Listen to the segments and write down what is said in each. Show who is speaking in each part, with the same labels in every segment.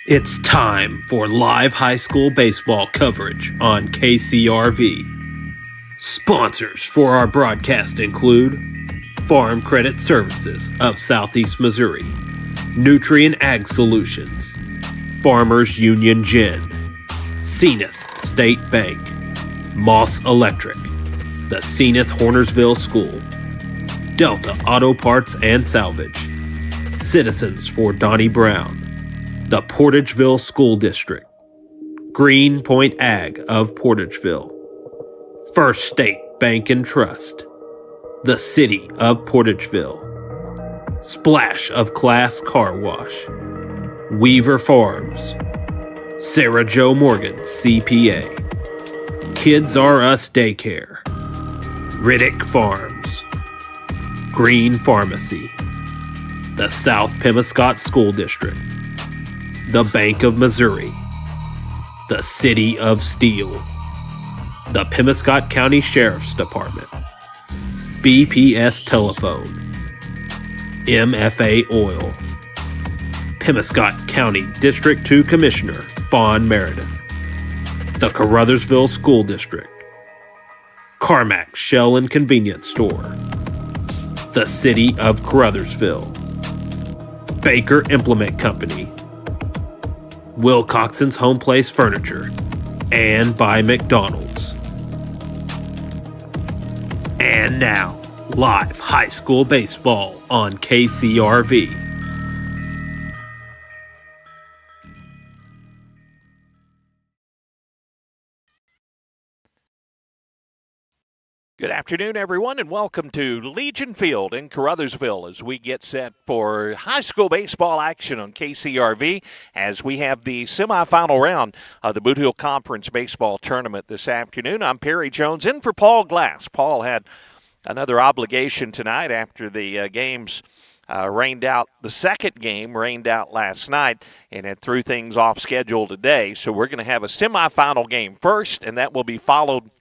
Speaker 1: It's time for live high school baseball coverage on KCRV. Sponsors for our broadcast include Farm Credit Services of Southeast Missouri, Nutrient Ag Solutions, Farmers Union Gin, Zenith State Bank, Moss Electric, the Zenith Hornersville School, Delta Auto Parts and Salvage, Citizens for Donnie Brown, the Portageville School District, Green Point Ag of Portageville, First State Bank and Trust, the City of Portageville, Splash of Class Car Wash, Weaver Farms, Sarah Jo Morgan CPA, Kids R Us Daycare, Riddick Farms, Green Pharmacy, the South Pemiscot School District, the Bank of Missouri, the City of Steel, the Pemiscot County Sheriff's Department, BPS Telephone, MFA Oil, Pemiscot County District 2 Commissioner Vaughn Meredith, the Caruthersville School District, Carmack Shell and Convenience Store, the City of Caruthersville, Baker Implement Company, Wilcoxon's Home Place Furniture, and by McDonald's. And now, live high school baseball on KCRV.
Speaker 2: Good afternoon, everyone, and welcome to Legion Field in Caruthersville as we get set for high school baseball action on KCRV as we have the semifinal round of the Bootheel Conference Baseball Tournament this afternoon. I'm Perry Jones in for Paul Glass. Paul had another obligation tonight after the games rained out. The second game rained out last night, and it threw things off schedule today. So we're going to have a semifinal game first, and that will be followed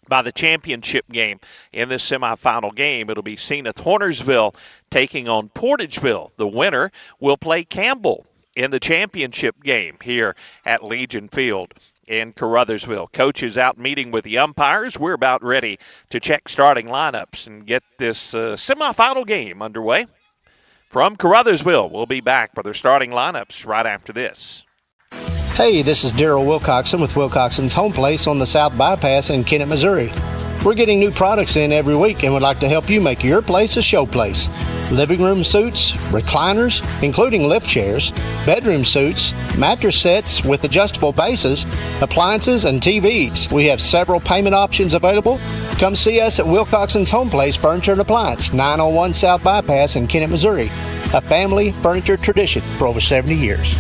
Speaker 2: by the championship game. In this semifinal game, it'll be Zenith Hornersville taking on Portageville. The winner will play Campbell in the championship game here at Legion Field in Caruthersville. Coaches out meeting with the umpires. We're about ready to check starting lineups and get this semifinal game underway. From Caruthersville, we'll be back for their starting lineups right after this.
Speaker 3: Hey, this is Daryl Wilcoxon with Wilcoxon's Home Place on the South Bypass in Kennett, Missouri. We're getting new products in every week and would like to help you make your place a show place. Living room suites, recliners, including lift chairs, bedroom suites, mattress sets with adjustable bases, appliances, and TVs. We have several payment options available. Come see us at Wilcoxon's Home Place Furniture and Appliance, 901 South Bypass in Kennett, Missouri. A family furniture tradition for over 70 years.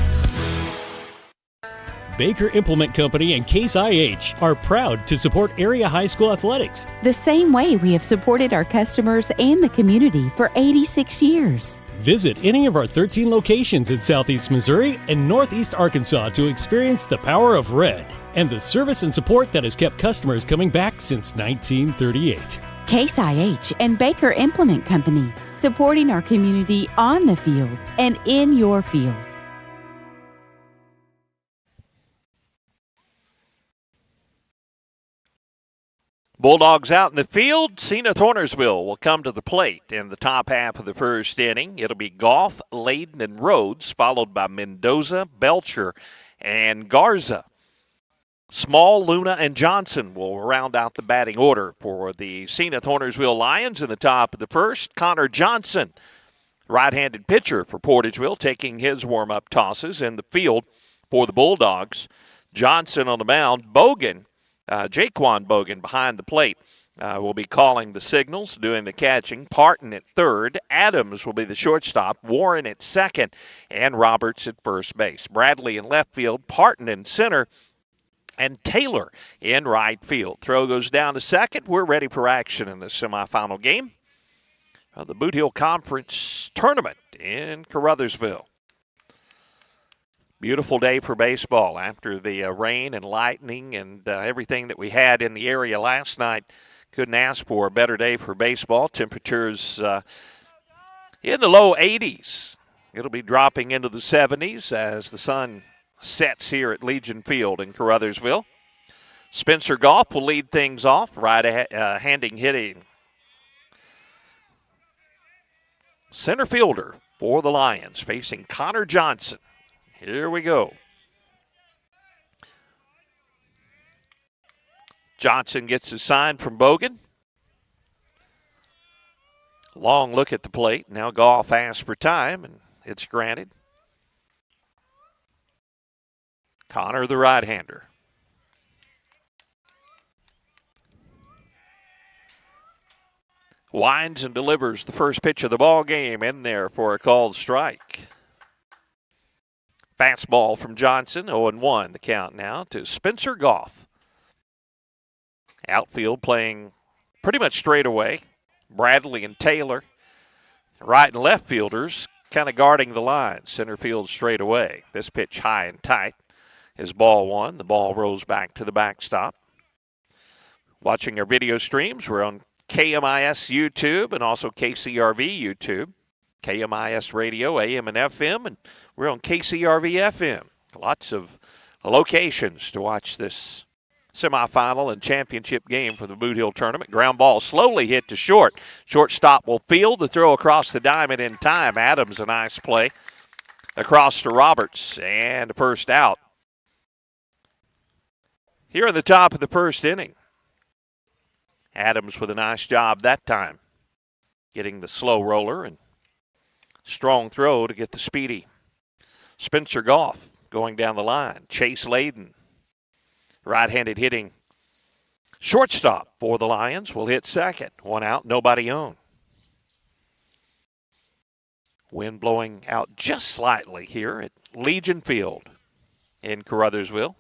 Speaker 4: Baker Implement Company and Case IH are proud to support area high school athletics
Speaker 5: the same way we have supported our customers and the community for 86 years.
Speaker 4: Visit any of our 13 locations in Southeast Missouri and Northeast Arkansas to experience the power of red and the service and support that has kept customers coming back since 1938.
Speaker 5: Case IH and Baker Implement Company, supporting our community on the field and in your field.
Speaker 2: Bulldogs out in the field. Zenith Hornersville will come to the plate in the top half of the first inning. It'll be Goff, Layden, and Rhodes, followed by Mendoza, Belcher, and Garza. Small, Luna, and Johnson will round out the batting order for the Zenith Hornersville Lions in the top of the first. Connor Johnson, right-handed pitcher for Portageville, taking his warm-up tosses in the field for the Bulldogs. Johnson on the mound. Bogan, Jaquan Bogan behind the plate will be calling the signals, doing the catching. Parton at third. Adams will be the shortstop. Warren at second. And Roberts at first base. Bradley in left field. Parton in center. And Taylor in right field. Throw goes down to second. We're ready for action in the semifinal game of the Bootheel Conference Tournament in Caruthersville. Beautiful day for baseball after the rain and lightning and everything that we had in the area last night. Couldn't ask for a better day for baseball. Temperatures in the low 80s. It'll be dropping into the 70s as the sun sets here at Legion Field in Caruthersville. Spencer Goff will lead things off, right-handing hitting. Center fielder for the Lions, facing Connor Johnson. Here we go. Johnson gets his sign from Bogan. Long look at the plate. Now Goff asks for time, and it's granted. Connor, the right-hander. Winds and delivers the first pitch of the ball game in there for a called strike. Fastball from Johnson, 0-1 the count now to Spencer Goff. Outfield playing pretty much straight away. Bradley and Taylor, right and left fielders, kind of guarding the line. Center field straight away. This pitch high and tight is ball one. The ball rolls back to the backstop. Watching our video streams, we're on KMIS YouTube and also KCRV YouTube. KMIS Radio, AM and FM, and we're on KCRV FM. Lots of locations to watch this semifinal and championship game for the Bootheel Tournament. Ground ball slowly hit to short. Shortstop will field the throw across the diamond in time. Adams, a nice play across to Roberts, and the first out. Here in the top of the first inning. Adams with a nice job that time, getting the slow roller and strong throw to get the speedy Spencer Goff going down the line. Chase Layden, right-handed hitting shortstop for the Lions, will hit second. One out, nobody on. Wind blowing out just slightly here at Legion Field in Caruthersville.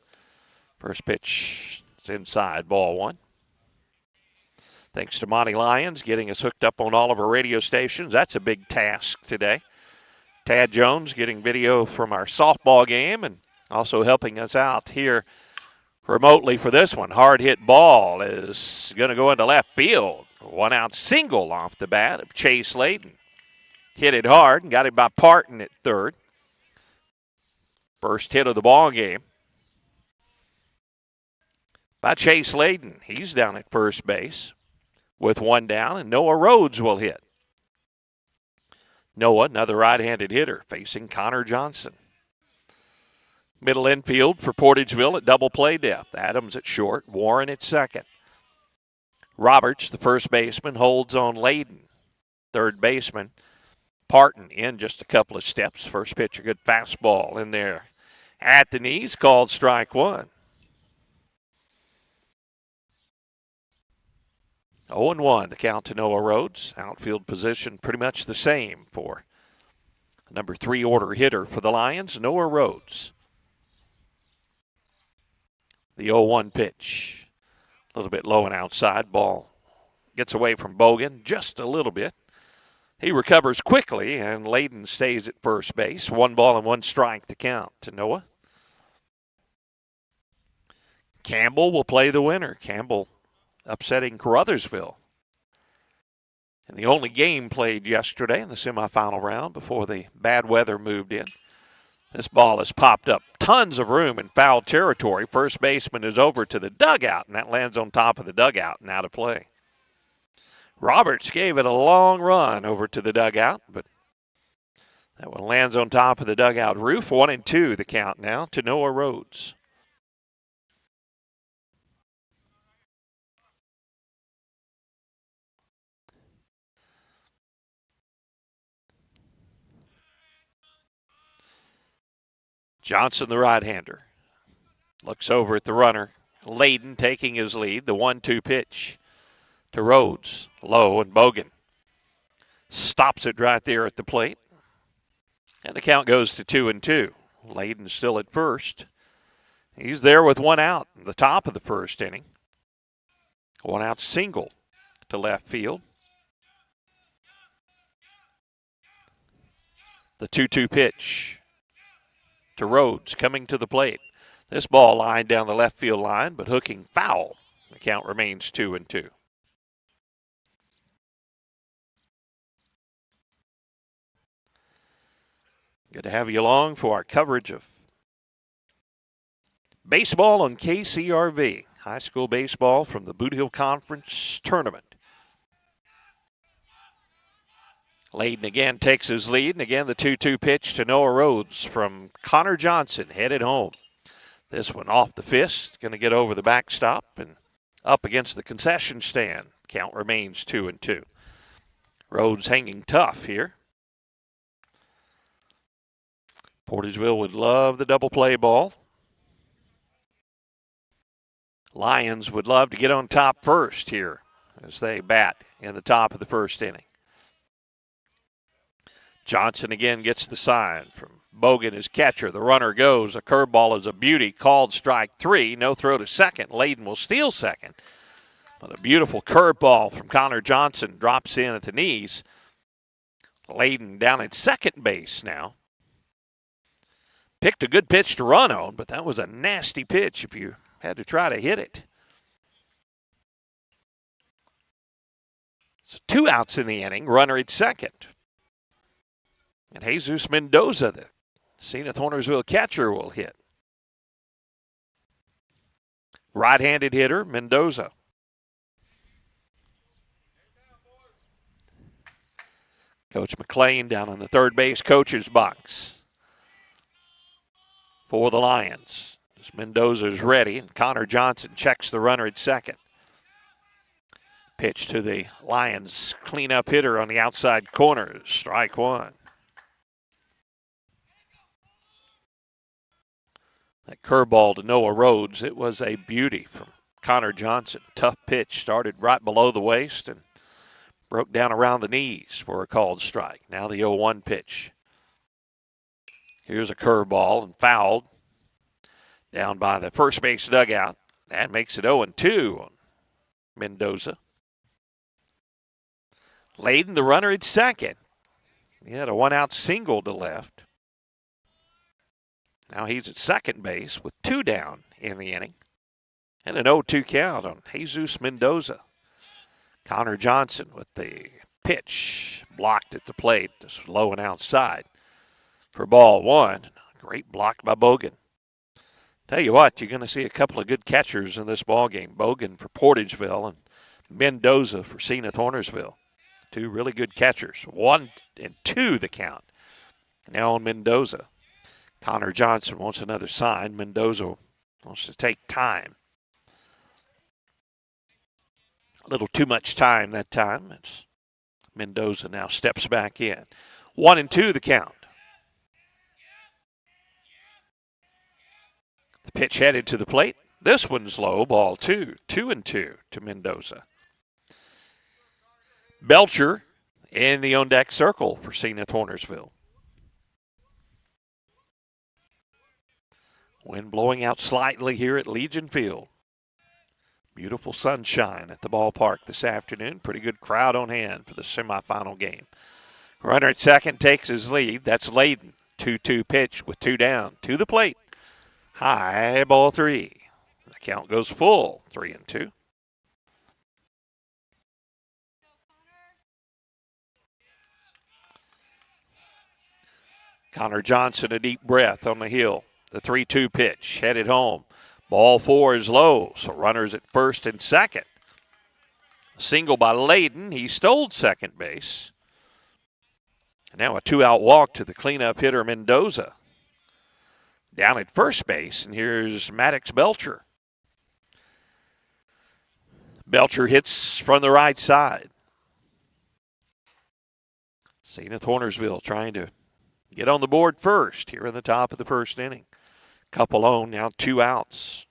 Speaker 2: First pitch is inside, ball one. Thanks to Monty Lyons getting us hooked up on all of our radio stations. That's a big task today. Tad Jones getting video from our softball game and also helping us out here remotely for this one. Hard hit ball is going to go into left field. One out single off the bat of Chase Layden. Hit it hard and got it by Parton at third. First hit of the ball game by Chase Layden. He's down at first base with one down, and Noah Rhodes will hit. Noah, another right-handed hitter, facing Connor Johnson. Middle infield for Portageville at double play depth. Adams at short, Warren at second. Roberts, the first baseman, holds on Layden. Third baseman, Parton in just a couple of steps. First pitch, a good fastball in there at the knees, called strike one. 0-1 the count to Noah Rhodes. Outfield position pretty much the same for number 3 order hitter for the Lions, Noah Rhodes. The 0-1 pitch. A little bit low and outside. Ball gets away from Bogan just a little bit. He recovers quickly, and Layden stays at first base. 1 ball and 1 strike to count to Noah. Campbell will play the winner. Campbell upsetting Caruthersville. And the only game played yesterday in the semifinal round before the bad weather moved in. This ball has popped up tons of room in foul territory. First baseman is over to the dugout, and that lands on top of the dugout and out of play. Roberts gave it a long run over to the dugout, but that one lands on top of the dugout roof. 1-2 the count now to Noah Rhodes. Johnson, the right-hander, looks over at the runner. Layden taking his lead. The 1-2 pitch to Rhodes. Low, and Bogan stops it right there at the plate. And the count goes to 2-2. Layden still at first. He's there with 1 out in the top of the first inning. 1 out single to left field. The 2-2 pitch to Rhodes coming to the plate. This ball lined down the left field line, but hooking foul. The count remains 2-2. Good to have you along for our coverage of Baseball on KCRV. High school baseball from the Bootheel Conference Tournament. Layden again takes his lead, and again the 2-2 pitch to Noah Rhodes from Connor Johnson, headed home. This one off the fist, going to get over the backstop and up against the concession stand. Count remains 2-2. Rhodes hanging tough here. Portageville would love the double play ball. Lions would love to get on top first here as they bat in the top of the first inning. Johnson again gets the sign from Bogan, his catcher. The runner goes. A curveball is a beauty. Called strike 3. No throw to second. Layden will steal second. But a beautiful curveball from Connor Johnson drops in at the knees. Layden down at second base now. Picked a good pitch to run on, but that was a nasty pitch if you had to try to hit it. So 2 outs in the inning. Runner at second. And Jesus Mendoza, the Zenith Hornersville catcher, will hit. Right-handed hitter, Mendoza. Coach McLean down in the third base coach's box for the Lions. As Mendoza's ready, and Connor Johnson checks the runner at second. Pitch to the Lions cleanup hitter on the outside corner. Strike 1. That curveball to Noah Rhodes, it was a beauty from Connor Johnson. Tough pitch, started right below the waist and broke down around the knees for a called strike. Now the 0-1 pitch. Here's a curveball and fouled down by the first base dugout. That makes it 0-2 on Mendoza. Layden, the runner at second. He had a 1-out single to left. Now he's at second base with 2 down in the inning. And an 0-2 count on Jesus Mendoza. Connor Johnson with the pitch blocked at the plate, just low and outside for ball 1. Great block by Bogan. Tell you what, you're going to see a couple of good catchers in this ball game. Bogan for Portageville and Mendoza for Zenith Hornersville. 2 really good catchers. 1 and 2 the count. Now on Mendoza. Connor Johnson wants another sign. Mendoza wants to take time. A little too much time that time. It's Mendoza now steps back in. 1-2 the count. The pitch headed to the plate. This one's low, ball 2. 2-2 to Mendoza. Belcher in the on-deck circle for Zenith Hornersville. Wind blowing out slightly here at Legion Field. Beautiful sunshine at the ballpark this afternoon. Pretty good crowd on hand for the semifinal game. Runner at second takes his lead. That's Layden. 2-2 pitch with 2 down. To the plate. High, ball 3. The count goes full. 3-2. Connor Johnson, a deep breath on the hill. The 3-2 pitch, headed home. Ball 4 is low, so runners at first and second. Single by Layden. He stole second base. And now a 2-out walk to the cleanup hitter, Mendoza. Down at first base, and here's Maddox Belcher. Belcher hits from the right side. Zenith Hornersville trying to get on the board first here in the top of the first inning. Couple on, now 2 outs.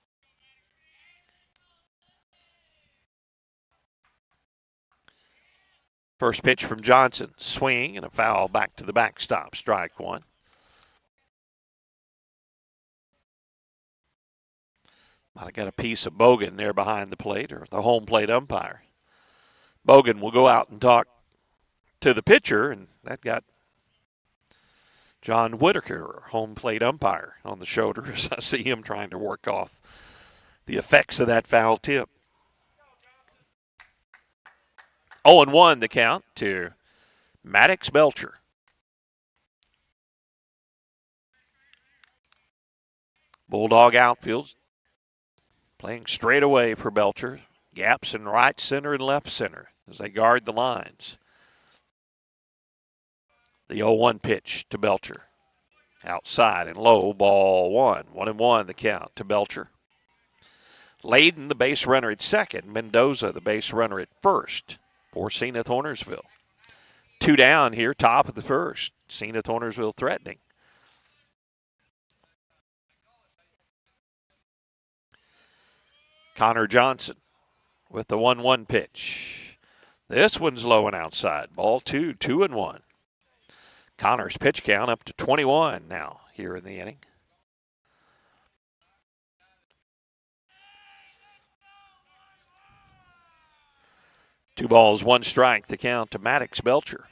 Speaker 2: First pitch from Johnson. Swing and a foul back to the backstop. Strike 1. Might have got a piece of Bogan there behind the plate or the home plate umpire. Bogan will go out and talk to the pitcher, and that got John Whitaker, home plate umpire, on the shoulders. I see him trying to work off the effects of that foul tip. 0-1 the count to Maddox Belcher. Bulldog outfield Playing straight away for Belcher. Gaps in right center and left center as they guard the lines. The 0-1 pitch to Belcher. Outside and low, ball 1. 1-1 the count to Belcher. Layden, the base runner at second. Mendoza, the base runner at first for Zenith Hornersville. 2 down here, top of the first. Zenith Hornersville threatening. Connor Johnson with the 1-1 pitch. This one's low and outside. Ball 2, 2-1. Connor's pitch count up to 21 now here in the inning. Two balls, one strike to count to Maddox Belcher.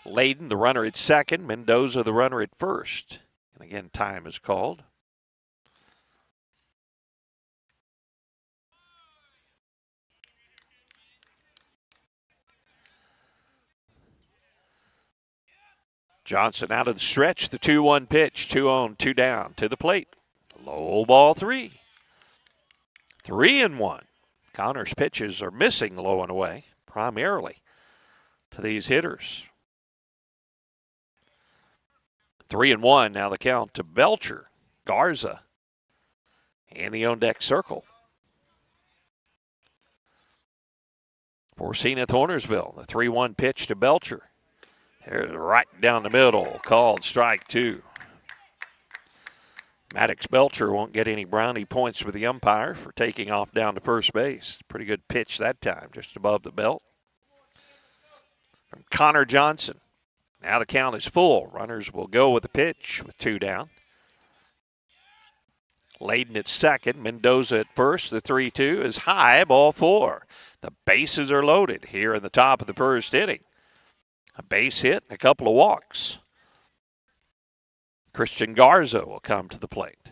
Speaker 2: Layden, the runner at second. Mendoza, the runner at first. And again, time is called. Johnson out of the stretch, the 2-1 pitch, 2 on, 2 down to the plate. Low ball 3. 3-1. Connor's pitches are missing low and away, primarily to these hitters. 3-1 now the count to Belcher, Garza, and the on-deck circle. For Zenith Hornersville, the 3-1 pitch to Belcher. There's right down the middle, called strike 2. Maddox Belcher won't get any brownie points with the umpire for taking off down to first base. Pretty good pitch that time, just above the belt. From Connor Johnson. Now the count is full. Runners will go with the pitch with 2 down. Layden at second, Mendoza at first. The 3-2 is high, ball 4. The bases are loaded here in the top of the first inning. A base hit and a couple of walks. Christian Garza will come to the plate.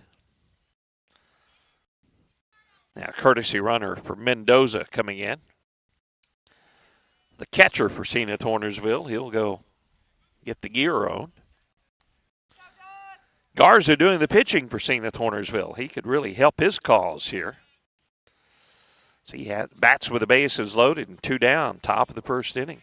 Speaker 2: Now, courtesy runner for Mendoza coming in. The catcher for Zenith Hornersville, he'll go get the gear on. Garza doing the pitching for Zenith Hornersville. He could really help his cause here. So he had bats with the bases loaded and 2 down, top of the first inning.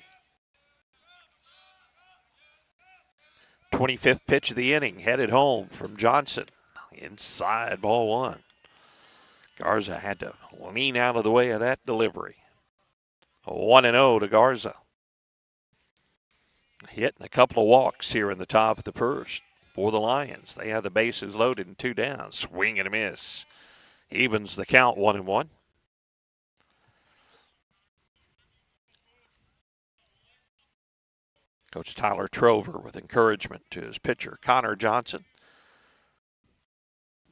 Speaker 2: 25th pitch of the inning, headed home from Johnson. Inside, ball 1. Garza had to lean out of the way of that delivery. 1-0 to Garza. Hit and a couple of walks here in the top of the first for the Lions. They have the bases loaded and 2 down. Swing and a miss. Evens the count, 1-1. Coach Tyler Trover with encouragement to his pitcher, Connor Johnson.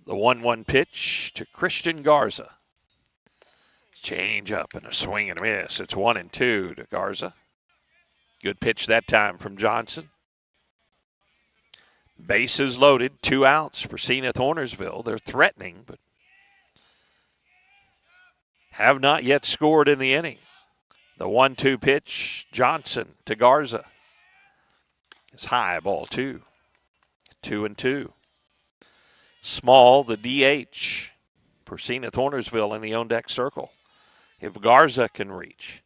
Speaker 2: The 1-1 pitch to Christian Garza. Change up and a swing and a miss. It's 1-2 to Garza. Good pitch that time from Johnson. Bases loaded, 2 outs for Zenith Hornersville. They're threatening, but have not yet scored in the inning. The 1-2 pitch, Johnson to Garza. It's high, ball 2. 2-2. Small, the DH for Zenith Hornersville in the on-deck circle. If Garza can reach.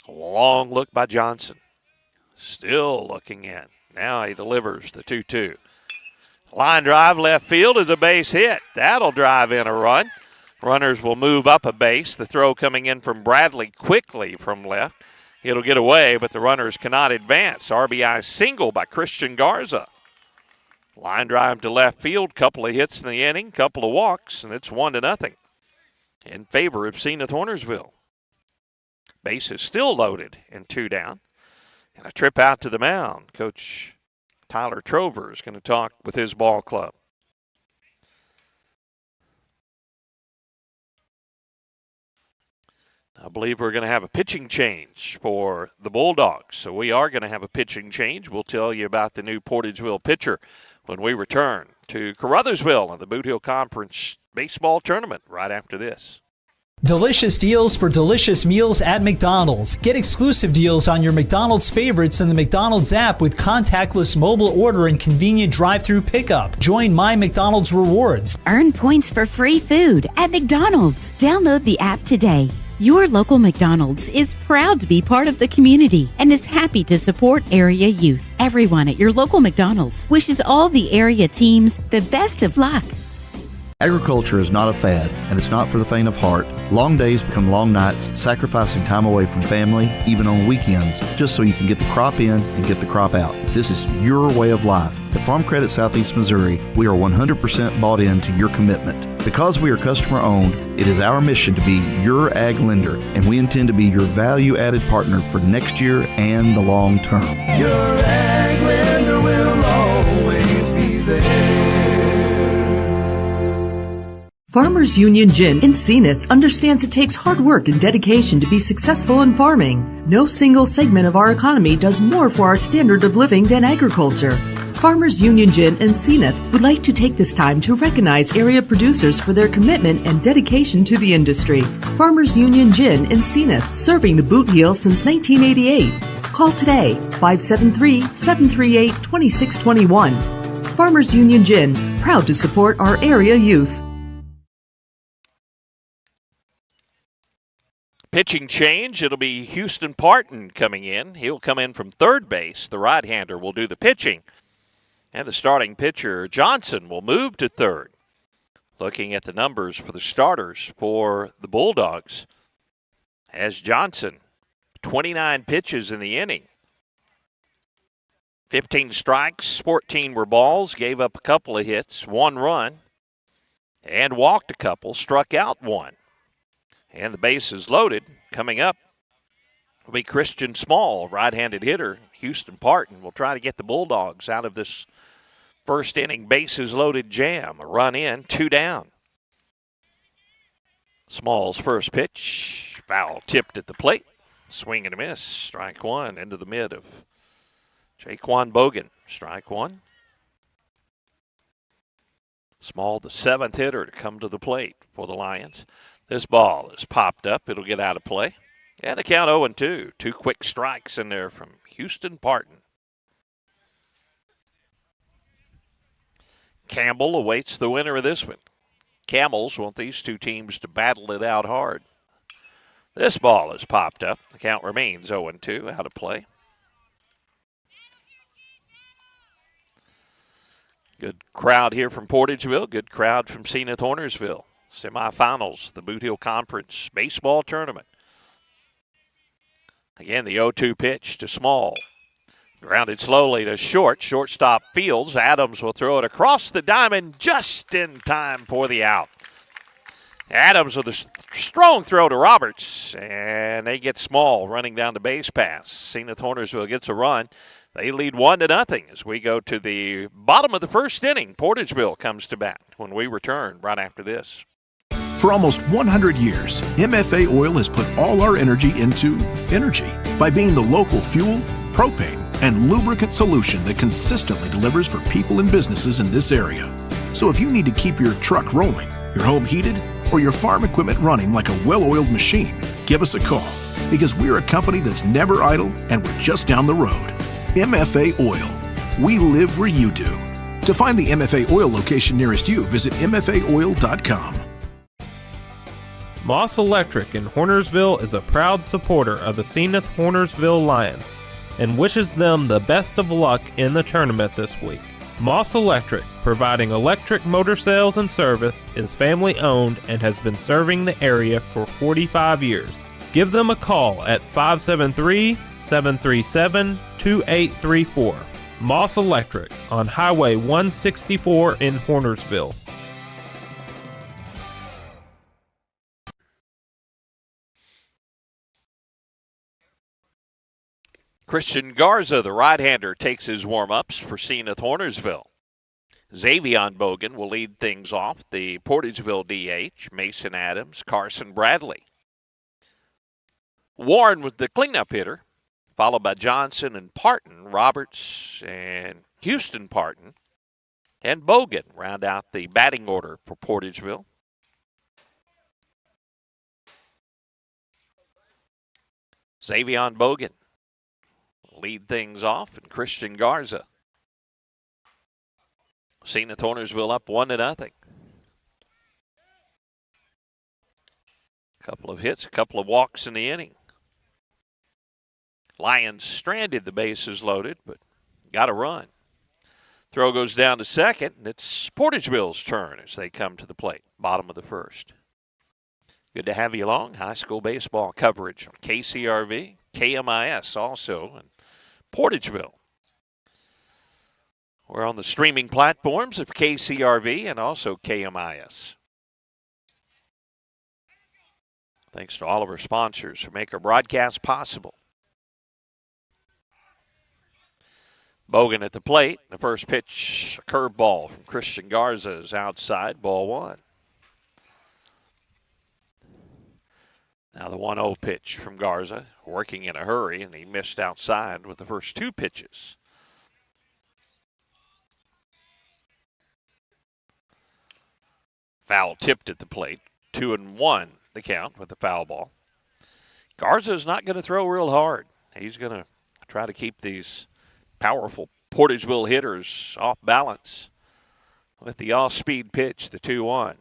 Speaker 2: A long look by Johnson. Still looking in. Now he delivers the 2-2. Line drive left field is a base hit. That'll drive in a run. Runners will move up a base. The throw coming in from Bradley quickly from left. It'll get away, but the runners cannot advance. RBI single by Christian Garza. Line drive to left field. Couple of hits in the inning, couple of walks, and it's 1-0 in favor of Zenith Hornersville. Base is still loaded and 2 down. And a trip out to the mound. Coach Tyler Trover is going to talk with his ball club. I believe we're going to have a pitching change for the Bulldogs. So we are going to have a pitching change. We'll tell you about the new Portageville pitcher when we return to Caruthersville and the Bootheel Conference Baseball Tournament right after this.
Speaker 6: Delicious deals for delicious meals at McDonald's. Get exclusive deals on your McDonald's favorites in the McDonald's app with contactless mobile order and convenient drive-through pickup. Join My McDonald's Rewards.
Speaker 5: Earn points for free food at McDonald's. Download the app today. Your local McDonald's is proud to be part of the community and is happy to support area youth. Everyone at your local McDonald's wishes all the area teams the best of luck.
Speaker 7: Agriculture is not a fad, and it's not for the faint of heart. Long days become long nights, sacrificing time away from family, even on weekends, just so you can get the crop in and get the crop out. This is your way of life. At Farm Credit Southeast Missouri, we are 100% bought into your commitment. Because we are customer-owned, it is our mission to be your ag lender, and we intend to be your value-added partner for next year and the long term.
Speaker 8: Your ag lender will always be there.
Speaker 9: Farmers Union Gin in Zenith understands it takes hard work and dedication to be successful in farming. No single segment of our economy does more for our standard of living than agriculture. Farmers Union Gin in Zenith would like to take this time to recognize area producers for their commitment and dedication to the industry. Farmers Union Gin in Zenith, serving the Bootheel since 1988. Call today, 573-738-2621. Farmers Union Gin, proud to support our area youth.
Speaker 2: Pitching change, it'll be Houston Parton coming in. He'll come in from third base. The right-hander will do the pitching. And the starting pitcher, Johnson, will move to third. Looking at the numbers for the starters for the Bulldogs, as Johnson, 29 pitches in the inning. 15 strikes, 14 were balls, gave up a couple of hits, 1 run, and walked a couple, struck out 1. And the base is loaded. Coming up will be Christian Small, right-handed hitter. Houston Parton will try to get the Bulldogs out of this first inning bases loaded jam. A run in, 2 down. Small's first pitch, foul tipped at the plate. Swing and a miss. Strike 1 into the mid of Jaquan Bogan. Strike 1. Small, the 7th hitter to come to the plate for the Lions. This ball is popped up. It'll get out of play. And the count 0-2. 2 quick strikes in there from Houston Parton. Campbell awaits the winner of this one. Camels want these two teams to battle it out hard. This ball is popped up. The count remains 0-2, out of play. Good crowd here from Portageville. Good crowd from Zenith Hornersville. Semifinals, the Bootheel Conference Baseball Tournament. Again, the 0-2 pitch to Small. Grounded slowly to short. Shortstop Fields. Adams will throw it across the diamond just in time for the out. Adams with a strong throw to Roberts, and they get Small running down the base pass. Zenith Hornersville gets a run. They lead 1-0 as we go to the bottom of the first inning. Portageville comes to bat when we return right after this.
Speaker 10: For almost 100 years, MFA Oil has put all our energy into energy by being the local fuel, propane, and lubricant solution that consistently delivers for people and businesses in this area. So if you need to keep your truck rolling, your home heated, or your farm equipment running like a well-oiled machine, give us a call because we're a company that's never idle and we're just down the road. MFA Oil. We live where you do. To find the MFA Oil location nearest you, visit mfaoil.com.
Speaker 11: Moss Electric in Hornersville is a proud supporter of the Zenith Hornersville Lions and wishes them the best of luck in the tournament this week. Moss Electric, providing electric motor sales and service, is family owned and has been serving the area for 45 years. Give them a call at 573-737-2834. Moss Electric on Highway 164 in Hornersville.
Speaker 2: Christian Garza, the right-hander, takes his warm-ups for Zenith Hornersville. Xavion Bogan will lead things off. The Portageville DH, Mason Adams, Carson Bradley. Warren was the cleanup hitter, followed by Johnson and Parton, Roberts and Houston Parton, and Bogan round out the batting order for Portageville. Xavier Bogan lead things off, and Christian Garza. Zenith Hornersville up 1-0. Couple of hits, a couple of walks in the inning. Lions stranded, the bases loaded, but got a run. Throw goes down to second, and it's Portageville's turn as they come to the plate, bottom of the first. Good to have you along. High school baseball coverage on KCRV, KMIS also, and Portageville. We're on the streaming platforms of KCRV and also KMIS. Thanks to all of our sponsors who make our broadcast possible. Bogan at the plate. The first pitch, a curveball from Christian Garza is outside, ball one. Now the 1-0 pitch from Garza, working in a hurry, and he missed outside with the first two pitches. Foul tipped at the plate, 2-1 the count with the foul ball. Garza's not going to throw real hard. He's going to try to keep these powerful Portageville hitters off balance with the off-speed pitch, the 2-1.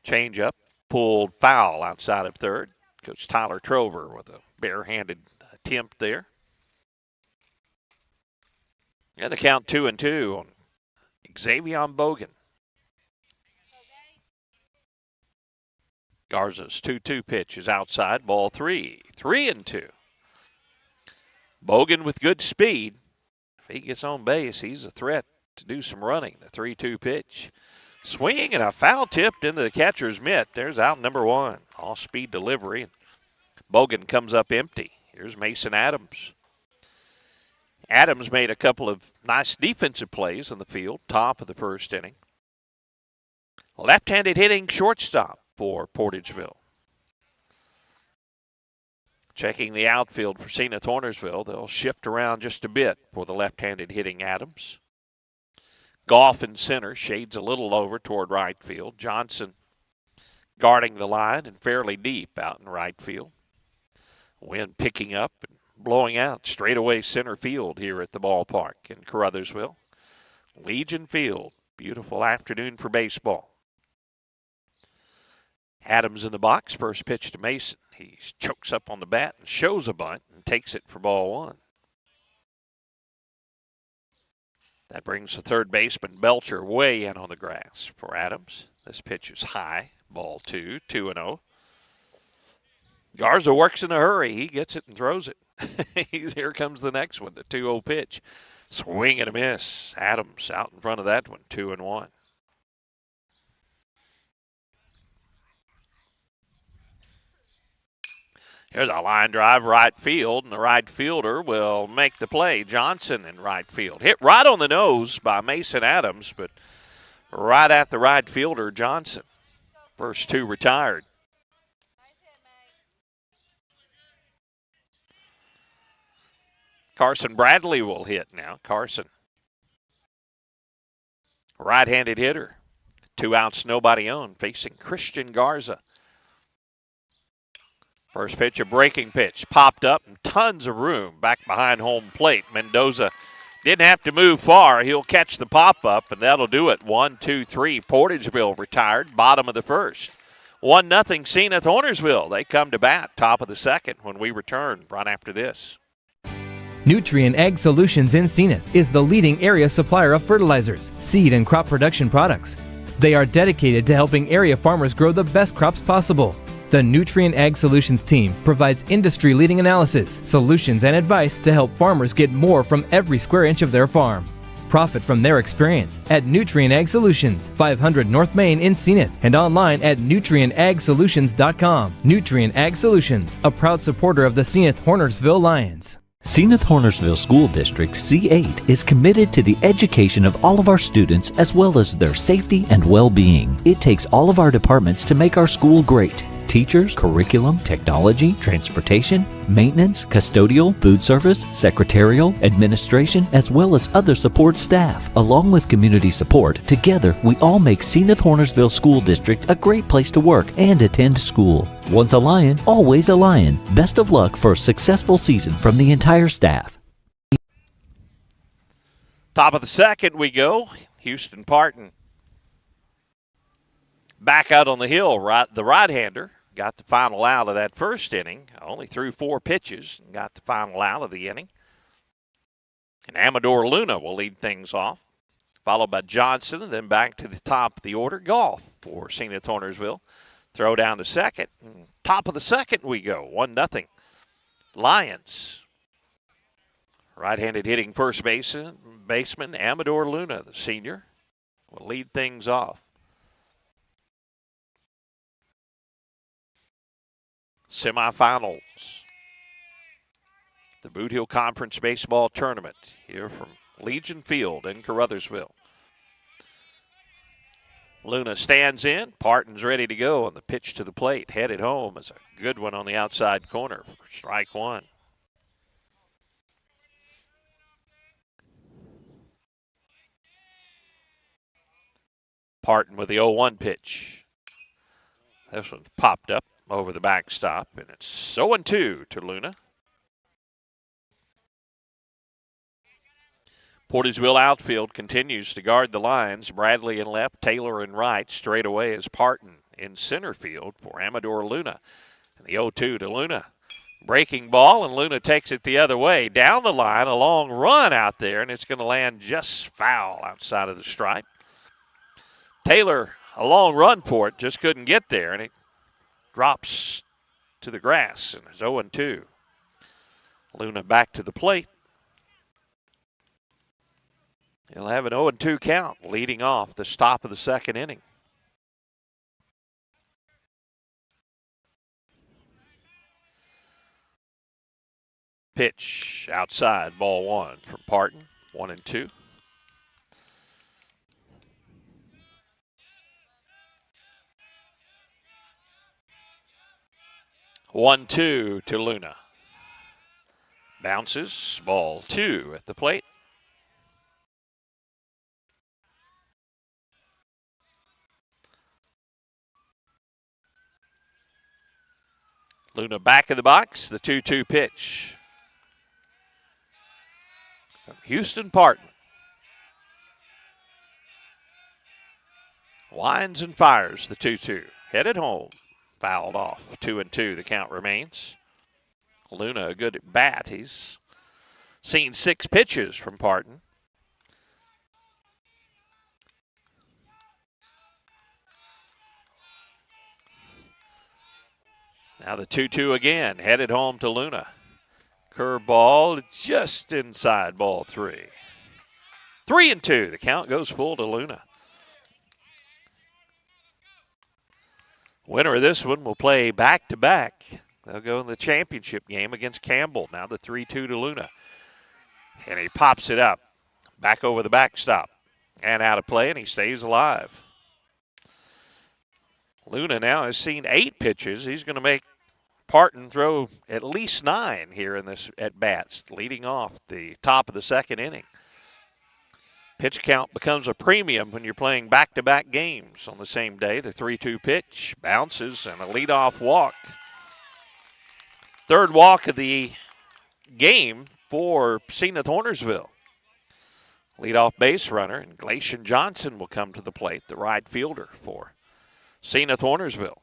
Speaker 2: Change up, pulled foul outside of third. Coach Tyler Trover with a barehanded attempt there. And the count 2-2 on Xavier Bogan. Garza's 2-2 pitch is outside, ball three. 3-2. Bogan with good speed. If he gets on base, he's a threat to do some running. The 3-2 pitch. Swinging and a foul tipped into the catcher's mitt. There's out number one. Off-speed delivery. Bogan comes up empty. Here's Mason Adams. Adams made a couple of nice defensive plays in the field, top of the first inning. Left-handed hitting shortstop for Portageville. Checking the outfield for Zenith Hornersville. They'll shift around just a bit for the left-handed hitting Adams. Goff in center, shades a little over toward right field. Johnson guarding the line and fairly deep out in right field. Wind picking up and blowing out straightaway center field here at the ballpark in Caruthersville. Legion Field, beautiful afternoon for baseball. Adams in the box, first pitch to Mason. He chokes up on the bat and shows a bunt and takes it for ball one. That brings the third baseman Belcher way in on the grass for Adams. This pitch is high, ball two, 2-0. Garza works in a hurry. He gets it and throws it. Here comes the next one, the 2-0 pitch. Swing and a miss. Adams out in front of that one, 2-1. Here's a line drive right field, and the right fielder will make the play. Johnson in right field. Hit right on the nose by Mason Adams, but right at the right fielder, Johnson. First two retired. Carson Bradley will hit now. Carson, right-handed hitter. 2 outs, nobody on, facing Christian Garza. First pitch, a breaking pitch. Popped up and tons of room back behind home plate. Mendoza didn't have to move far. He'll catch the pop-up, and that'll do it. 1-2-3. Portageville retired, bottom of the first. 1-0 Zenith Hornersville. They come to bat, top of the second when we return right after this.
Speaker 12: Nutrien Ag Solutions in Zenith is the leading area supplier of fertilizers, seed, and crop production products. They are dedicated to helping area farmers grow the best crops possible. The Nutrien Ag Solutions team provides industry-leading analysis, solutions, and advice to help farmers get more from every square inch of their farm. Profit from their experience at Nutrien Ag Solutions, 500 North Main in Zenith, and online at nutrienagsolutions.com. Nutrien Ag Solutions, a proud supporter of the Zenith Hornersville Lions.
Speaker 13: Zenith Hornersville School District C8 is committed to the education of all of our students as well as their safety and well-being. It takes all of our departments to make our school great. teachers, curriculum, technology, transportation, maintenance, custodial, food service, secretarial, administration, as well as other support staff. Along with community support, together we all make Zenith Hornersville School District a great place to work and attend school. Once a Lion, always a Lion. Best of luck for a successful season from the entire staff.
Speaker 2: Top of the second we go. Houston Parton back out on the hill. The right-hander got the final out of that first inning. Only threw 4 pitches and got the final out of the inning. And Amador Luna will lead things off, followed by Johnson, and then back to the top of the order. Golf for Zenith Hornersville. Throw down to second. And top of the second we go. 1-0. Lions. Right-handed hitting first baseman Amador Luna, the senior, will lead things off. Semifinals. The Bootheel Conference Baseball Tournament here from Legion Field in Caruthersville. Luna stands in. Parton's ready to go on the pitch to the plate. Headed home is a good one on the outside corner for strike one. Parton with the 0-1 pitch. This one popped up over the backstop, and it's 0-2 to Luna. Portersville outfield continues to guard the lines. Bradley in left, Taylor in right. Straight away is Parton in center field for Amador Luna. And the 0-2 to Luna. Breaking ball, and Luna takes it the other way. Down the line, a long run out there, and it's going to land just foul outside of the stripe. Taylor, a long run for it, just couldn't get there, and it drops to the grass, and it's 0-2. Luna back to the plate. He'll have an 0-2 count leading off the top of the second inning. Pitch outside, ball one from Parton, 1-2. 1-2 to Luna. Bounces, ball 2 at the plate. Luna back in the box, the 2-2 pitch. From Houston Parton. Winds and fires the 2-2. Headed home. Fouled off. 2-2 the count remains. Luna good at bat. He's seen 6 pitches from Parton. Now the 2-2 again. Headed home to Luna. Curveball just inside ball 3. 3-2. The count goes full to Luna. Winner of this one will play back-to-back. They'll go in the championship game against Campbell. Now the 3-2 to Luna. And he pops it up. Back over the backstop. And out of play, and he stays alive. Luna now has seen 8 pitches. He's going to make Parton throw at least 9 here in this at-bats, leading off the top of the second inning. Pitch count becomes a premium when you're playing back-to-back games on the same day. The 3-2 pitch bounces and a leadoff walk. Third walk of the game for Zenith Hornersville. Leadoff base runner, and Glacian Johnson will come to the plate, the right fielder for Zenith Hornersville.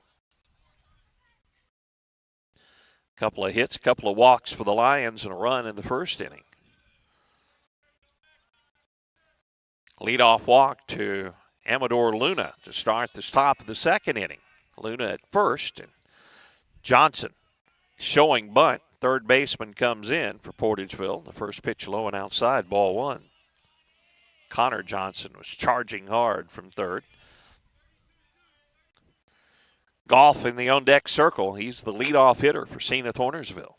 Speaker 2: Couple of hits, couple of walks for the Lions, and a run in the first inning. Leadoff walk to Amador Luna to start the top of the second inning. Luna at first, and Johnson showing bunt. Third baseman comes in for Portageville. The first pitch low and outside, ball 1. Connor Johnson was charging hard from third. Golf in the on-deck circle. He's the leadoff hitter for Zenith Hornersville.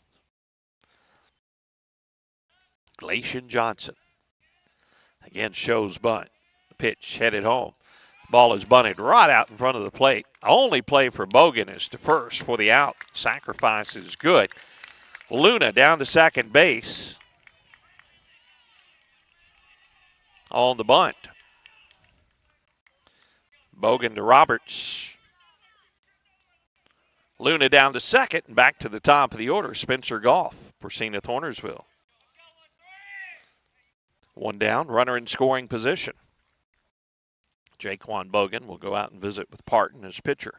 Speaker 2: Glacian Johnson. Again, shows bunt. The pitch headed home. Ball is bunted right out in front of the plate. Only play for Bogan is to first for the out. Sacrifice is good. Luna down to second base on the bunt. Bogan to Roberts. Luna down to second and back to the top of the order. Spencer Goff for Zenith Hornersville. One down, runner in scoring position. Jaquan Bogan will go out and visit with Parton as pitcher.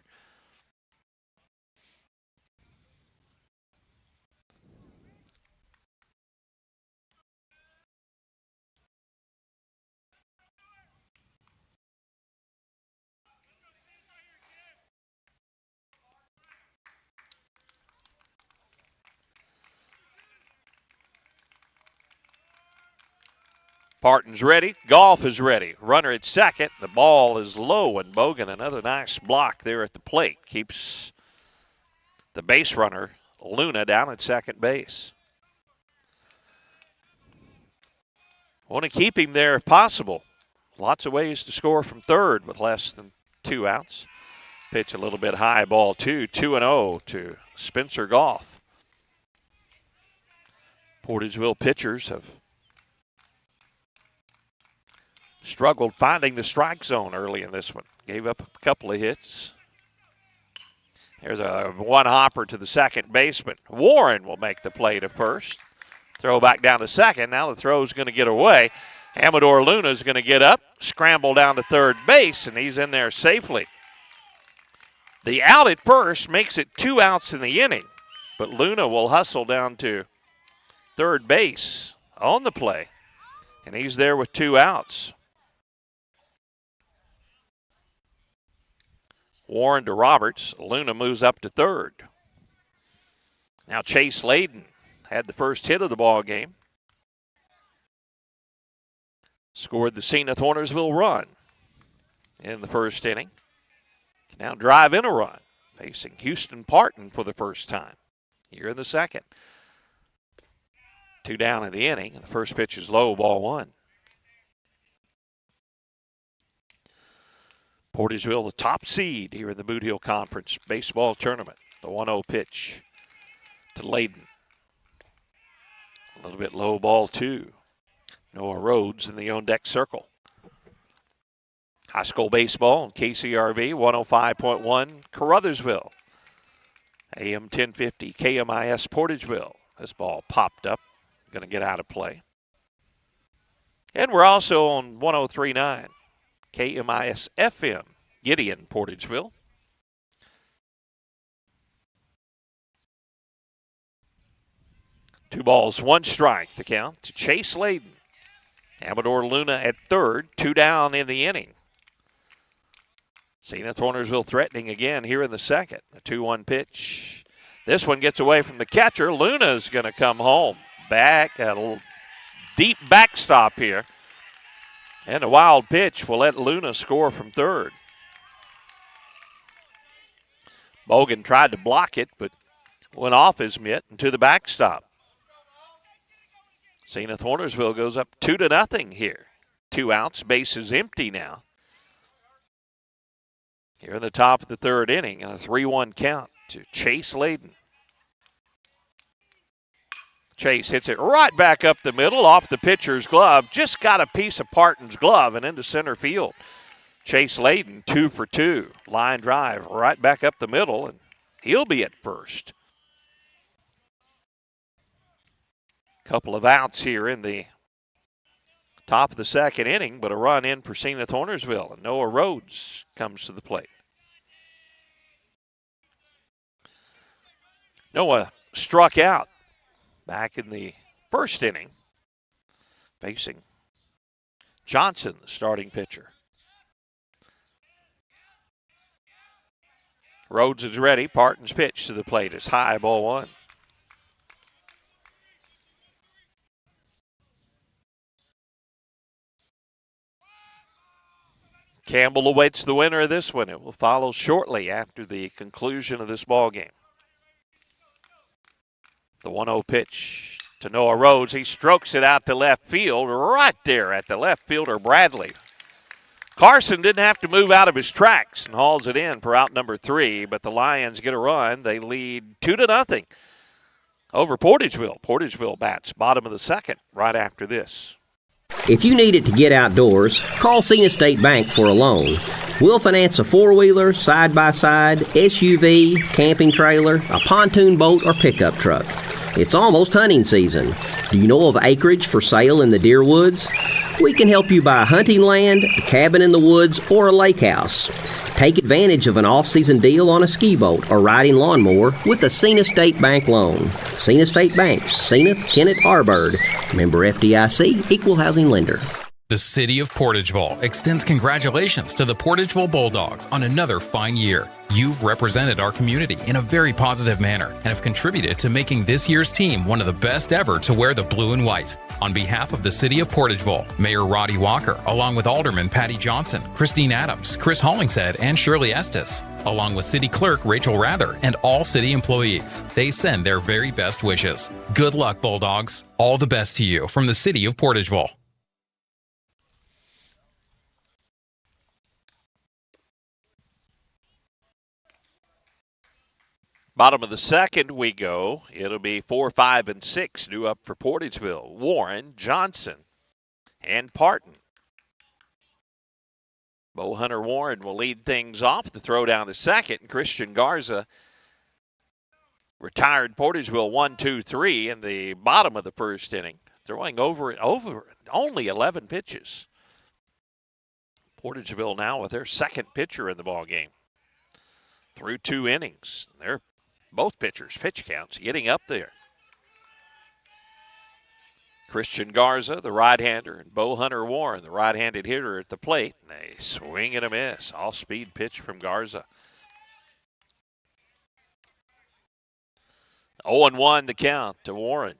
Speaker 2: Parton's ready. Goff is ready. Runner at second. The ball is low, and Bogan, another nice block there at the plate, keeps the base runner, Luna, down at second base. Want to keep him there if possible. Lots of ways to score from third with less than 2 outs. Pitch a little bit high, ball 2, 2-0 to Spencer Goff. Portageville pitchers have struggled finding the strike zone early in this one. Gave up a couple of hits. There's a one hopper to the second baseman. Warren will make the play to first. Throw back down to second. Now the throw is going to get away. Amador Luna is going to get up, scramble down to third base, and he's in there safely. The out at first makes it 2 outs in the inning, but Luna will hustle down to third base on the play, and he's there with 2 outs. Warren to Roberts. Luna moves up to third. Now Chase Layden had the first hit of the ball game. Scored the Zenith Hornersville run in the first inning. Can now drive in a run, facing Houston Parton for the first time here in the second. 2 down in the inning, and the first pitch is low, ball 1. Portageville, the top seed here in the Bootheel Conference Baseball Tournament. The 1-0 pitch to Layden. A little bit low, ball 2. Noah Rhodes in the on-deck circle. High school baseball on KCRV 105.1 Caruthersville. AM 1050 KMIS Portageville. This ball popped up. Going to get out of play. And we're also on 103.9 KMIS FM, Gideon, Portageville. Two balls, 1 strike, the count to Chase Layden. Amador Luna at third, 2 down in the inning. Zenith Hornersville threatening again here in the second. The 2-1 pitch. This one gets away from the catcher. Luna's going to come home. Back, a little deep backstop here. And a wild pitch will let Luna score from third. Bogan tried to block it, but went off his mitt and to the backstop. Zenith Hornersville goes up 2-0 here. 2 outs, base is empty now. Here in the top of the third inning, and a 3-1 count to Chase Layden. Chase hits it right back up the middle off the pitcher's glove. Just got a piece of Parton's glove and into center field. Chase Layden, 2 for 2. Line drive right back up the middle, and he'll be at first. Couple of outs here in the top of the second inning, but a run in for Zenith Hornersville, and Noah Rhodes comes to the plate. Noah struck out back in the first inning, facing Johnson, the starting pitcher. Rhodes is ready. Parton's pitch to the plate is high, ball 1. Campbell awaits the winner of this one. It will follow shortly after the conclusion of this ball game. The 1-0 pitch to Noah Rhodes. He strokes it out to left field, right there at the left fielder Bradley. Carson didn't have to move out of his tracks and hauls it in for out number 3, but the Lions get a run. They lead 2-0 over Portageville. Portageville bats bottom of the second right after this.
Speaker 14: If you need it to get outdoors, call Cena State Bank for a loan. We'll finance a four-wheeler, side-by-side, SUV, camping trailer, a pontoon boat, or pickup truck. It's almost hunting season. Do you know of acreage for sale in the Deer Woods? We can help you buy hunting land, a cabin in the woods, or a lake house. Take advantage of an off-season deal on a ski boat or riding lawnmower with a Cena State Bank loan. Cena State Bank, Zenith, Kennett, Arbird. Member FDIC, Equal Housing Lender.
Speaker 15: The City of Portageville extends congratulations to the Portageville Bulldogs on another fine year. You've represented our community in a very positive manner and have contributed to making this year's team one of the best ever to wear the blue and white. On behalf of the City of Portageville, Mayor Roddy Walker, along with Alderman Patty Johnson, Christine Adams, Chris Hollingshead, and Shirley Estes, along with City Clerk Rachel Rather and all city employees, they send their very best wishes. Good luck, Bulldogs. All the best to you from the City of Portageville.
Speaker 2: Bottom of the second we go. It'll be 4, 5, and 6 due up for Portageville. Warren, Johnson, and Parton. Bo Hunter Warren will lead things off. The throw down to second. And Christian Garza retired Portageville 1-2-3 in the bottom of the first inning, throwing over only 11 pitches. Portageville now with their second pitcher in the ball game through 2 innings. They're both pitchers' pitch counts getting up there. Christian Garza, the right-hander, and Bo Hunter Warren, the right-handed hitter at the plate. And they swing and a miss. All-speed pitch from Garza. 0-1 the count to Warren.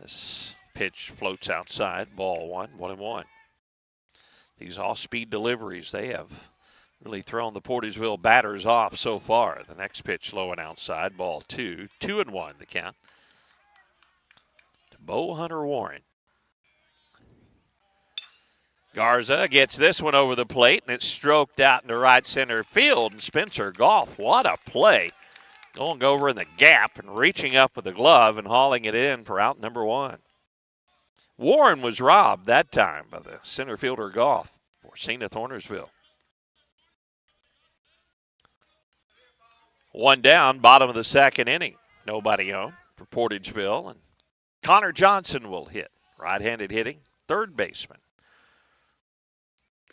Speaker 2: This pitch floats outside. Ball 1, 1-1. These off-speed deliveries, they have really thrown the Portageville batters off so far. The next pitch low and outside. Ball 2, 2-1 the count to Bo Hunter Warren. Garza gets this one over the plate, and it's stroked out into right center field. And Spencer Goff, what a play. Going over in the gap and reaching up with the glove and hauling it in for out number 1. Warren was robbed that time by the center fielder Goff for Zenith Hornersville. 1 down, bottom of the second inning. Nobody on for Portageville. And Connor Johnson will hit. Right-handed hitting, third baseman.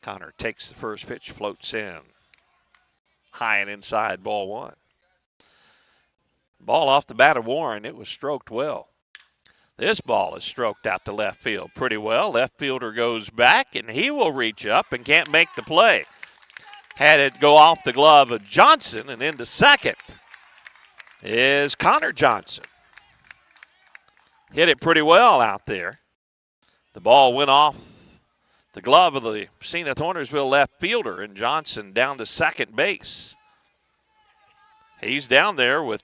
Speaker 2: Connor takes the first pitch, floats in. High and inside, ball 1. Ball off the bat of Warren. It was stroked well. This ball is stroked out to left field pretty well. Left fielder goes back, and he will reach up and can't make the play. Had it go off the glove of Johnson, and into second is Connor Johnson. Hit it pretty well out there. The ball went off the glove of the Zenith Hornersville left fielder, and Johnson down to second base. He's down there with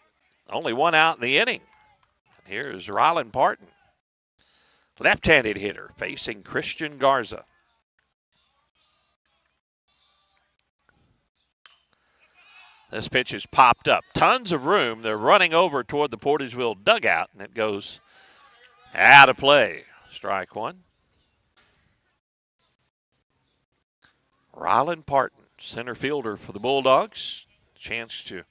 Speaker 2: only 1 out in the inning. And here's Rylan Parton, left-handed hitter, facing Christian Garza. This pitch is popped up. Tons of room. They're running over toward the Portageville dugout, and it goes out of play. Strike 1. Rylan Parton, center fielder for the Bulldogs. Chance to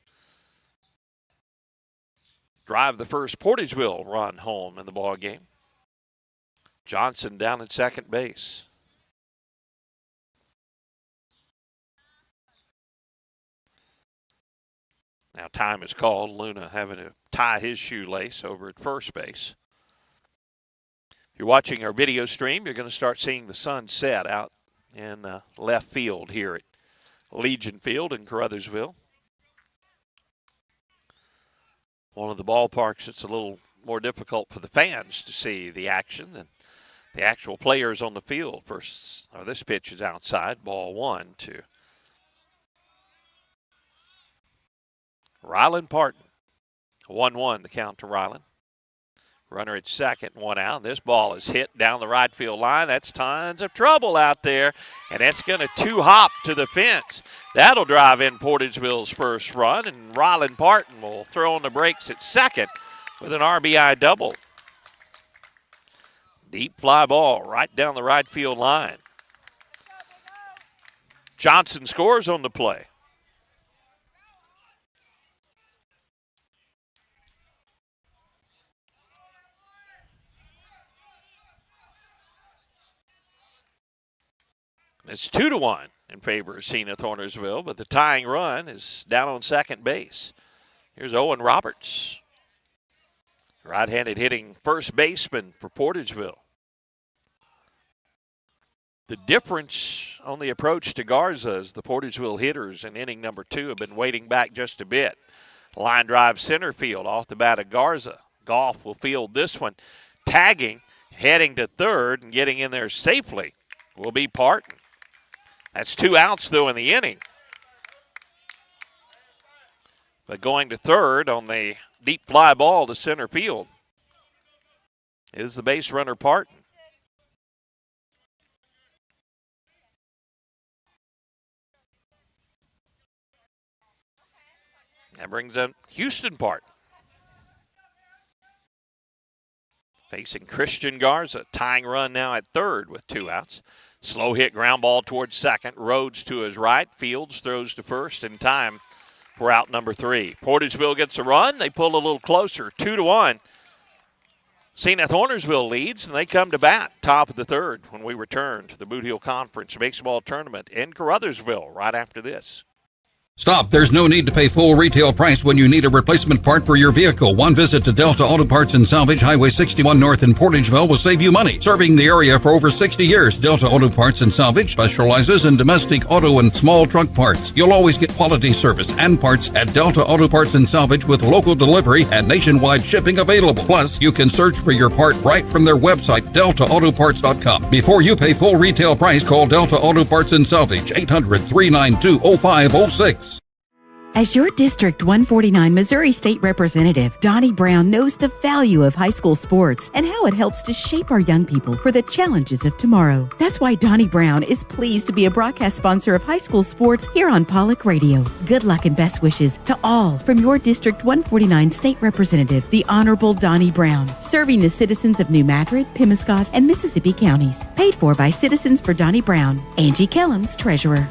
Speaker 2: drive the first Portageville run home in the ball game. Johnson down at second base. Now time is called. Luna having to tie his shoelace over at first base. If you're watching our video stream, you're going to start seeing the sun set out in left field here at Legion Field in Caruthersville. One of the ballparks that's a little more difficult for the fans to see the action than the actual players on the field. This pitch is outside, ball 1 to Rylan Parton. 1-1 the count to Rylan. Runner at second, one out. This ball is hit down the right field line. That's tons of trouble out there, and it's going to two-hop to the fence. That'll drive in Portageville's first run, and Rylan Parton will throw on the brakes at second with an RBI double. Deep fly ball right down the right field line. Johnson scores on the play. It's 2-1 in favor of Zenith Hornersville, but the tying run is down on second base. Here's Owen Roberts, right-handed hitting first baseman for Portageville. The difference on the approach to Garza is the Portageville hitters in inning number 2 have been waiting back just a bit. Line drive center field off the bat of Garza. Goff will field this one. Tagging, heading to third, and getting in there safely will be Parton. That's 2 outs, though, in the inning. But going to third on the deep fly ball to center field is the base runner Parton. That brings up Houston Parton. Facing Christian Garza. Tying run now at third with 2 outs. Slow hit ground ball towards second. Rhodes to his right. Fields throws to first in time for out number 3. Portageville gets a run. They pull a little closer. 2-1. Zenith Hornersville leads, and they come to bat top of the third when we return to the Bootheel Conference Baseball Tournament in Caruthersville right after this.
Speaker 16: Stop. There's no need to pay full retail price when you need a replacement part for your vehicle. One visit to Delta Auto Parts and Salvage, Highway 61 North in Portageville will save you money. Serving the area for over 60 years, Delta Auto Parts and Salvage specializes in domestic auto and small truck parts. You'll always get quality service and parts at Delta Auto Parts and Salvage with local delivery and nationwide shipping available. Plus, you can search for your part right from their website, deltaautoparts.com. Before you pay full retail price, call Delta Auto Parts and Salvage, 800-392-0506.
Speaker 5: As your District 149 Missouri State Representative, Donnie Brown knows the value of high school sports and how it helps to shape our young people for the challenges of tomorrow. That's why Donnie Brown is pleased to be a broadcast sponsor of high school sports here on Pollock Radio. Good luck and best wishes to all from your District 149 State Representative, the Honorable Donnie Brown, serving the citizens of New Madrid, Pemiscot, and Mississippi counties. Paid for by Citizens for Donnie Brown. Angie Kellums, Treasurer.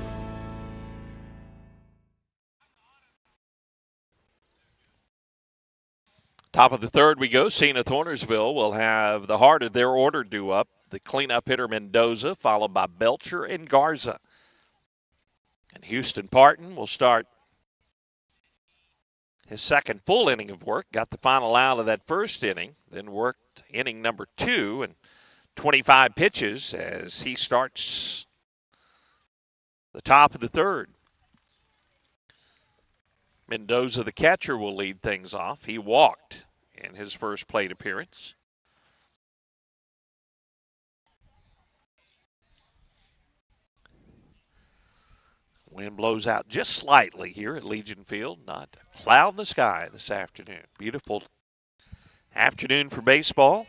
Speaker 2: Top of the third we go. Zenith Hornersville will have the heart of their order due up. The cleanup hitter Mendoza, followed by Belcher and Garza. And Houston Parton will start his second full inning of work. Got the final out of that first inning, then worked inning number 2 and 25 pitches as he starts the top of the third. Mendoza, the catcher, will lead things off. He walked in his first plate appearance. Wind blows out just slightly here at Legion Field. Not a cloud in the sky this afternoon. Beautiful afternoon for baseball.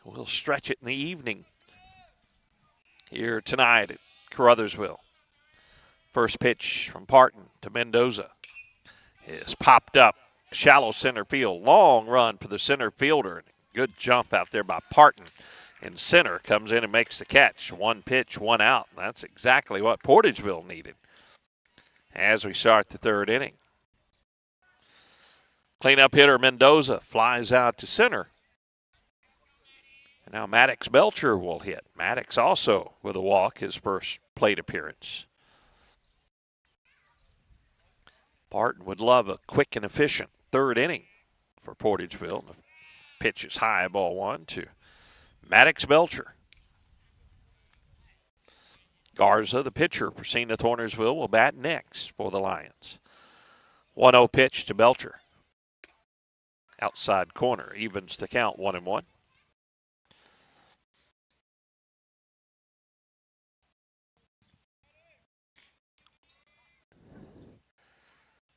Speaker 2: We'll stretch it in the evening here tonight at Caruthersville. First pitch from Parton to Mendoza is popped up, shallow center field. Long run for the center fielder. Good jump out there by Parton. And center comes in and makes the catch. 1 pitch, 1 out. That's exactly what Portageville needed as we start the third inning. Cleanup hitter Mendoza flies out to center. And now Maddox Belcher will hit. Maddox also with a walk, his first plate appearance. Parton would love a quick and efficient third inning for Portageville. The pitch is high, ball 1 to Maddox Belcher. Garza, the pitcher for Zenith Hornersville, will bat next for the Lions. 1-0 pitch to Belcher. Outside corner, evens the count, 1-1.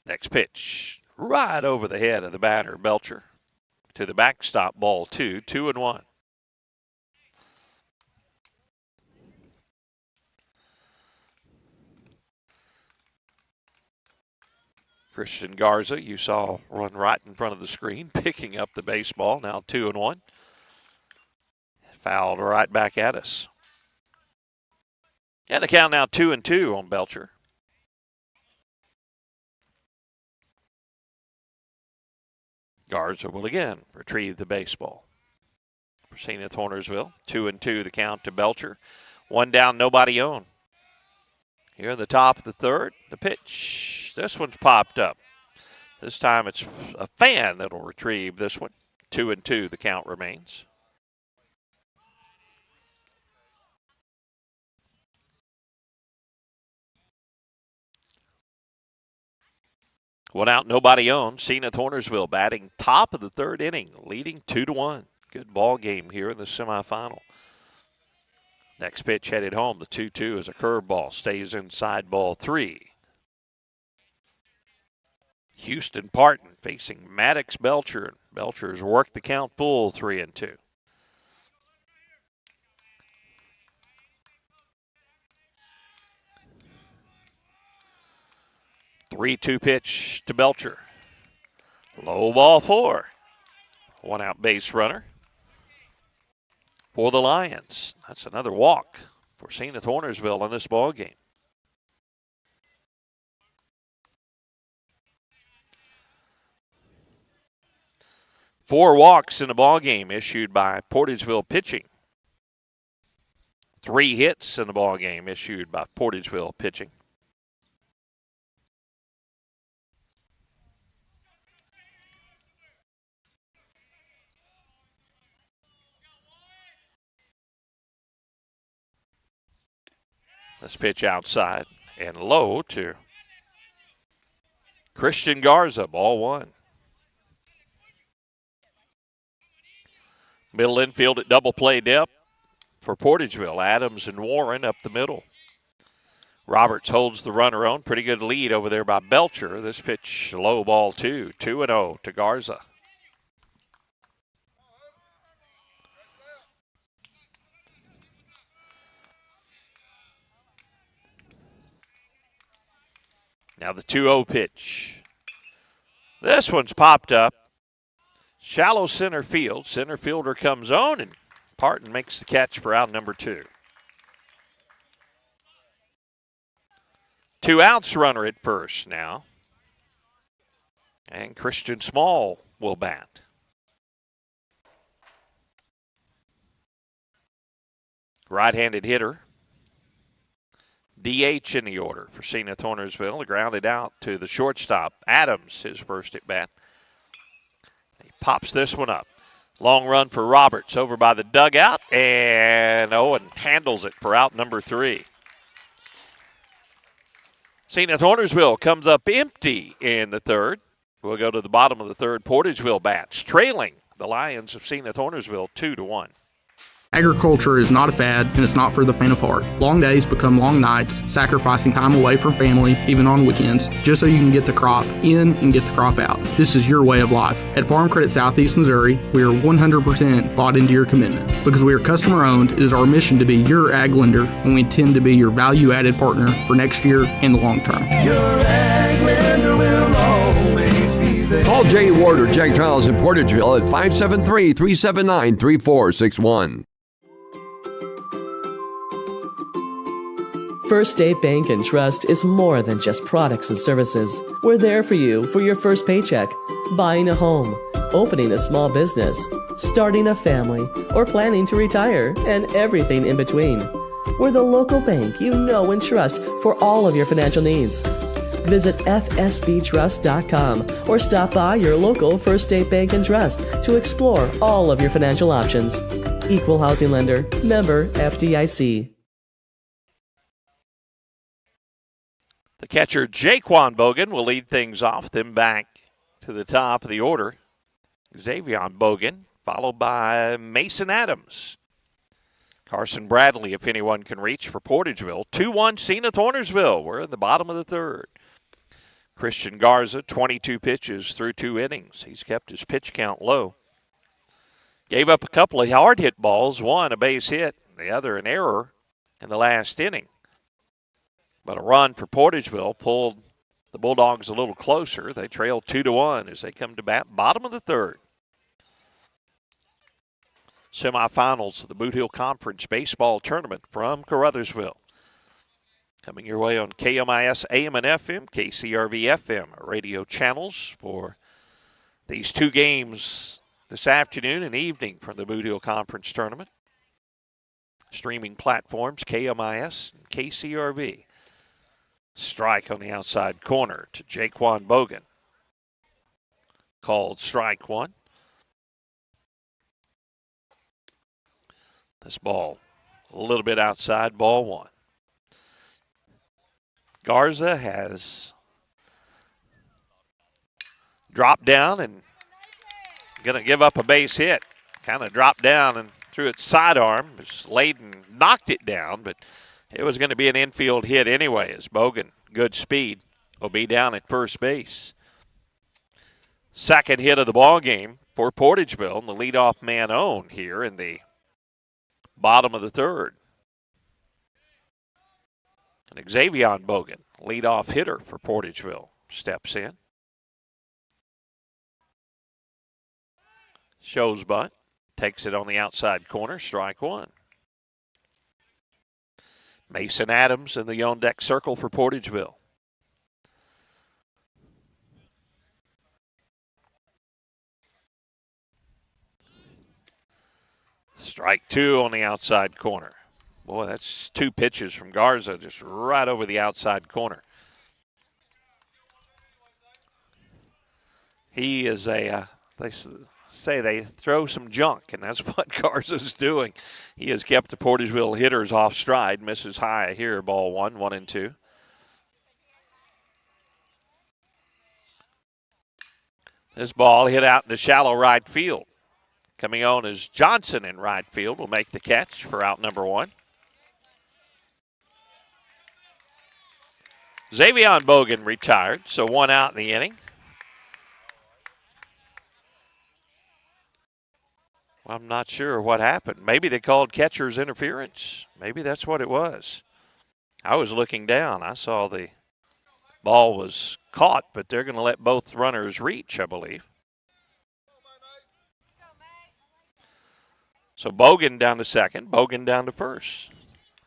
Speaker 2: Next pitch, right over the head of the batter, Belcher. to the backstop, ball 2, 2-1. Christian Garza, you saw run right in front of the screen, picking up the baseball, now 2-1. Fouled right back at us. And the count now 2-2 on Belcher. Garza will again retrieve the baseball. For Zenith Hornersville, 2-2 the count to Belcher. One down, nobody on. Here in the top of the third, the pitch. This one's popped up. This time it's a fan that'll retrieve this one. 2-2 the count remains. One out, nobody on. Zenith Hornersville batting top of the third inning, leading 2-1. Good ball game here in the semifinal. Next pitch headed home. The 2-2 is a curveball. Stays inside, ball 3. Houston Parton facing Maddox Belcher. Belcher's worked the count full, 3-2. Three-two pitch to Belcher. Low ball 4. One out base runner for the Lions. That's another walk for Zenith Hornersville in this ball game. Four walks in the ball game issued by Portageville pitching. 3 hits in the ball game issued by Portageville pitching. This pitch outside and low to Christian Garza, ball 1. Middle infield at double play depth for Portageville. Adams and Warren up the middle. Roberts holds the runner on. Pretty good lead over there by Belcher. This pitch low, ball 2. 2-0 to Garza. Now the 2-0 pitch. This one's popped up. Shallow center field. Center fielder comes on, and Parton makes the catch for out number 2. 2 outs, runner at first now. And Christian Small will bat. Right-handed hitter. DH in the order for Zenith Hornersville. Grounded out to the shortstop. Adams, his first at bat. He pops this one up. Long run for Roberts over by the dugout. And Owen handles it for out number 3. Zenith Hornersville comes up empty in the third. We'll go to the bottom of the third. Portageville bats, trailing the Lions of Zenith Hornersville 2-1.
Speaker 17: Agriculture is not a fad, and it's not for the faint of heart. Long days become long nights, sacrificing time away from family, even on weekends, just so you can get the crop in and get the crop out. This is your way of life. At Farm Credit Southeast Missouri, we are 100% bought into your commitment. Because we are customer-owned, it is our mission to be your ag lender, and we intend to be your value-added partner for next year and the long term.
Speaker 8: Your ag lender will always be there.
Speaker 18: Call Jay Ward or Jack Giles in Portageville at 573-379-3461.
Speaker 19: First State Bank and Trust is more than just products and services. We're there for you for your first paycheck, buying a home, opening a small business, starting a family, or planning to retire, and everything in between. We're the local bank you know and trust for all of your financial needs. Visit fsbtrust.com or stop by your local First State Bank and Trust to explore all of your financial options. Equal housing lender, member FDIC.
Speaker 2: The catcher, Jaquan Bogan, will lead things off, then back to the top of the order. Xavier Bogan, followed by Mason Adams. Carson Bradley, if anyone can reach, for Portageville. 2-1 Zenith Hornersville. We're in the bottom of the third. Christian Garza, 22 pitches through 2 innings. He's kept his pitch count low. Gave up a couple of hard hit balls, one a base hit, the other an error in the last inning. But a run for Portageville pulled the Bulldogs a little closer. They trail 2-1 as they come to bat, bottom of the third. Semifinals of the Bootheel Conference Baseball Tournament from Caruthersville. Coming your way on KMIS AM and FM, KCRV FM radio channels for these two games this afternoon and evening from the Bootheel Conference Tournament. Streaming platforms, KMIS and KCRV. Strike on the outside corner to Jaquan Bogan. Called strike one. This ball a little bit outside, ball one. Garza has dropped down and going to give up a base hit. Kind of dropped down and threw its sidearm. Layden knocked it down, but it was going to be an infield hit anyway as Bogan, good speed, will be down at first base. Second hit of the ball game for Portageville, and the leadoff man on here in the bottom of the third. And Xavier Bogan, leadoff hitter for Portageville, steps in. Shows bunt, takes it on the outside corner, strike one. Mason Adams in the on-deck circle for Portageville. Strike two on the outside corner. Boy, that's two pitches from Garza just right over the outside corner. He is they say they throw some junk, and that's what Garza's doing. He has kept the Portageville hitters off stride. Misses high here, ball one, 1-2. This ball hit out into shallow right field. Coming on is Johnson in right field. Will make the catch for out number one. Xavier Bogan retired, so one out in the inning. I'm not sure what happened. Maybe they called catcher's interference. Maybe that's what it was. I was looking down. I saw the ball was caught, but they're going to let both runners reach, I believe. So Bogan down to second, Bogan down to first.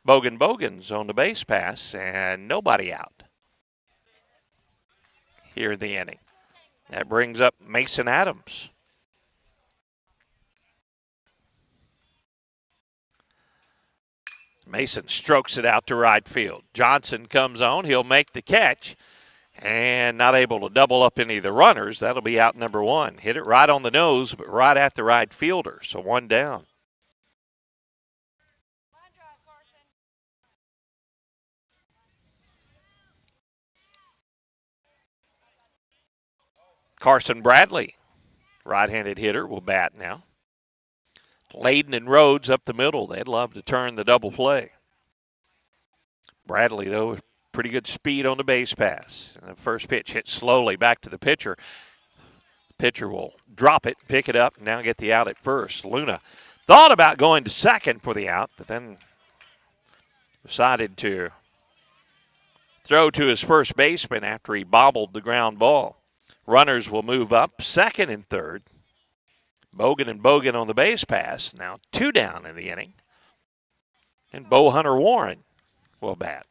Speaker 2: Bogan's on the base pass, and nobody out here in the inning. That brings up Mason Adams. Mason strokes it out to right field. Johnson comes on. He'll make the catch and not able to double up any of the runners. That'll be out number one. Hit it right on the nose, but right at the right fielder. So one down. Carson Bradley, right-handed hitter, will bat now. Layden and Rhodes up the middle. They'd love to turn the double play. Bradley, though, pretty good speed on the base pass. And the first pitch hit slowly back to the pitcher. The pitcher will drop it, pick it up, and now get the out at first. Luna thought about going to second for the out, but then decided to throw to his first baseman after he bobbled the ground ball. Runners will move up, second and third. Bogan and Bogan on the base pass. Now two down in the inning. And Bo Hunter Warren will bat.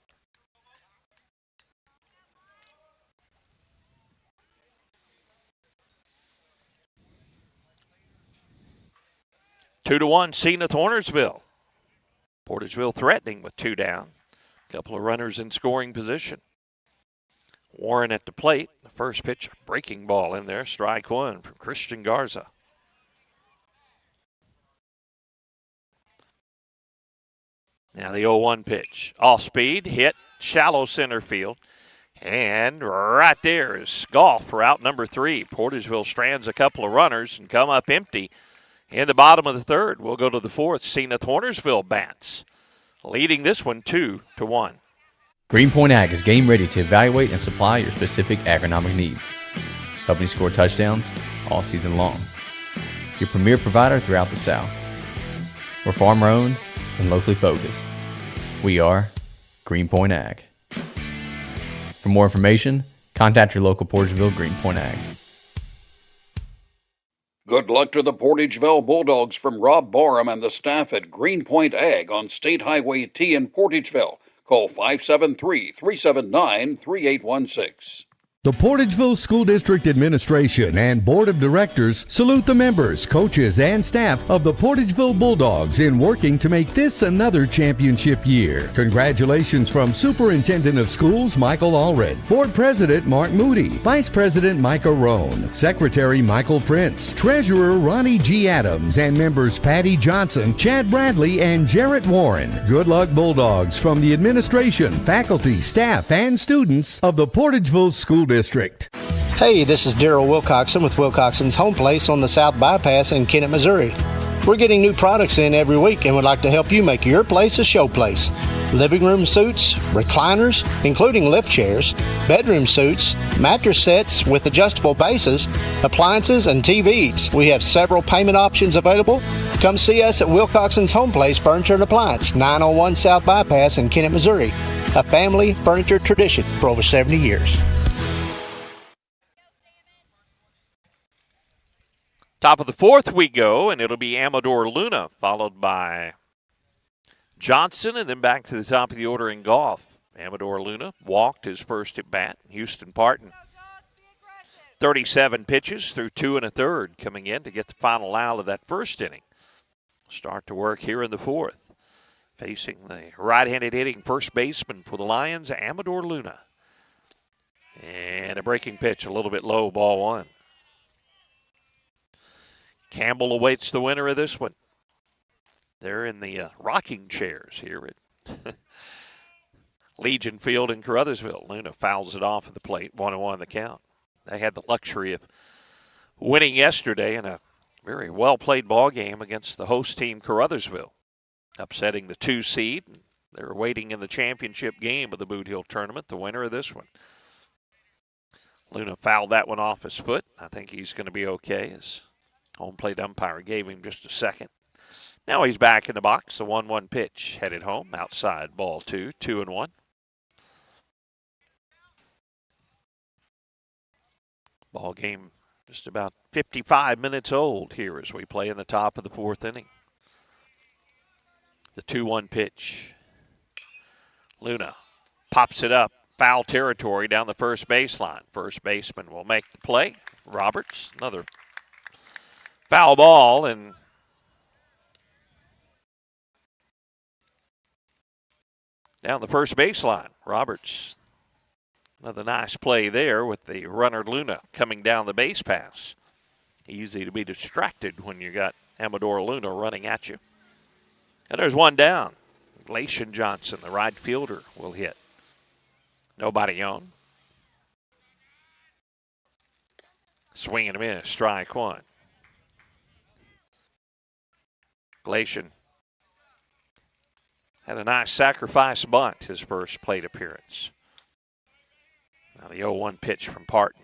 Speaker 2: Two to one, Zenith Hornersville. Portageville threatening with two down. A couple of runners in scoring position. Warren at the plate. The first pitch, breaking ball in there. Strike one from Christian Garza. Now the 0-1 pitch. Off speed, hit, shallow center field. And right there is golf for out number three. Portageville strands a couple of runners and come up empty in the bottom of the third. We'll go to the fourth. Zenith Hornersville bats, leading this one 2-1.
Speaker 20: Greenpoint Ag is game ready to evaluate and supply your specific agronomic needs, helping you score touchdowns all season long. your premier provider throughout the South. We're farmer-owned and locally focused. We are Greenpoint Ag. For more information, contact your local Portageville Greenpoint Ag.
Speaker 21: Good luck to the Portageville Bulldogs from Rob Barham and the staff at Greenpoint Ag on State Highway T in Portageville. Call 573-379-3816.
Speaker 22: The Portageville School District Administration and Board of Directors salute the members, coaches, and staff of the Portageville Bulldogs in working to make this another championship year. Congratulations from Superintendent of Schools Michael Allred, Board President Mark Moody, Vice President Micah Roan, Secretary Michael Prince, Treasurer Ronnie G. Adams, and members Patty Johnson, Chad Bradley, and Jarrett Warren. Good luck, Bulldogs, from the administration, faculty, staff, and students of the Portageville School District.
Speaker 3: Hey, this is Daryl Wilcoxon with Wilcoxon's Home Place on the South Bypass in Kennett, Missouri. We're getting new products in every week and would like to help you make your place a show place. Living room suites, recliners, including lift chairs, bedroom suites, mattress sets with adjustable bases, appliances, and TVs. We have several payment options available. Come see us at Wilcoxon's Home Place Furniture and Appliance, 901 South Bypass in Kennett, Missouri. A family furniture tradition for over 70 years.
Speaker 2: Top of the fourth we go, and it'll be Amador Luna, followed by Johnson, and then back to the top of the order in golf. Amador Luna walked his first at bat. Houston Parton, 37 pitches through 2 1/3 coming in to get the final out of that first inning. Start to work here in the fourth. Facing the right-handed hitting first baseman for the Lions, Amador Luna. And a breaking pitch, a little bit low, ball one. Campbell awaits the winner of this one. They're in the rocking chairs here at Legion Field in Caruthersville. Luna fouls it off at the plate, 1-1 the count. They had the luxury of winning yesterday in a very well-played ball game against the host team, Caruthersville, upsetting the 2 seed. They're waiting in the championship game of the Bootheel tournament, the winner of this one. Luna fouled that one off his foot. I think he's going to be okay. His home plate umpire gave him just a second. Now he's back in the box. The 1-1 pitch headed home. Outside, ball 2, 2-1. Ball game just about 55 minutes old here as we play in the top of the fourth inning. The 2-1 pitch. Luna pops it up. Foul territory down the first baseline. First baseman will make the play. Roberts, another foul ball, and down the first baseline. Roberts, another nice play there with the runner Luna coming down the base pass. Easy to be distracted when you got Amador Luna running at you. And there's one down. Glacian Johnson, the right fielder, will hit. Nobody on. Swing and a miss, strike one. Glacian had a nice sacrifice bunt his first plate appearance. Now the 0-1 pitch from Parton.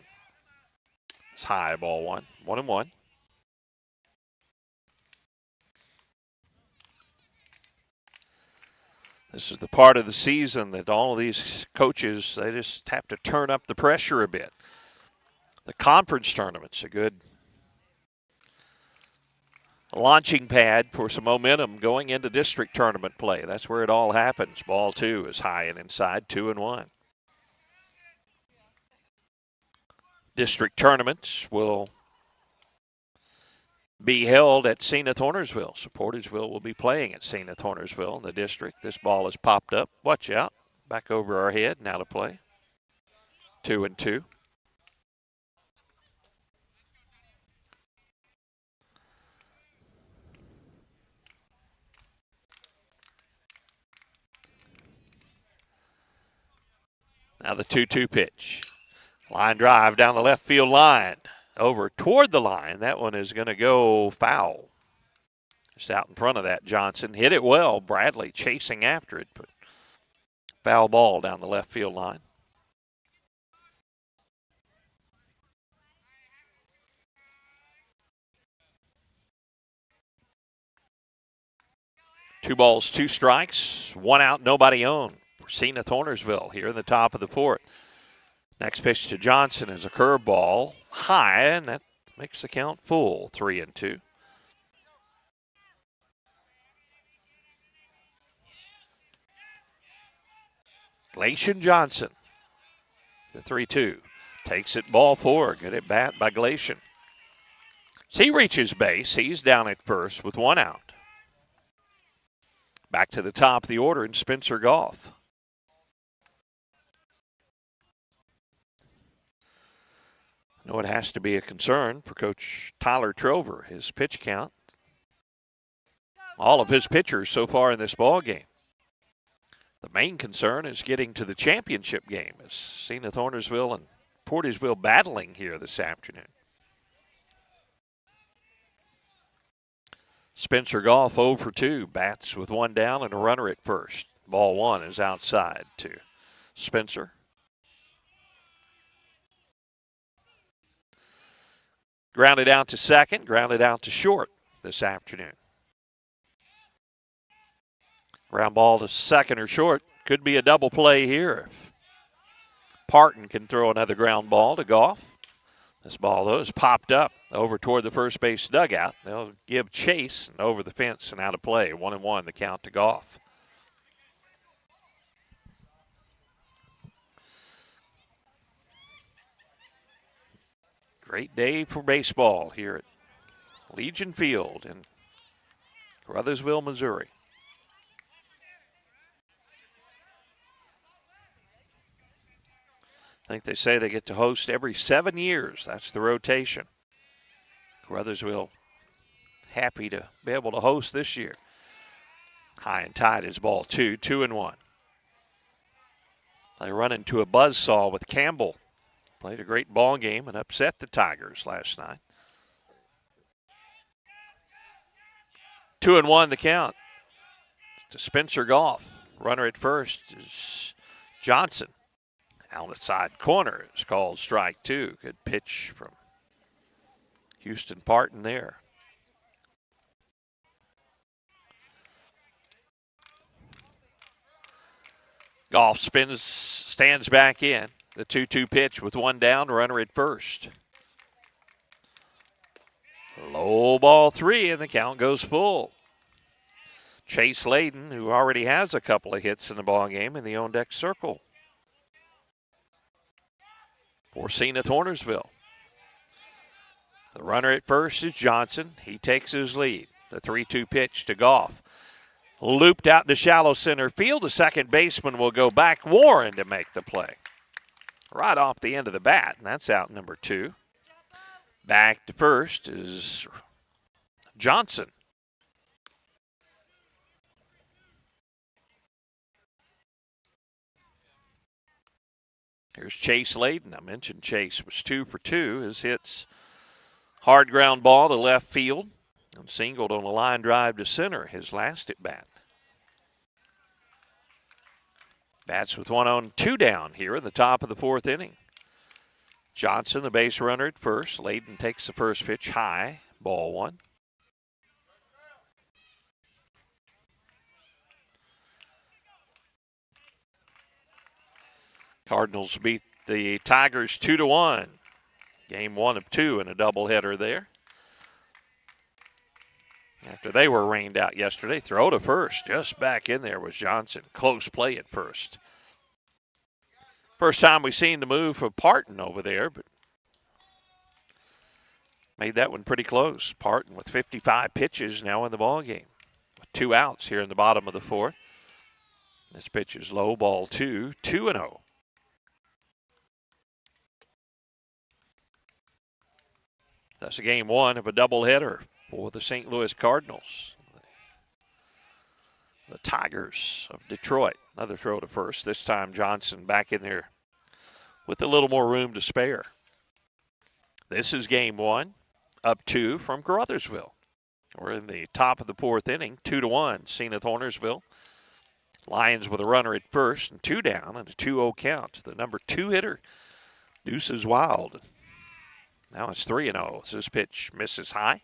Speaker 2: It's high, ball one. 1-1. This is the part of the season that all of these coaches, they just have to turn up the pressure a bit. The conference tournament's a good launching pad for some momentum going into district tournament play. That's where it all happens. Ball 2 is high and inside, 2-1. District tournaments will be held at Zenith Hornersville. So Portageville will be playing at Zenith Hornersville in the district. This ball has popped up. Watch out. Back over our head. Now to play. 2-2. Now the 2-2 pitch. Line drive down the left field line. Over toward the line. That one is going to go foul. Just out in front of that, Johnson. Hit it well. Bradley chasing after it, but foul ball down the left field line. 2 balls, 2 strikes, 1 out, nobody on. For Zenith Hornersville here in the top of the 4th. Next pitch to Johnson is a curveball high, and that makes the count full, 3-2. Glacian Johnson, the 3-2. Takes it, ball 4. Good at bat by Glacian. So he reaches base. He's down at first with 1 out. Back to the top of the order in Spencer Goff. I know it has to be a concern for Coach Tyler Trover, his pitch count. All of his pitchers so far in this ball game. The main concern is getting to the championship game as Zenith Hornersville and Portageville battling here this afternoon. Spencer Goff 0 for 2, bats with 1 down and a runner at first. Ball 1 is outside to Spencer. Grounded out to second, grounded out to short this afternoon. Ground ball to second or short. Could be a double play here if Parton can throw another ground ball to Goff. This ball, though, is popped up over toward the first base dugout. They'll give chase and over the fence and out of play. 1-1 the count to Goff. Great day for baseball here at Legion Field in Caruthersville, Missouri. I think they say they get to host every 7 years. That's the rotation. Caruthersville happy to be able to host this year. High and tight is ball 2, 2-1. They run into a buzzsaw with Campbell. Played a great ball game and upset the Tigers last night. 2-1 the count to Spencer Goff. Runner at first is Johnson. Outside corner is called strike 2. Good pitch from Houston Parton there. Goff stands back in. The 2-2 pitch with 1 down, runner at first. Low ball 3, and the count goes full. Chase Layden, who already has a couple of hits in the ball game in the on-deck circle for Zenith Hornersville. The runner at first is Johnson. He takes his lead. The 3-2 pitch to Goff. Looped out to shallow center field. The second baseman will go back. Warren to make the play. Right off the end of the bat, and that's out number 2. Back to first is Johnson. Here's Chase Layden. I mentioned Chase was 2 for 2. His hits hard ground ball to left field and singled on a line drive to center his last at bat. Bats with 1 on, 2 down here in the top of the 4th inning. Johnson, the base runner at first. Layden takes the first pitch high, ball 1. Cardinals beat the Tigers 2-1. Game 1 of 2 in a doubleheader there. After they were rained out yesterday, throw to first. Just back in there was Johnson. Close play at first. First time we've seen the move of Parton over there, but made that one pretty close. Parton with 55 pitches now in the ball game. With 2 outs here in the bottom of the 4th. This pitch is low, ball 2, 2-0. That's a game 1 of a doubleheader for the St. Louis Cardinals. The Tigers of Detroit. Another throw to first. This time Johnson back in there with a little more room to spare. This is game 1, up 2 from Caruthersville. We're in the top of the 4th inning, 2-1, Zenith Hornersville. Lions with a runner at first and 2 down and a 2-0 count. The number 2 hitter, Deuces Wild. Now it's 3-0. This pitch misses high.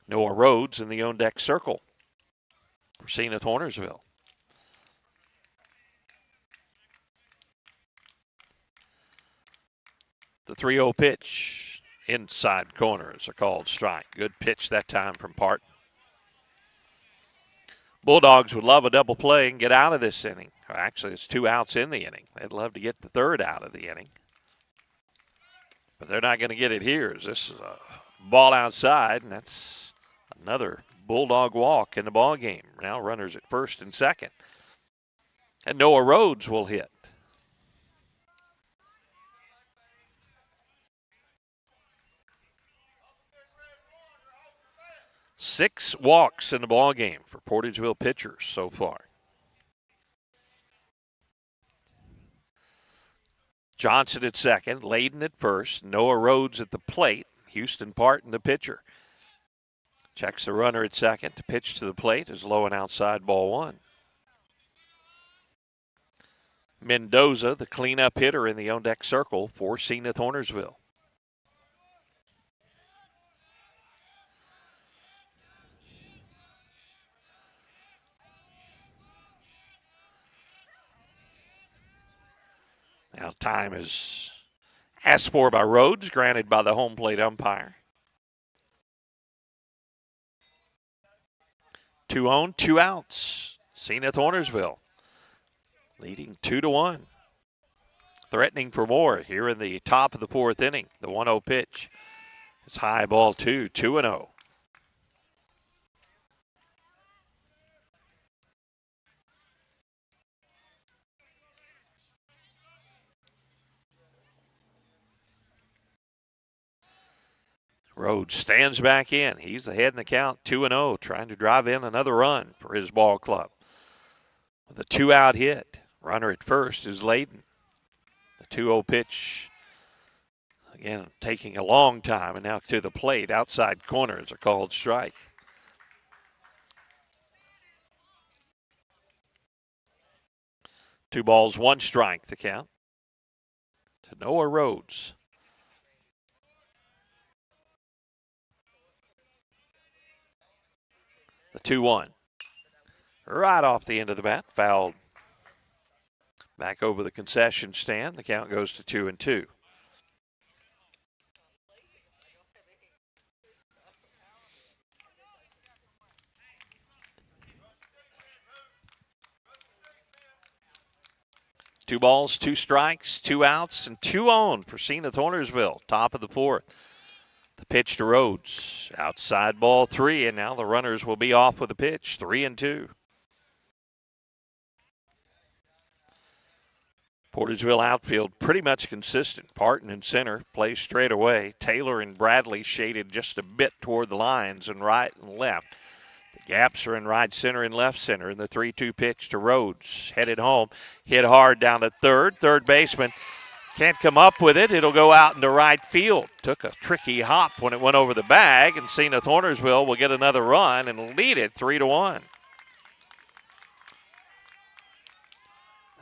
Speaker 2: Noah Rhodes in the on-deck circle. for Zenith Hornersville. The 3-0 pitch, inside corner is a called strike. Good pitch that time from Parton. Bulldogs would love a double play and get out of this inning. Actually, it's 2 outs in the inning. They'd love to get the third out of the inning. But they're not going to get it here. This is a ball outside, and that's another Bulldog walk in the ball game. Now runners at first and second. And Noah Rhodes will hit. 6 walks in the ball game for Portageville pitchers so far. Johnson at second, Layden at first, Noah Rhodes at the plate, Houston Parton the pitcher. Checks the runner at second. To pitch to the plate is low and outside, ball 1. Mendoza, the cleanup hitter in the on-deck circle for Zenith Hornersville. Now time is asked for by Rhodes, granted by the home plate umpire. 2 on, 2 outs. Zenith Hornersville leading 2-1. Threatening for more here in the top of the 4th inning. The 1-0 pitch. It's high, ball 2, 2-0. Rhodes stands back in. He's ahead in the count, 2-0, trying to drive in another run for his ball club. With a 2-out hit, runner at first is Layden. The 2-0 pitch, again, taking a long time, and now to the plate. Outside corner is a called strike. Two balls, 1 strike to count to Noah Rhodes. The 2-1. Right off the end of the bat, fouled back over the concession stand. The count goes to 2-2. Two balls, 2 strikes, 2 outs, and 2 on for Zenith Hornersville. Top of the 4th. The pitch to Rhodes. Outside, ball 3, and now the runners will be off with a pitch. 3-2. Portageville outfield pretty much consistent. Parton in center plays straight away. Taylor and Bradley shaded just a bit toward the lines and right and left. The gaps are in right center and left center. And the 3-2 pitch to Rhodes. Headed home. Hit hard down to third. Third baseman can't come up with it. It'll go out into right field. Took a tricky hop when it went over the bag. And Zenith Hornersville will get another run and lead it 3-1.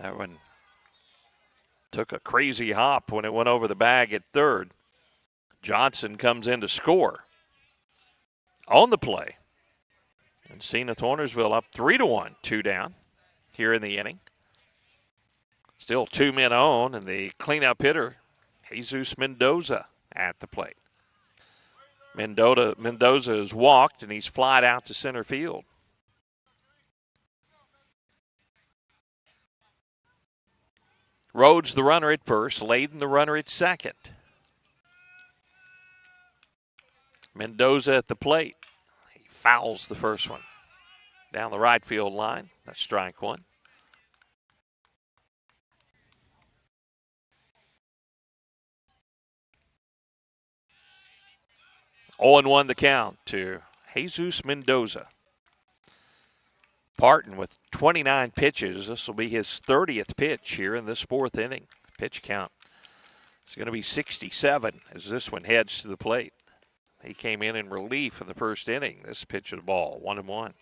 Speaker 2: That one took a crazy hop when it went over the bag at third. Johnson comes in to score on the play. And Zenith Hornersville up 3-1, 2 down here in the inning. Still 2 men on, and the cleanup hitter, Jesus Mendoza, at the plate. Mendoza has walked, and he's flied out to center field. Rhodes the runner at first, Layden the runner at second. Mendoza at the plate. He fouls the first one down the right field line. That's strike 1. Oh, 0-1 the count to Jesus Mendoza. Parton with 29 pitches. This will be his 30th pitch here in this 4th inning. Pitch count is going to be 67 as this one heads to the plate. He came in relief in the first inning. This pitch of the ball, 1-1.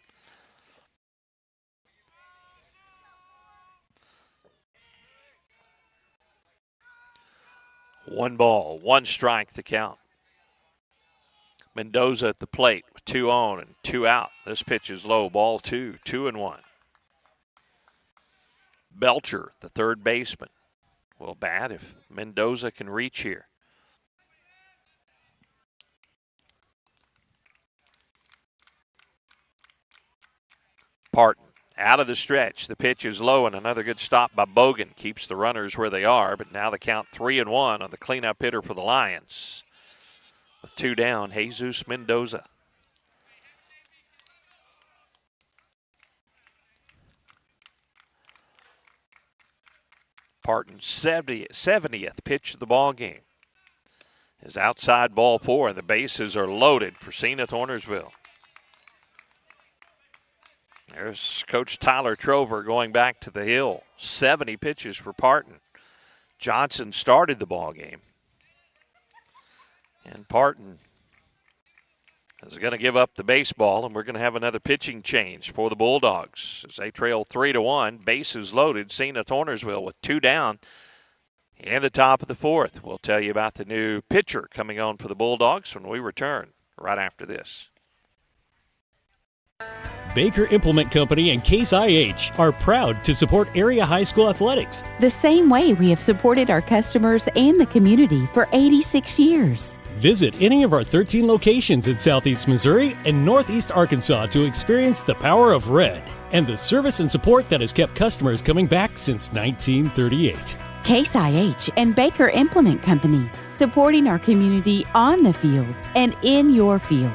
Speaker 2: One ball, 1 strike to count. Mendoza at the plate with 2 on and 2 out. This pitch is low, ball 2, 2-1. Belcher, the third baseman, will bat if Mendoza can reach here. Parton out of the stretch. The pitch is low, and another good stop by Bogan. Keeps the runners where they are, but now the count 3-1 on the cleanup hitter for the Lions. With 2 down, Jesus Mendoza. Parton's 70th pitch of the ball game is outside ball 4. The bases are loaded for Zenith Hornersville. There's Coach Tyler Trover going back to the hill. 70 pitches for Parton. Johnson started the ball game. And Parton is going to give up the baseball, and we're going to have another pitching change for the Bulldogs as they trail 3-1. Bases loaded. Zenith Hornersville with 2 down in the top of the 4th. We'll tell you about the new pitcher coming on for the Bulldogs when we return right after this.
Speaker 1: Baker Implement Company and Case IH are proud to support area high school athletics.
Speaker 5: The same way we have supported our customers and the community for 86 years.
Speaker 1: Visit any of our 13 locations in Southeast Missouri and Northeast Arkansas to experience the power of red and the service and support that has kept customers coming back since 1938.
Speaker 5: Case IH and Baker Implement Company, supporting our community on the field and in your field.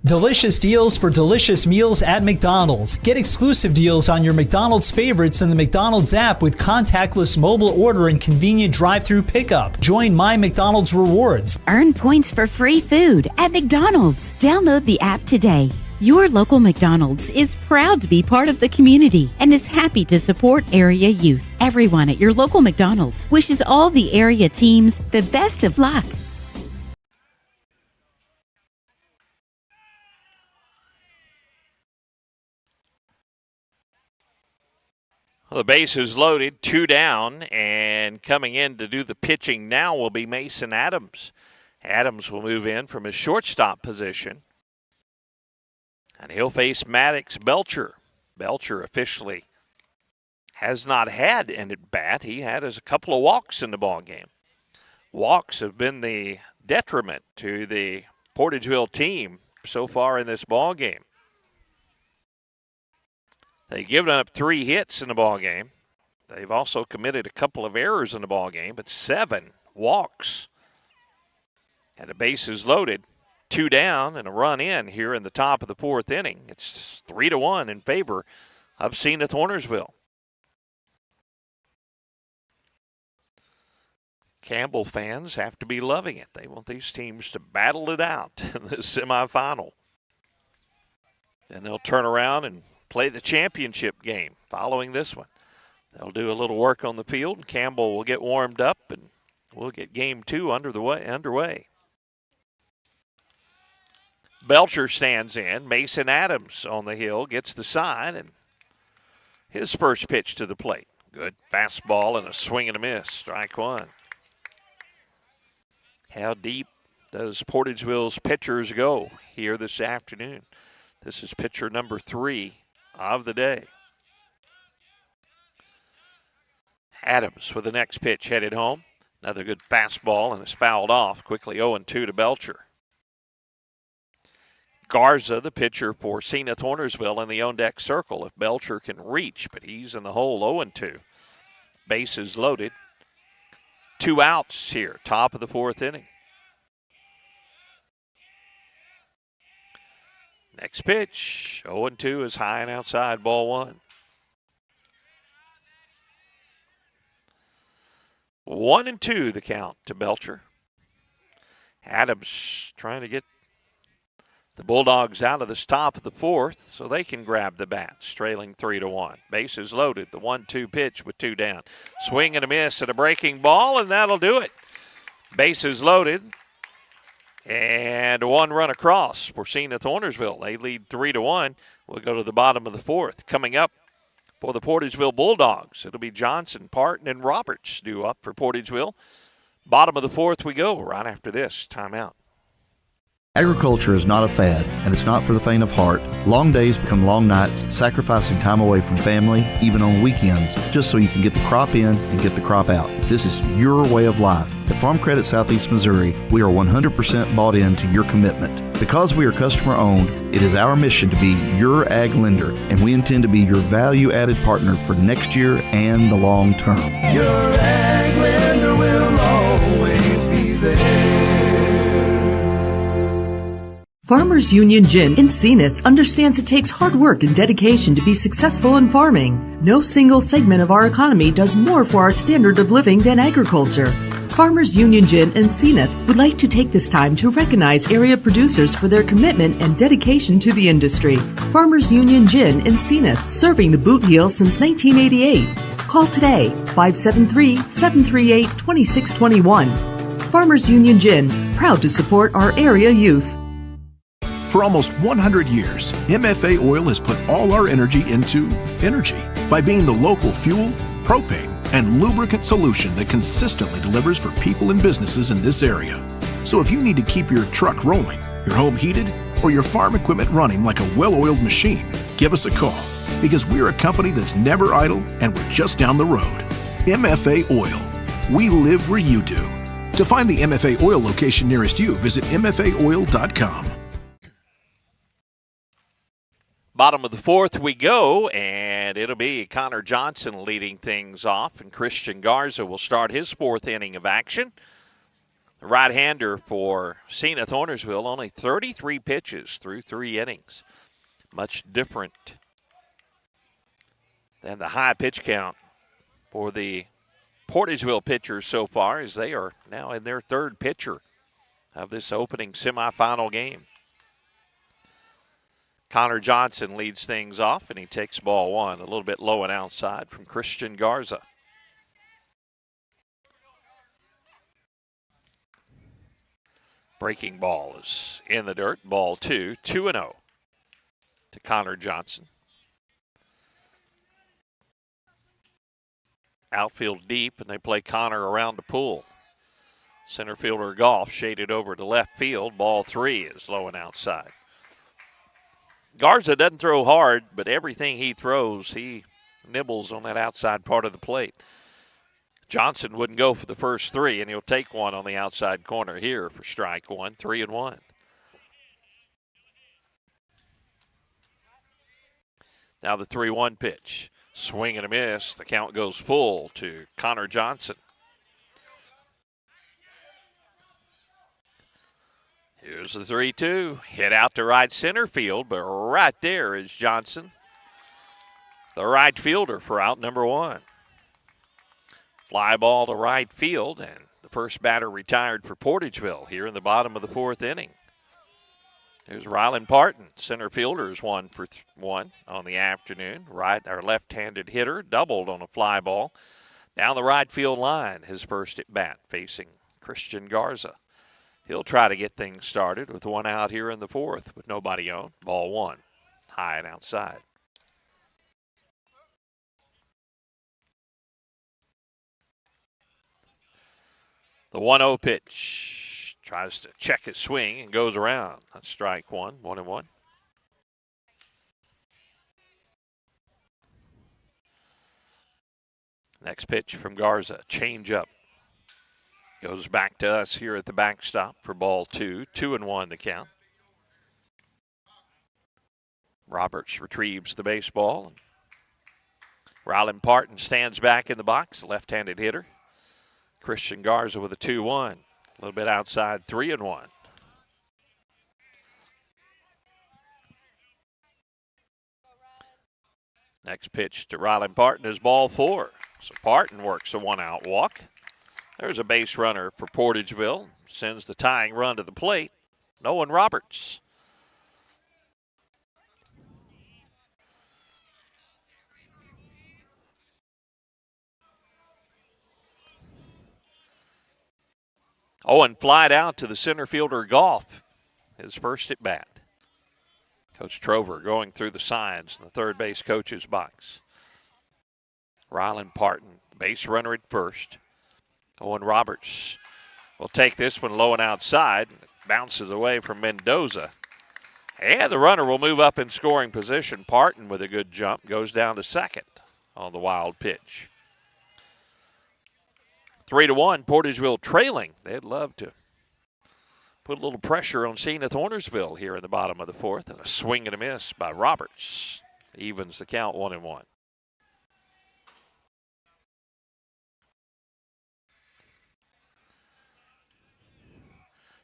Speaker 6: Delicious deals for delicious meals at McDonald's. Get exclusive deals on your McDonald's favorites in the McDonald's app with contactless mobile order and convenient drive-through pickup. Join My McDonald's Rewards.
Speaker 5: Earn points for free food at McDonald's. Download the app today. Your local McDonald's is proud to be part of the community and is happy to support area youth. Everyone at your local McDonald's wishes all the area teams the best of luck.
Speaker 2: Well, the base is loaded, 2 down, and coming in to do the pitching now will be Mason Adams. Adams will move in from his shortstop position, and he'll face Maddox Belcher. Belcher officially has not had an at-bat. He had a couple of walks in the ball game. Walks have been the detriment to the Portageville team so far in this ball game. They've given up 3 hits in the ball game. They've also committed a couple of errors in the ball game, but 7 walks. And the bases loaded, 2 down and a run in here in the top of the 4th inning. It's 3-1 in favor of Zenith Hornersville. Campbell fans have to be loving it. They want these teams to battle it out in the semifinal. Then they'll turn around and play the championship game following this one. They'll do a little work on the field, and Campbell will get warmed up, and we'll get game 2 underway. Belcher stands in. Mason Adams on the hill gets the sign, and his first pitch to the plate. Good fastball and a swing and a miss. Strike 1. How deep does Portageville's pitchers go here this afternoon? This is pitcher number 3 of the day. Adams with the next pitch headed home. Another good fastball and is fouled off. Quickly 0-2 to Belcher. Garza, the pitcher for Zenith Hornersville, in the on-deck circle if Belcher can reach, but he's in the hole 0-2. Bases loaded. 2 outs here, top of the 4th inning. Next pitch, 0-2 is high and outside, ball 1. 1-2 the count to Belcher. Adams trying to get the Bulldogs out of this top of the 4th so they can grab the bats, trailing 3-1. Bases loaded, the 1-2 pitch with 2 down. Swing and a miss and a breaking ball, and that'll do it. Bases loaded. And 1 run across for Zenith Hornersville. They lead 3-1. We'll go to the bottom of the 4th. Coming up for the Portageville Bulldogs, it'll be Johnson, Parton, and Roberts due up for Portageville. Bottom of the fourth we go right after this timeout.
Speaker 4: Agriculture is not a fad, and it's not for the faint of heart. Long days become long nights, sacrificing time away from family, even on weekends, just so you can get the crop in and get the crop out. This is your way of life. At Farm Credit Southeast Missouri, we are 100% bought into your commitment. Because we are customer-owned, it is our mission to be your ag lender, and we intend to be your value-added partner for next year and the long term.
Speaker 8: Your ag lender will always be there.
Speaker 9: Farmers Union Gin in Zenith understands it takes hard work and dedication to be successful in farming. No single segment of our economy does more for our standard of living than agriculture. Farmers Union Gin in Zenith would like to take this time to recognize area producers for their commitment and dedication to the industry. Farmers Union Gin in Zenith, serving the Bootheel since 1988. Call today, 573-738-2621. Farmers Union Gin, proud to support our area youth.
Speaker 10: For almost 100 years, MFA Oil has put all our energy into energy by being the local fuel, propane, and lubricant solution that consistently delivers for people and businesses in this area. So if you need to keep your truck rolling, your home heated, or your farm equipment running like a well-oiled machine, give us a call, because we're a company that's never idle and we're just down the road. MFA Oil. We live where you do. To find the MFA Oil location nearest you, visit mfaoil.com.
Speaker 2: Bottom of the fourth we go, and it'll be Connor Johnson leading things off, and Christian Garza will start his fourth inning of action. The right-hander for Zenith Hornersville, only 33 pitches through 3 innings. Much different than the high pitch count for the Portageville pitchers so far, as they are now in their third pitcher of this opening semifinal game. Connor Johnson leads things off, and he takes ball one, a little bit low and outside from Christian Garza. Breaking ball is in the dirt. Ball 2, 2-0 to Connor Johnson. Outfield deep, and they play Connor around the pool. Center fielder Golf shaded over to left field. Ball 3 is low and outside. Garza doesn't throw hard, but everything he throws, he nibbles on that outside part of the plate. Johnson wouldn't go for the first 3, and he'll take one on the outside corner here for strike 1, 3-1. Now the 3-1 pitch. Swing and a miss. The count goes full to Connor Johnson. Here's the 3-2. Hit out to right center field, but right there is Johnson, the right fielder, for out number 1. Fly ball to right field, and the first batter retired for Portageville here in the bottom of the fourth inning. Here's Rylan Parton, center fielder, is 1 for 1 on the afternoon. Right or left-handed hitter, doubled on a fly ball down the right field line. His first at bat, facing Christian Garza. He'll try to get things started with 1 out here in the fourth with nobody on. Ball 1, high and outside. The 1-0 pitch. Tries to check his swing and goes around. That's strike 1, 1-1. Next pitch from Garza, changeup. Goes back to us here at the backstop for ball 2, 2-1 the count. Roberts retrieves the baseball. Rylan Parton stands back in the box, left-handed hitter. Christian Garza with a 2-1, a little bit outside, 3-1. Next pitch to Rylan Parton is ball 4. So Parton works a 1-out walk. There's a base runner for Portageville. Sends the tying run to the plate. Nolan Roberts. And flied out to the center fielder Golf. His first at bat. Coach Trover going through the signs in the third base coach's box. Rylan Parton, base runner at first. Owen Roberts will take this one low and outside. Bounces away from Mendoza. And the runner will move up in scoring position. Parton with a good jump goes down to second on the wild pitch. 3-1, Portageville trailing. They'd love to put a little pressure on Zenith Hornersville here in the bottom of the fourth. And a swing and a miss by Roberts evens the count 1-1.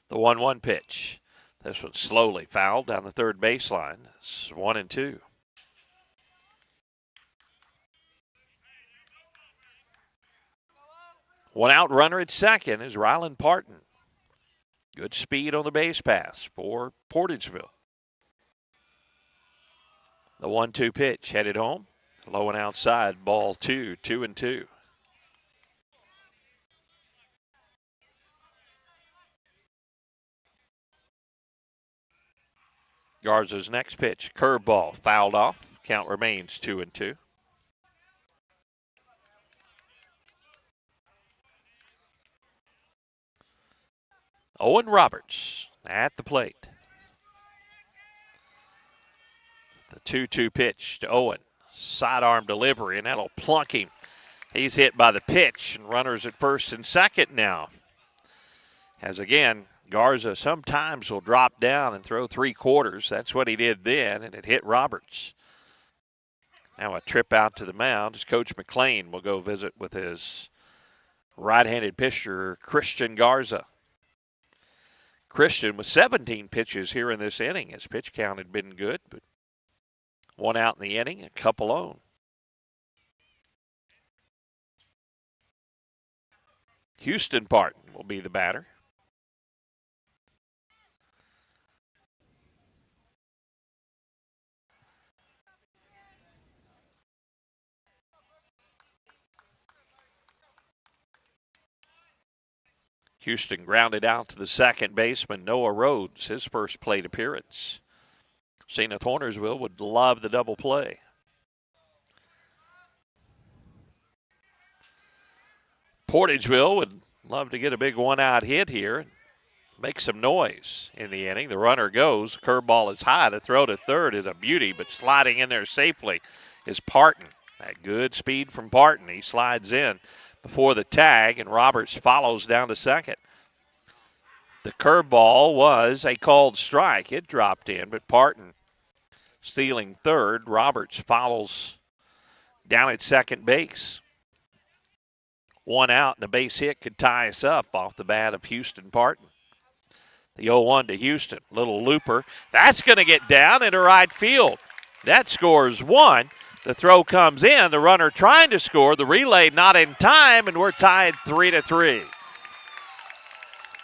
Speaker 2: The 1-1 pitch. This one slowly fouled down the third baseline. It's 1-2. One out runner at second is Rylan Parton. Good speed on the base pass for Portageville. The 1-2 pitch headed home. Low and outside, ball 2, 2-2. Garza's next pitch, curveball, fouled off. Count remains 2-2. Owen Roberts at the plate. The 2-2 pitch to Owen. Sidearm delivery, and that'll plunk him. He's hit by the pitch, and runners at first and second now. As again, Garza sometimes will drop down and throw 3/4. That's what he did then, and it hit Roberts. Now a trip out to the mound as Coach McLean will go visit with his right-handed pitcher, Christian Garza. Christian with 17 pitches here in this inning. His pitch count had been good, but one out in the inning, a couple on. Houston Parton will be the batter. Houston grounded out to the second baseman, Noah Rhodes, his first plate appearance. Zenith Hornersville would love the double play. Portageville would love to get a big one-out hit here and make some noise in the inning. The runner goes. Curveball is high. The throw to third is a beauty, but sliding in there safely is Parton. That good speed from Parton. He slides in before the tag, and Roberts follows down to second. The curveball was a called strike. It dropped in, but Parton stealing third. Roberts follows down at second base. One out, and a base hit could tie us up off the bat of Houston Parton. The 0-1 to Houston. Little looper. That's going to get down into right field. That scores one. The throw comes in. The runner trying to score. The relay not in time, and we're tied 3-3.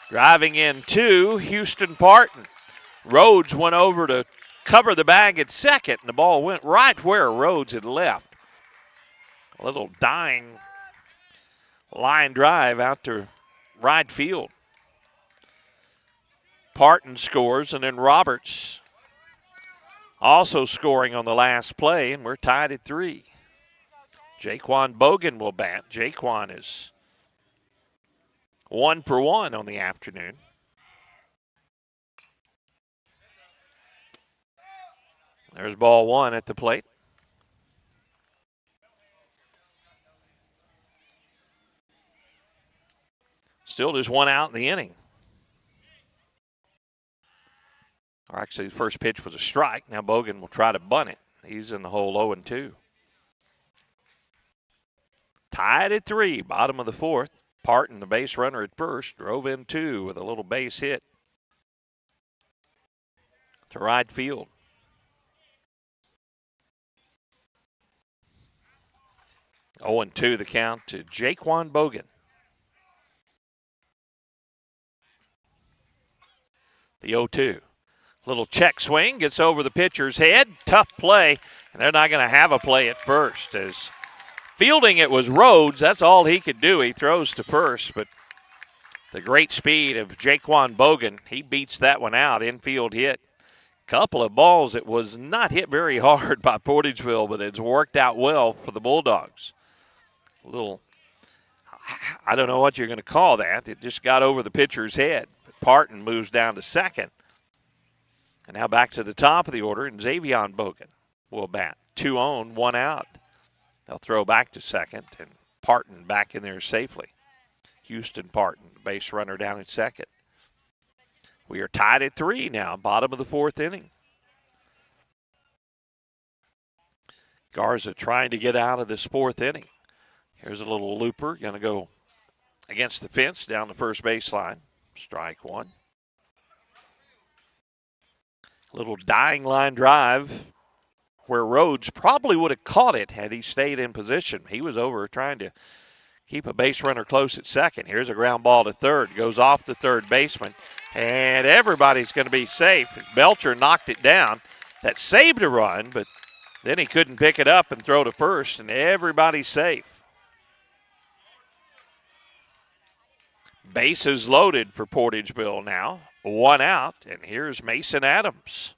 Speaker 2: Driving in two, Houston Parton. Rhodes went over to cover the bag at second, and the ball went right where Rhodes had left. A little dying line drive out to right field. Parton scores, and then Roberts also scoring on the last play, and we're tied at 3. Jaquan Bogan will bat. Jaquan is 1 for 1 on the afternoon. There's ball one at the plate. Still just one out in the inning. Or actually, the first pitch was a strike. Now Bogan will try to bunt it. He's in the hole 0-2. Tied at 3, bottom of the fourth. Parton, the base runner at first, drove in 2 with a little base hit to right field. Oh, 0-2 the count to Jaquan Bogan. The 0-2. Little check swing, gets over the pitcher's head. Tough play, and they're not going to have a play at first. As fielding it was Rhodes, that's all he could do. He throws to first, but the great speed of Jaquan Bogan, he beats that one out. Infield hit. Couple of balls that was not hit very hard by Portageville, but it's worked out well for the Bulldogs. A little I don't know what you're going to call that. It just got over the pitcher's head. But Parton moves down to second. And now back to the top of the order, and Xavion Bogan will bat. 2 on, 1 out. They'll throw back to second, and Parton back in there safely. Houston Parton, base runner down at second. We are tied at 3 now, bottom of the 4th inning. Garza trying to get out of this 4th inning. Here's a little looper, going to go against the fence down the first baseline. Strike 1. Little dying line drive where Rhodes probably would have caught it had he stayed in position. He was over trying to keep a base runner close at second. Here's a ground ball to third. Goes off the third baseman, and everybody's going to be safe. Belcher knocked it down. That saved a run, but then he couldn't pick it up and throw to first, and everybody's safe. Bases loaded for Portageville now. 1 out, and here's Mason Adams.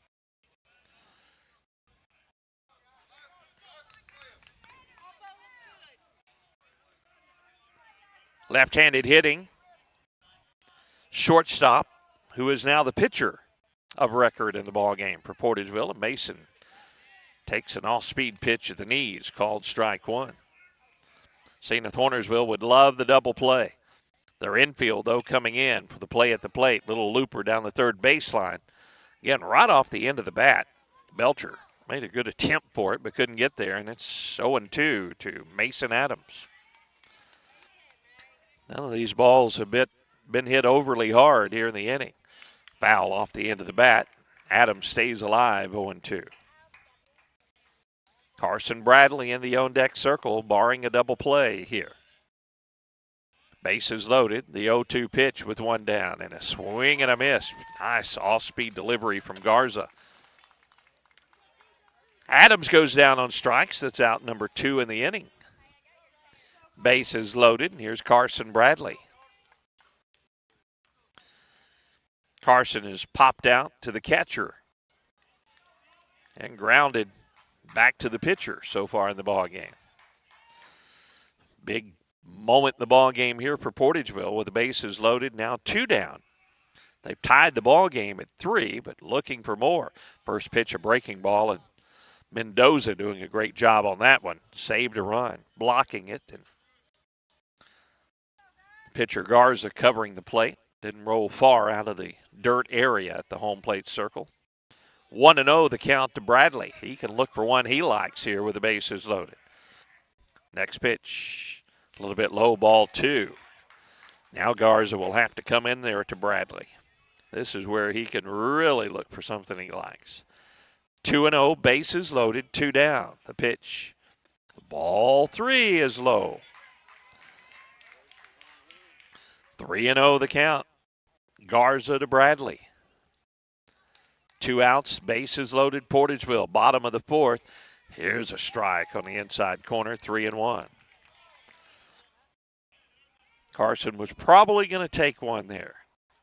Speaker 2: Left-handed hitting. Shortstop, who is now the pitcher of record in the ballgame for Portageville. And Mason takes an off-speed pitch at the knees, called strike 1. Zenith Hornersville would love the double play. Their infield, though, coming in for the play at the plate. Little looper down the third baseline. Again, right off the end of the bat, Belcher made a good attempt for it, but couldn't get there, and it's 0-2 to Mason Adams. None of these balls have been hit overly hard here in the inning. Foul off the end of the bat. Adams stays alive, 0-2. Carson Bradley in the on-deck circle, barring a double play here. Bases loaded. The 0-2 pitch with 1 down, and a swing and a miss. Nice off-speed delivery from Garza. Adams goes down on strikes. That's out number 2 in the inning. Bases loaded, and here's Carson Bradley. Carson is popped out to the catcher and grounded back to the pitcher so far in the ball game. Big moment in the ball game here for Portageville with the bases loaded, now 2 down. They've tied the ball game at 3, but looking for more. First pitch, a breaking ball, and Mendoza doing a great job on that one. Saved a run, blocking it, and pitcher Garza covering the plate. Didn't roll far out of the dirt area at the home plate circle. 1-0 the count to Bradley. He can look for one he likes here with the bases loaded. Next pitch, a little bit low, ball 2. Now Garza will have to come in there to Bradley. This is where he can really look for something he likes. 2-0, bases loaded, 2 down. The pitch, ball 3 is low. 3-0 the count. Garza to Bradley. 2 outs, bases loaded, Portageville, bottom of the 4th. Here's a strike on the inside corner, 3-1. Carson was probably going to take one there.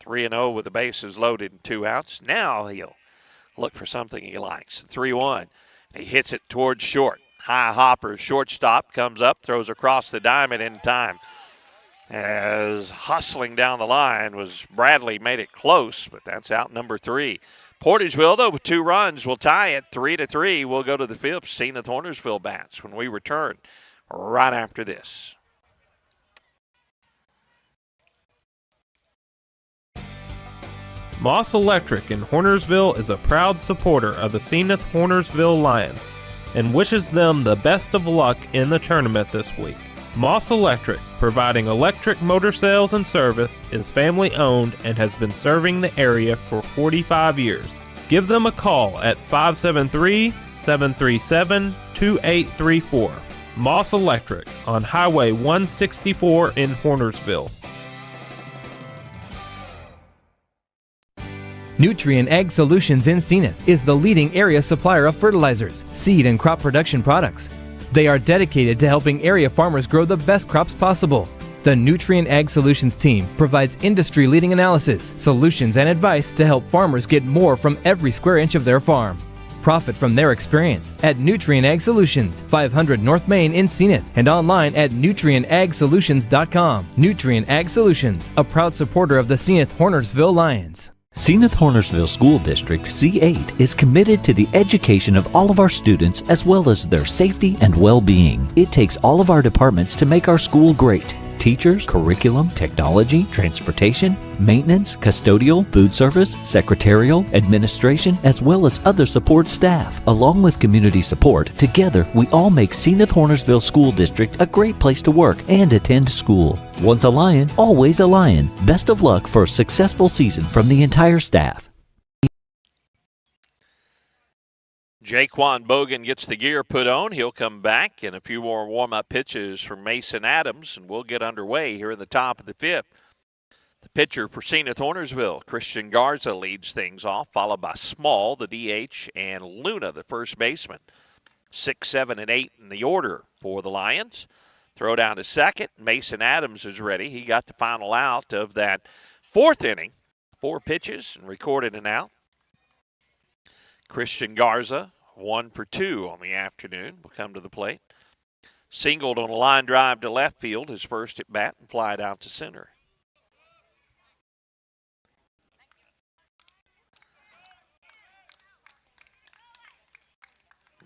Speaker 2: 3-0 with the bases loaded and 2 outs. Now he'll look for something he likes. 3-1. He hits it towards short. High hopper, shortstop, comes up, throws across the diamond in time. As hustling down the line was Bradley, made it close, but that's out number 3. Portageville, though, with 2 runs, will tie it 3-3. We'll go to the 5th. Zenith Hornersville bats when we return right after this.
Speaker 7: Moss Electric in Hornersville is a proud supporter of the Zenith Hornersville Lions and wishes them the best of luck in the tournament this week. Moss Electric, providing electric motor sales and service, is family owned and has been serving the area for 45 years. Give them a call at 573-737-2834. Moss Electric on Highway 164 in Hornersville.
Speaker 12: Nutrien Ag Solutions in Zenith is the leading area supplier of fertilizers, seed, and crop production products. They are dedicated to helping area farmers grow the best crops possible. The Nutrien Ag Solutions team provides industry-leading analysis, solutions, and advice to help farmers get more from every square inch of their farm. Profit from their experience at Nutrient Ag Solutions, 500 North Main in Zenith, and online at nutrientagsolutions.com. Nutrient Ag Solutions, a proud supporter of the Zenith Hornersville Lions.
Speaker 11: Zenith Hornersville School District C8 is committed to the education of all of our students as well as their safety and well-being. It takes all of our departments to make our school great. Teachers, curriculum, technology, transportation, maintenance, custodial, food service, secretarial, administration, as well as other support staff. Along with community support, together we all make Zenith Hornersville School District a great place to work and attend school. Once a Lion, always a Lion. Best of luck for a successful season from the entire staff.
Speaker 2: Jaquan Bogan gets the gear put on. He'll come back in a few more warm-up pitches from Mason Adams, and we'll get underway here in the top of the fifth. The pitcher for Zenith Hornersville, Christian Garza, leads things off, followed by Small, the DH, and Luna, the first baseman. 6, 7, and 8 in the order for the Lions. Throw down to second. Mason Adams is ready. He got the final out of that fourth inning. 4 pitches and recorded an out. Christian Garza, 1 for 2 on the afternoon, will come to the plate. Singled on a line drive to left field, his first at bat, and flied out to center.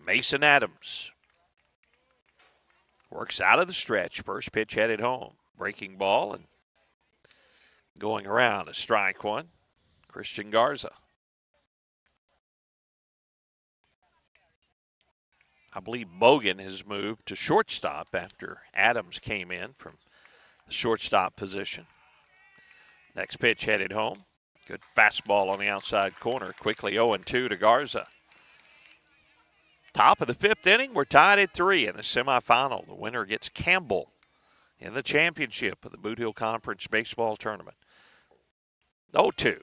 Speaker 2: Mason Adams works out of the stretch. First pitch headed home. Breaking ball and going around a strike one. Christian Garza. I believe Bogan has moved to shortstop after Adams came in from the shortstop position. Next pitch headed home. Good fastball on the outside corner. Quickly 0-2 to Garza. Top of the fifth inning, we're tied at 3 in the semifinal. The winner gets Campbell in the championship of the Bootheel Conference Baseball Tournament. 0-2.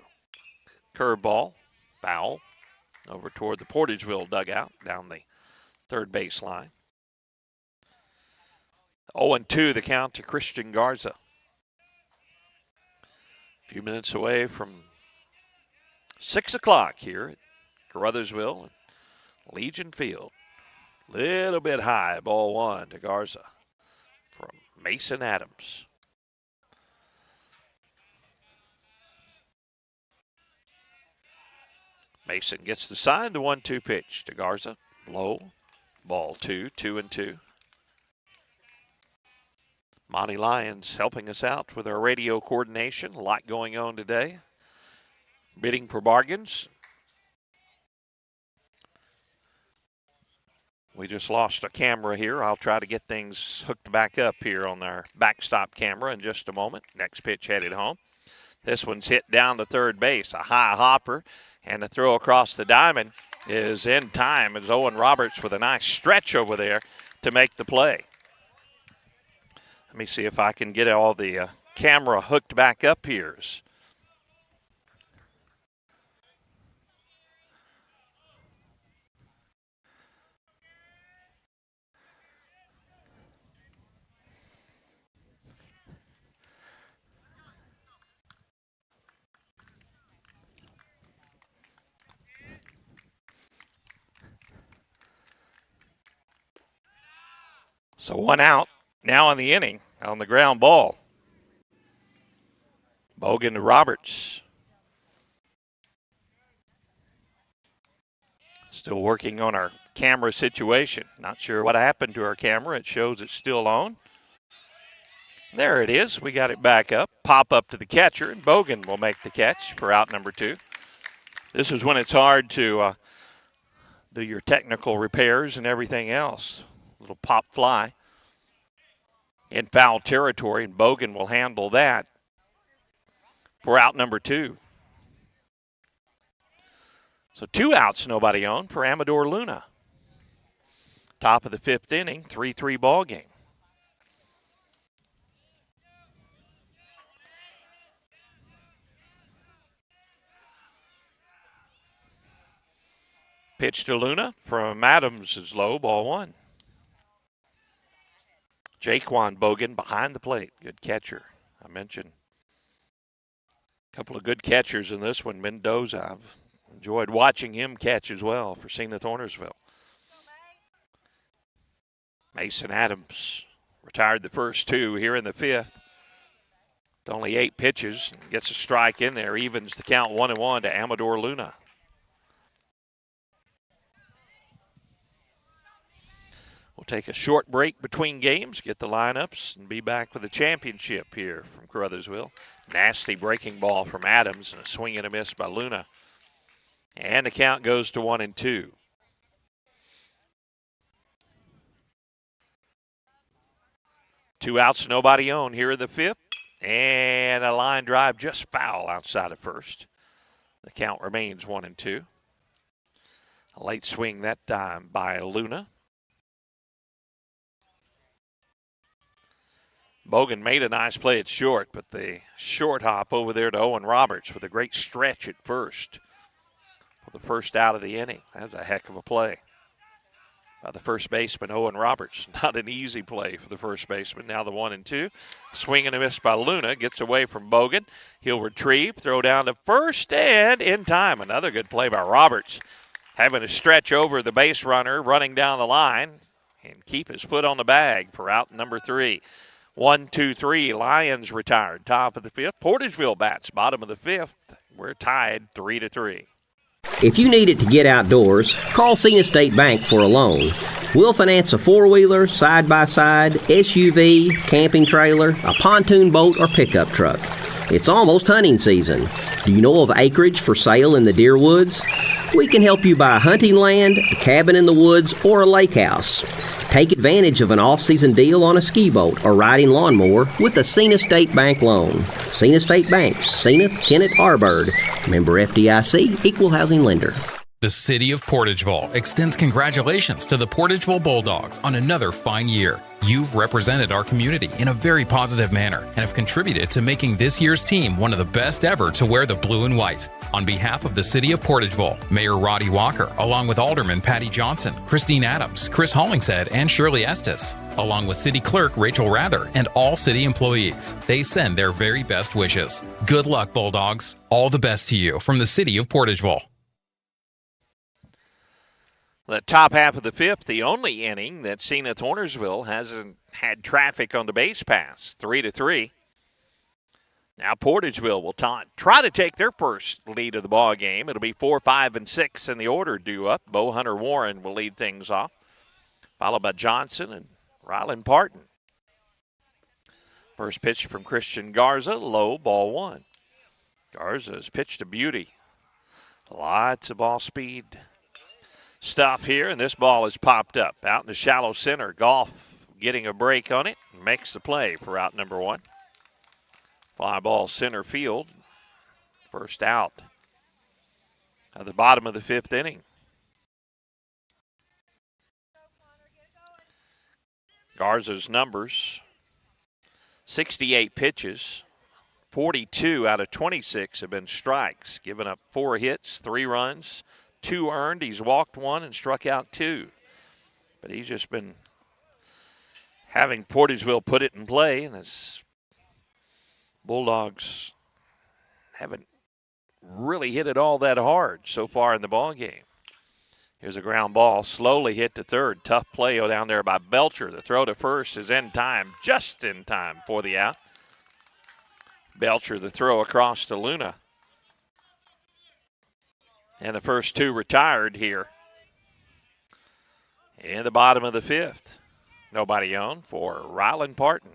Speaker 2: Curveball, foul, over toward the Portageville dugout, down the third base line. 0-2 the count to Christian Garza. A few minutes away from 6 o'clock here at Caruthersville and Legion Field. Little bit high, ball 1 to Garza from Mason Adams. Mason gets the sign, the 1-2 pitch to Garza. Low, ball 2, 2-2. Monty Lyons helping us out with our radio coordination. A lot going on today. Bidding for bargains. We just lost a camera here. I'll try to get things hooked back up here on our backstop camera in just a moment. Next pitch headed home. This one's hit down to third base. A high hopper and a throw across the diamond is in time as Owen Roberts with a nice stretch over there to make the play. Let me see if I can get all the camera hooked back up here. So 1 out now in the inning on the ground ball. Bogan to Roberts. Still working on our camera situation. Not sure what happened to our camera. It shows it's still on. There it is. We got it back up. Pop up to the catcher, and Bogan will make the catch for out number 2. This is when it's hard to do your technical repairs and everything else. Little pop fly in foul territory, and Bogan will handle that for out number 2. So 2 outs, nobody on for Amador Luna. Top of the 5th inning, 3-3 ball game. Pitch to Luna from Adams is low, ball 1. Jaquan Bogan behind the plate. Good catcher. I mentioned a couple of good catchers in this one. Mendoza, I've Enjoyed watching him catch as well for Zenith Hornersville. Mason Adams retired the first two here in the fifth. With only 8 pitches, gets a strike in there, evens the count 1-1 to Amador Luna. We'll take a short break between games, get the lineups, and be back with the championship here from Caruthersville. Nasty breaking ball from Adams and a swing and a miss by Luna. And the count goes to 1-2. Two outs, nobody on here in the fifth. And a line drive just foul outside of first. The count remains 1-2. A late swing that time by Luna. Bogan made a nice play at short, but the short hop over there to Owen Roberts with a great stretch at first for the first out of the inning. That's a heck of a play by the first baseman, Owen Roberts. Not an easy play for the first baseman. Now the 1-2. Swing and a miss by Luna. Gets away from Bogan. He'll retrieve, throw down to first, and in time. Another good play by Roberts. Having to stretch over the base runner, running down the line, and keep his foot on the bag for out number 3. 1-2-3. Lions retired. Top of the fifth. Portageville bats. Bottom of the fifth. We're tied 3-3.
Speaker 13: If you need it to get outdoors, call Cena State Bank for a loan. We'll finance a four-wheeler, side-by-side, SUV, camping trailer, a pontoon boat, or pickup truck. It's almost hunting season. Do you know of acreage for sale in the Deer Woods? We can help you buy hunting land, a cabin in the woods, or a lake house. Take advantage of an off-season deal on a ski boat or riding lawnmower with a Cena State Bank loan. Cena State Bank, Zenith, Kennett, Arbird. Member FDIC, Equal Housing Lender.
Speaker 15: The City of Portageville extends congratulations to the Portageville Bulldogs on another fine year. You've represented our community in a very positive manner and have contributed to making this year's team one of the best ever to wear the blue and white. On behalf of the City of Portageville, Mayor Roddy Walker, along with Alderman Patty Johnson, Christine Adams, Chris Hollingshead, and Shirley Estes, along with City Clerk Rachel Rather and all city employees, they send their very best wishes. Good luck, Bulldogs. All the best to you from the City of Portageville.
Speaker 2: The top half of the fifth, the only inning that Zenith Hornersville hasn't had traffic on the base pass, 3-3. Now Portageville will try to take their first lead of the ball game. It'll be 4, 5, and 6 in the order due up. Bo Hunter Warren will lead things off, followed by Johnson and Rylan Parton. First pitch from Christian Garza, low, ball 1. Garza's pitched a beauty. Lots of ball speed stuff here, and this ball is popped up out in the shallow center. Golf getting a break on it, makes the play for out number 1. Fly ball center field, first out at the bottom of the fifth inning. Garza's numbers, 68 pitches, 42 out of 26 have been strikes, given up 4 hits, 3 runs, 2 earned. He's walked 1 and struck out 2. But he's just been having Portageville put it in play, and his Bulldogs haven't really hit it all that hard so far in the ball game. Here's a ground ball, slowly hit to third. Tough play down there by Belcher. The throw to first is in time, just in time for the out. Belcher, the throw across to Luna. And the first 2 retired here in the bottom of the fifth. Nobody on for Rylan Parton.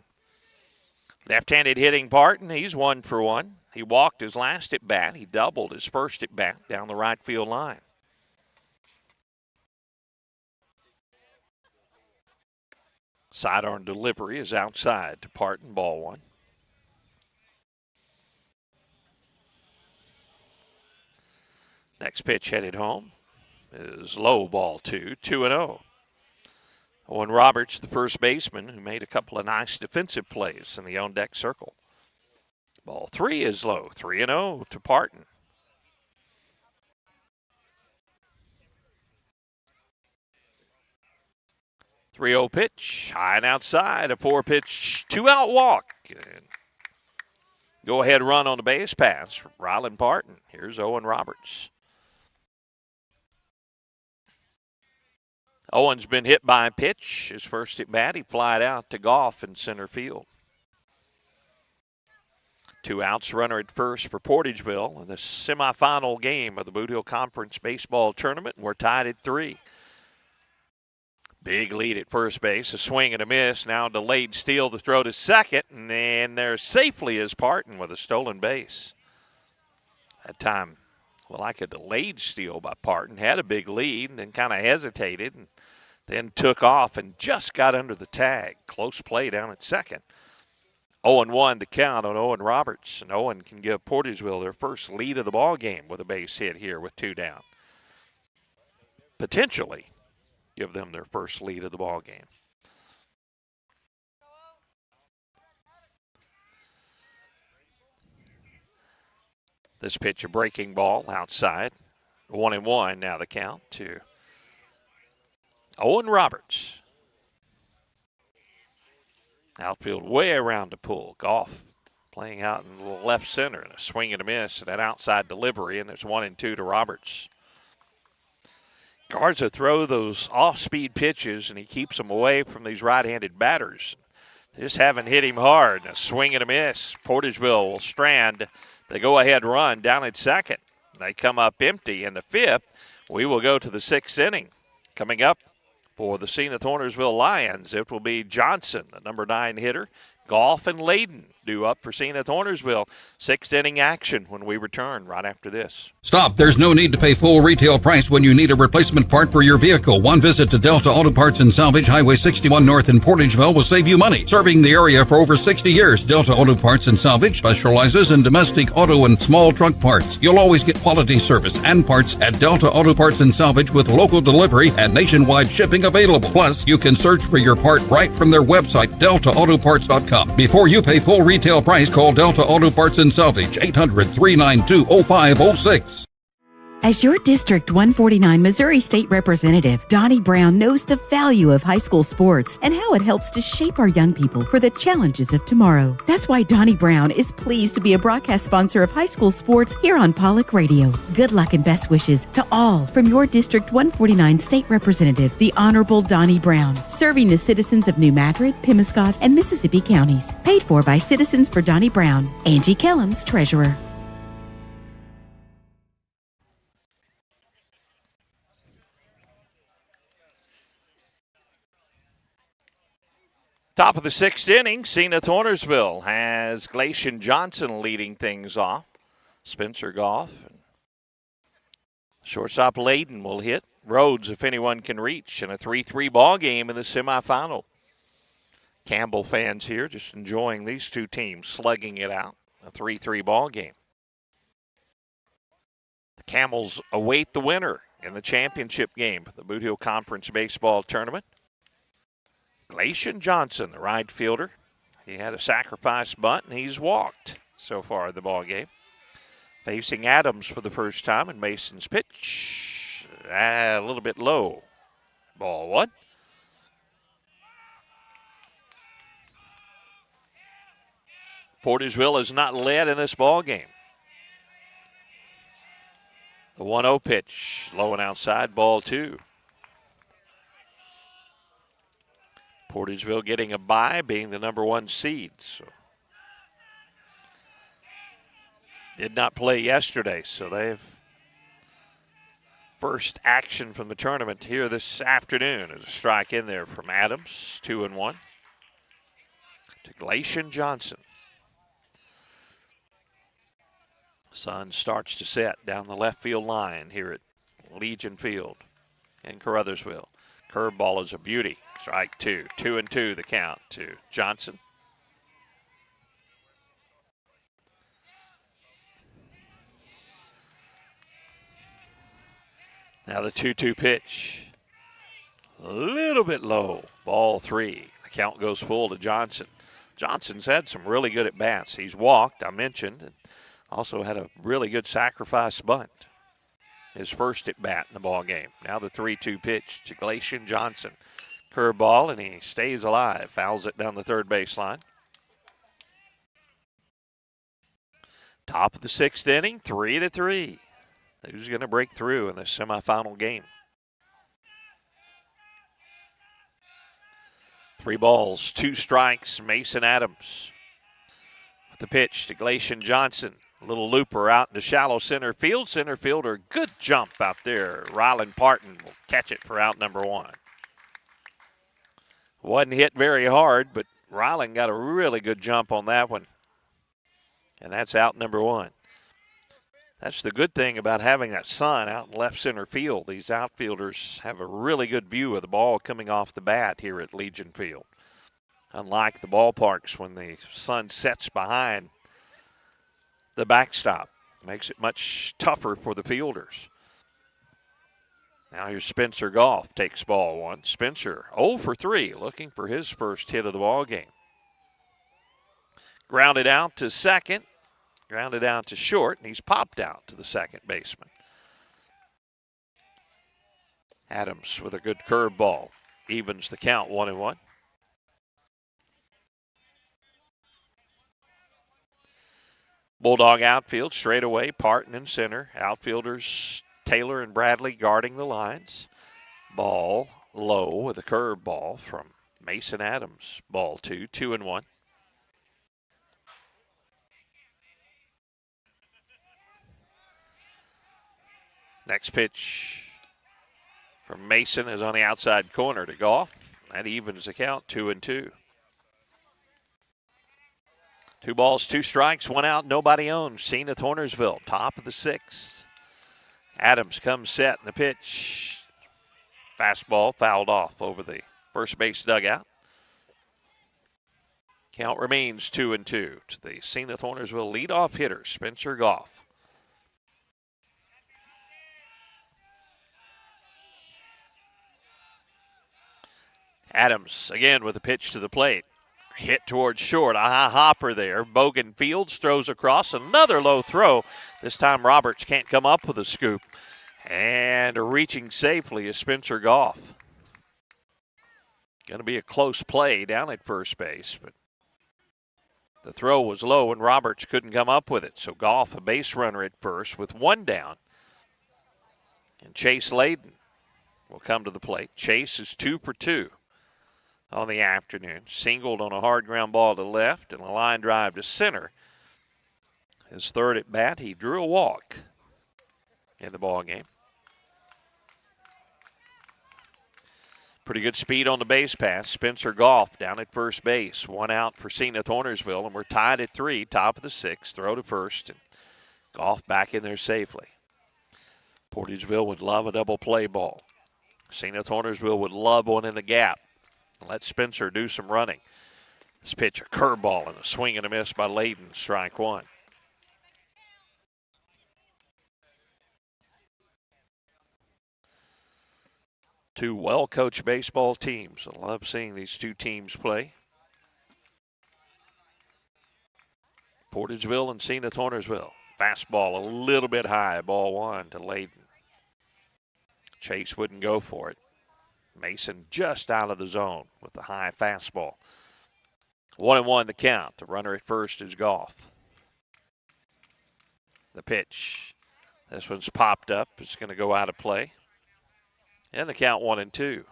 Speaker 2: Left-handed hitting Parton, he's 1 for 1. He walked his last at bat. He doubled his first at bat down the right field line. Sidearm delivery is outside to Parton, ball 1. Next pitch headed home is low, ball 2, 2-0. Owen Roberts, the first baseman, who made a couple of nice defensive plays in the on-deck circle. Ball 3 is low, 3-0 to Parton. .30 pitch, high and outside, a 4-pitch, 2-out walk. And go-ahead run on the base pass from Rylan Parton. Here's Owen Roberts. Owen's been hit by a pitch. His first at bat, he flied out to Goff in center field. 2 outs, runner at first for Portageville in the semifinal game of the Bootheel Conference Baseball Tournament. We're tied at 3. Big lead at first base, a swing and a miss. Now delayed steal to throw to second, and there safely is Parton with a stolen base. That time, like a delayed steal by Parton. Had a big lead and then kind of hesitated and then took off and just got under the tag. Close play down at second. 0-1 the count on Owen Roberts. And Owen can give Portageville their first lead of the ball game with a base hit here with 2 down. Potentially give them their first lead of the ball game. This pitch, a breaking ball outside. 1-1 now the count to Owen Roberts. Outfield way around the pull. Goff playing out in the left center and a swing and a miss and an outside delivery, and there's 1-2 to Roberts. Garza throw those off-speed pitches, and he keeps them away from these right-handed batters. They just haven't hit him hard. A swing and a miss. Portageville will strand the go-ahead run down at second. They come up empty in the 5th. We will go to the 6th inning. Coming up for the Zenith-Hornersville Lions, it will be Johnson, the number 9 hitter. Goff and Layden due up for Zenith-Hornersville. 6th inning action when we return right after this.
Speaker 14: Stop. There's no need to pay full retail price when you need a replacement part for your vehicle. One visit to Delta Auto Parts and Salvage, Highway 61 North in Portageville will save you money. Serving the area for over 60 years, Delta Auto Parts and Salvage specializes in domestic auto and small truck parts. You'll always get quality service and parts at Delta Auto Parts and Salvage with local delivery and nationwide shipping available. Plus, you can search for your part right from their website, deltaautoparts.com. Before you pay full retail price, call Delta Auto Parts and Salvage, 800-392-0506.
Speaker 5: As your District 149 Missouri State Representative, Donnie Brown knows the value of high school sports and how it helps to shape our young people for the challenges of tomorrow. That's why Donnie Brown is pleased to be a broadcast sponsor of high school sports here on Pollock Radio. Good luck and best wishes to all from your District 149 State Representative, the Honorable Donnie Brown, serving the citizens of New Madrid, Pemiscot, and Mississippi counties. Paid for by Citizens for Donnie Brown. Angie Kellums, Treasurer.
Speaker 2: Top of the 6th inning, Zenith-Hornersville has Glacian Johnson leading things off. Spencer Goff. Shortstop Layden will hit. Rhodes, if anyone can reach, in a 3-3 ball game in the semifinal. Campbell fans here just enjoying these two teams slugging it out. A 3-3 ball game. The Camels await the winner in the championship game of the Bootheel Conference Baseball Tournament. Glacian Johnson, the right fielder. He had a sacrifice bunt, and he's walked so far in the ball game. Facing Adams for the first time, and Mason's pitch. A little bit low. Ball 1. Portageville has not led in this ball game. The 1-0 pitch, low and outside, ball 2. Portageville getting a bye, being the number 1 seed. So did not play yesterday, so they've first action from the tournament here this afternoon. There's a strike in there from Adams, 2-1 to Glacian Johnson. Sun starts to set down the left field line here at Legion Field in Caruthersville. Curveball is a beauty. Strike 2. 2-2 the count to Johnson. Now the 2-2 pitch. A little bit low. Ball 3. The count goes full to Johnson. Johnson's had some really good at-bats. He's walked, I mentioned, and also had a really good sacrifice bunt. His first at-bat in the ball game. Now the 3-2 pitch to Glacian Johnson. Curveball, and he stays alive. Fouls it down the third baseline. Top of the 6th inning, 3-3. Who's going to break through in the semifinal game? 3 balls, 2 strikes, Mason Adams. With the pitch to Glacian Johnson. A little looper out into shallow center field. Center fielder, good jump out there. Rylan Parton will catch it for out number 1. Wasn't hit very hard, but Rylan got a really good jump on that one. And that's out number 1. That's the good thing about having that sun out in left center field. These outfielders have a really good view of the ball coming off the bat here at Legion Field. Unlike the ballparks when the sun sets behind the backstop. Makes it much tougher for the fielders. Now here's Spencer Goff, takes ball 1. Spencer 0 for 3, looking for his first hit of the ball game. Grounded out to second, grounded out to short, and he's popped out to the second baseman. Adams with a good curveball, evens the count 1-1. Bulldog outfield, straight away, Parton in center. Outfielders Taylor and Bradley guarding the lines. Ball low with a curve ball from Mason Adams. Ball 2, 2-1. Next pitch from Mason is on the outside corner to Goff. That evens the count, 2-2. 2 balls, 2 strikes, 1 out, nobody owns. Zenith Hornersville, top of the 6th. Adams comes set in the pitch. Fastball fouled off over the first base dugout. Count remains 2-2 to the Zenith Hornersville leadoff hitter, Spencer Goff. Adams again with a pitch to the plate. Hit towards short, a high hopper there. Bogan Fields throws across, another low throw. This time Roberts can't come up with a scoop. And reaching safely is Spencer Goff. Going to be a close play down at first base, but the throw was low and Roberts couldn't come up with it. So Goff, a base runner at first with 1 down. And Chase Layden will come to the plate. Chase is 2 for 2. On the afternoon. Singled on a hard ground ball to left and a line drive to center. His 3rd at bat, he drew a walk in the ball game. Pretty good speed on the base pass. Spencer Goff down at first base. 1 out for Zenith Hornersville, and we're tied at 3, top of the 6th. Throw to first, and Goff back in there safely. Portageville would love a double play ball. Zenith Hornersville would love one in the gap. Let Spencer do some running. This pitch, a curveball and a swing and a miss by Layden, strike 1. Two well-coached baseball teams. I love seeing these 2 teams play. Portageville and Zenith Hornersville. Fastball a little bit high, ball 1 to Layden. Chase wouldn't go for it. Mason just out of the zone with the high fastball. 1-1 the count. The runner at first is Goff. The pitch. This one's popped up. It's going to go out of play. And the count 1-2.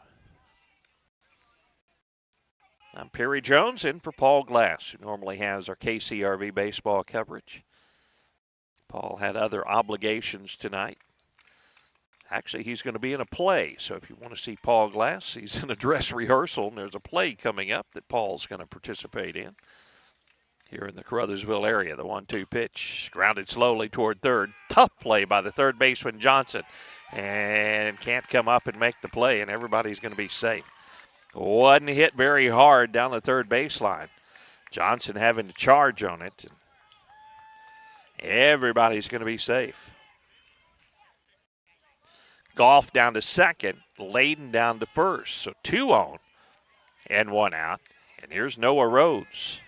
Speaker 2: I'm Perry Jones in for Paul Glass, who normally has our KCRV baseball coverage. Paul had other obligations tonight. Actually, he's going to be in a play, so if you want to see Paul Glass, he's in a dress rehearsal, and there's a play coming up that Paul's going to participate in here in the Caruthersville area. The 1-2 pitch, grounded slowly toward third. Tough play by the third baseman, Johnson, and can't come up and make the play, and everybody's going to be safe. Wasn't hit very hard down the third baseline. Johnson having to charge on it, and everybody's going to be safe. Goff down to second, Layden down to first. So 2 on and 1 out. And here's Noah Rhodes.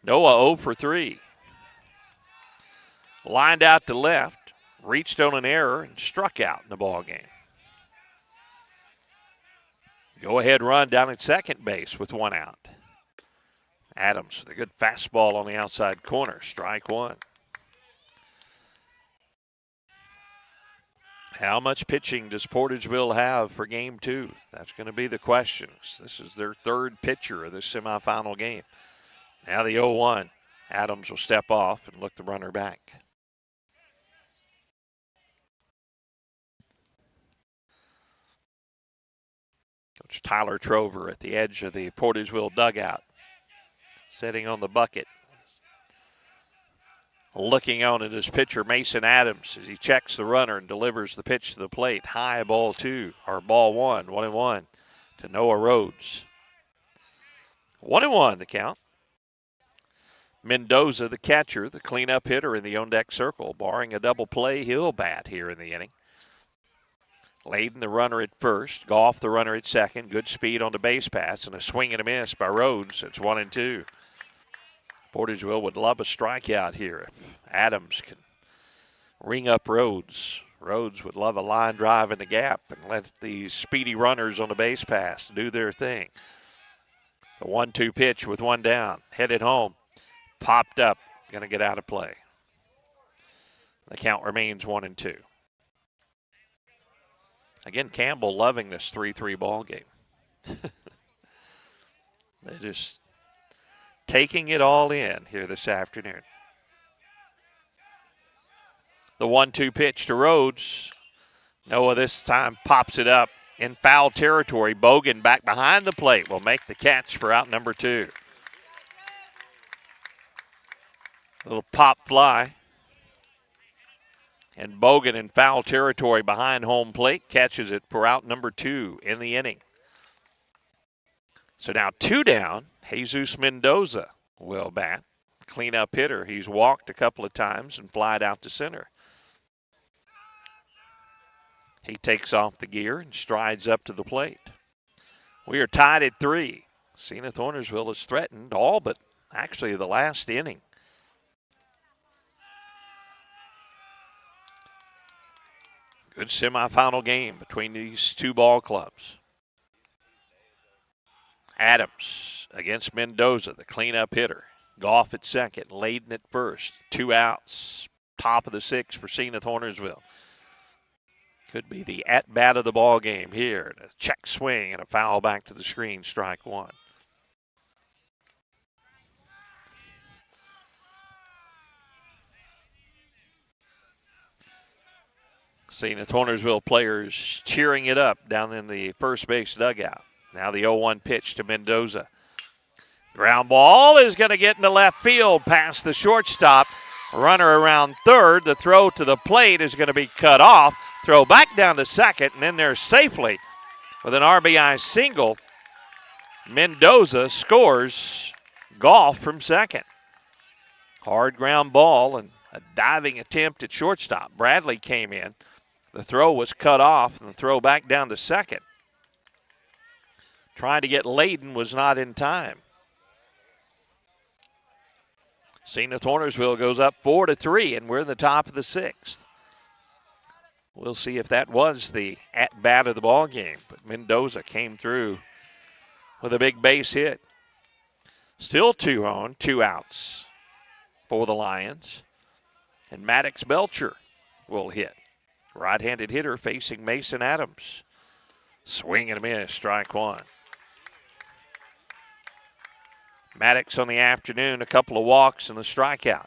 Speaker 2: Noah 0 for 3. Lined out to left, reached on an error, and struck out in the ball game. Go-ahead run down at second base with 1 out. Adams with a good fastball on the outside corner, strike 1. How much pitching does Portageville have for game 2? That's going to be the question. This is their third pitcher of this semifinal game. Now the 0-1. Adams will step off and look the runner back. Coach Tyler Trover at the edge of the Portageville dugout, sitting on the bucket. Looking on at his pitcher, Mason Adams, as he checks the runner and delivers the pitch to the plate. High ball 2, or ball 1, 1-1 to Noah Rhodes. 1-1 the count. Mendoza, the catcher, the cleanup hitter in the on-deck circle. Barring a double play, he'll bat here in the inning. Layden, the runner at first. Goff, the runner at second. Good speed on the base pass, and a swing and a miss by Rhodes. It's 1-2. Portageville would love a strikeout here if Adams can ring up Rhodes. Rhodes would love a line drive in the gap and let these speedy runners on the base pass do their thing. The 1-2 pitch with one down. Headed home. Popped up. Going to get out of play. The count remains 1-2. Again, Campbell loving this 3-3 ball game. They just taking it all in here this afternoon. The 1-2 pitch to Rhodes. Noah this time pops it up in foul territory. Bogan back behind the plate will make the catch for out number 2. Little pop fly. And Bogan in foul territory behind home plate catches it for out number 2 in the inning. So now 2 down. Jesus Mendoza will bat. Cleanup hitter. He's walked a couple of times and flied out to center. He takes off the gear and strides up to the plate. We are tied at 3. Zenith Hornersville has threatened all but actually the last inning. Good semifinal game between these two ball clubs. Adams against Mendoza, the cleanup hitter. Goff at second, Layden at first. 2 outs, top of the 6th for Zenith Hornersville. Could be the at-bat of the ball game here. A check swing and a foul back to the screen, strike 1. Zenith Hornersville players cheering it up down in the first base dugout. Now the 0-1 pitch to Mendoza. Ground ball is going to get into left field past the shortstop. Runner around third. The throw to the plate is going to be cut off. Throw back down to second, and then there safely with an RBI single. Mendoza scores. Goff from second. Hard ground ball and a diving attempt at shortstop. Bradley came in. The throw was cut off, and the throw back down to second. Trying to get Layden was not in time. Zenith Hornersville goes up 4-3, and we're in the top of the 6th. We'll see if that was the at-bat of the ball game, but Mendoza came through with a big base hit. Still 2 on, 2 outs for the Lions. And Maddox Belcher will hit. Right-handed hitter facing Mason Adams. Swing and a miss, strike 1. Maddox on the afternoon, a couple of walks and a strikeout.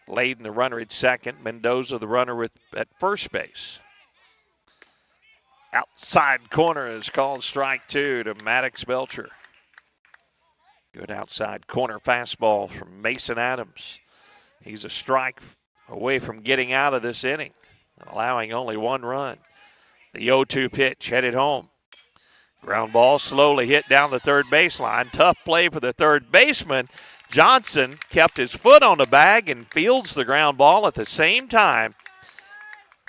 Speaker 2: Layden, the runner at second. Mendoza, the runner at first base. Outside corner is called strike 2 to Maddox Belcher. Good outside corner fastball from Mason Adams. He's a strike away from getting out of this inning, allowing only 1 run. The 0-2 pitch headed home. Ground ball slowly hit down the third baseline. Tough play for the third baseman. Johnson kept his foot on the bag and fields the ground ball at the same time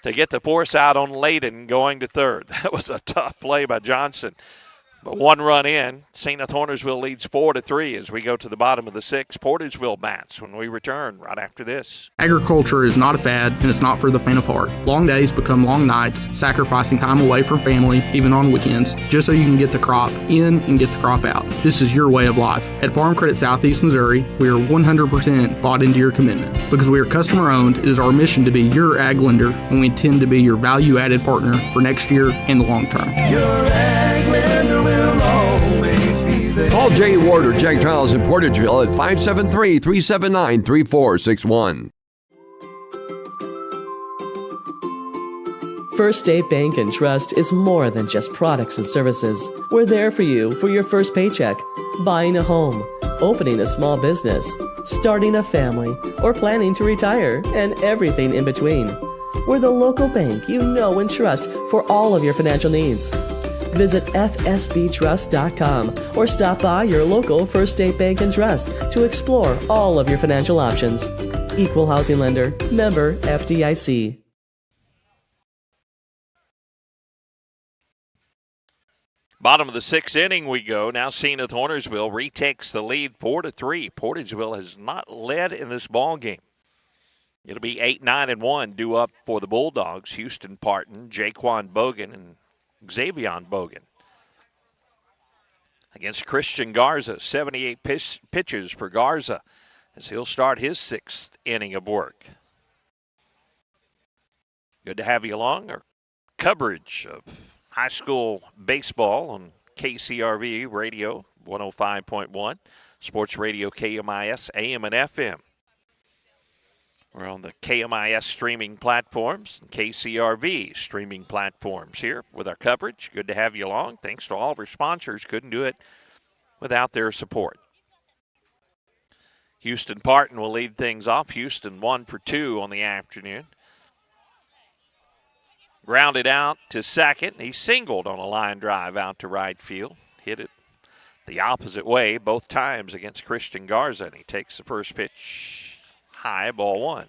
Speaker 2: to get the force out on Layden going to third. That was a tough play by Johnson. But one run in, St. Hornersville leads 4-3 as we go to the bottom of the sixth. Portageville bats when we return right after this.
Speaker 16: Agriculture is not a fad, and it's not for the faint of heart. Long days become long nights, sacrificing time away from family, even on weekends, just so you can get the crop in and get the crop out. This is your way of life. At Farm Credit Southeast Missouri, we are 100% bought into your commitment. Because we are customer-owned, it is our mission to be your ag lender, and we intend to be your value-added partner for next year and the long term.
Speaker 8: Your ag lender will always be there.
Speaker 18: Call Jay Ward or Jack Giles in Portageville at 573-379-3461.
Speaker 19: First State Bank and Trust is more than just products and services. We're there for you for your first paycheck, buying a home, opening a small business, starting a family, or planning to retire, and everything in between. We're the local bank you know and trust for all of your financial needs. Visit fsbtrust.com or stop by your local First State Bank and Trust to explore all of your financial options. Equal housing lender, member FDIC.
Speaker 2: Bottom of the sixth inning we go. Now St. Hornersville retakes the lead 4-3. Portageville has not led in this ball game. It'll be 8-9-1 due up for the Bulldogs. Houston Parton, Jaquan Bogan, and Xavion Bogan. Against Christian Garza, 78 pitches for Garza as he'll start his sixth inning of work. Good to have you along. Our coverage of high school baseball on KCRV Radio 105.1, Sports Radio KMIS, AM and FM. We're on the KMIS streaming platforms and KCRV streaming platforms here with our coverage. Good to have you along. Thanks to all of our sponsors. Couldn't do it without their support. Houston Parton will lead things off. Houston 1 for 2 on the afternoon. Grounded out to second. He singled on a line drive out to right field. Hit it the opposite way both times against Christian Garza, and he takes the first pitch high, ball one.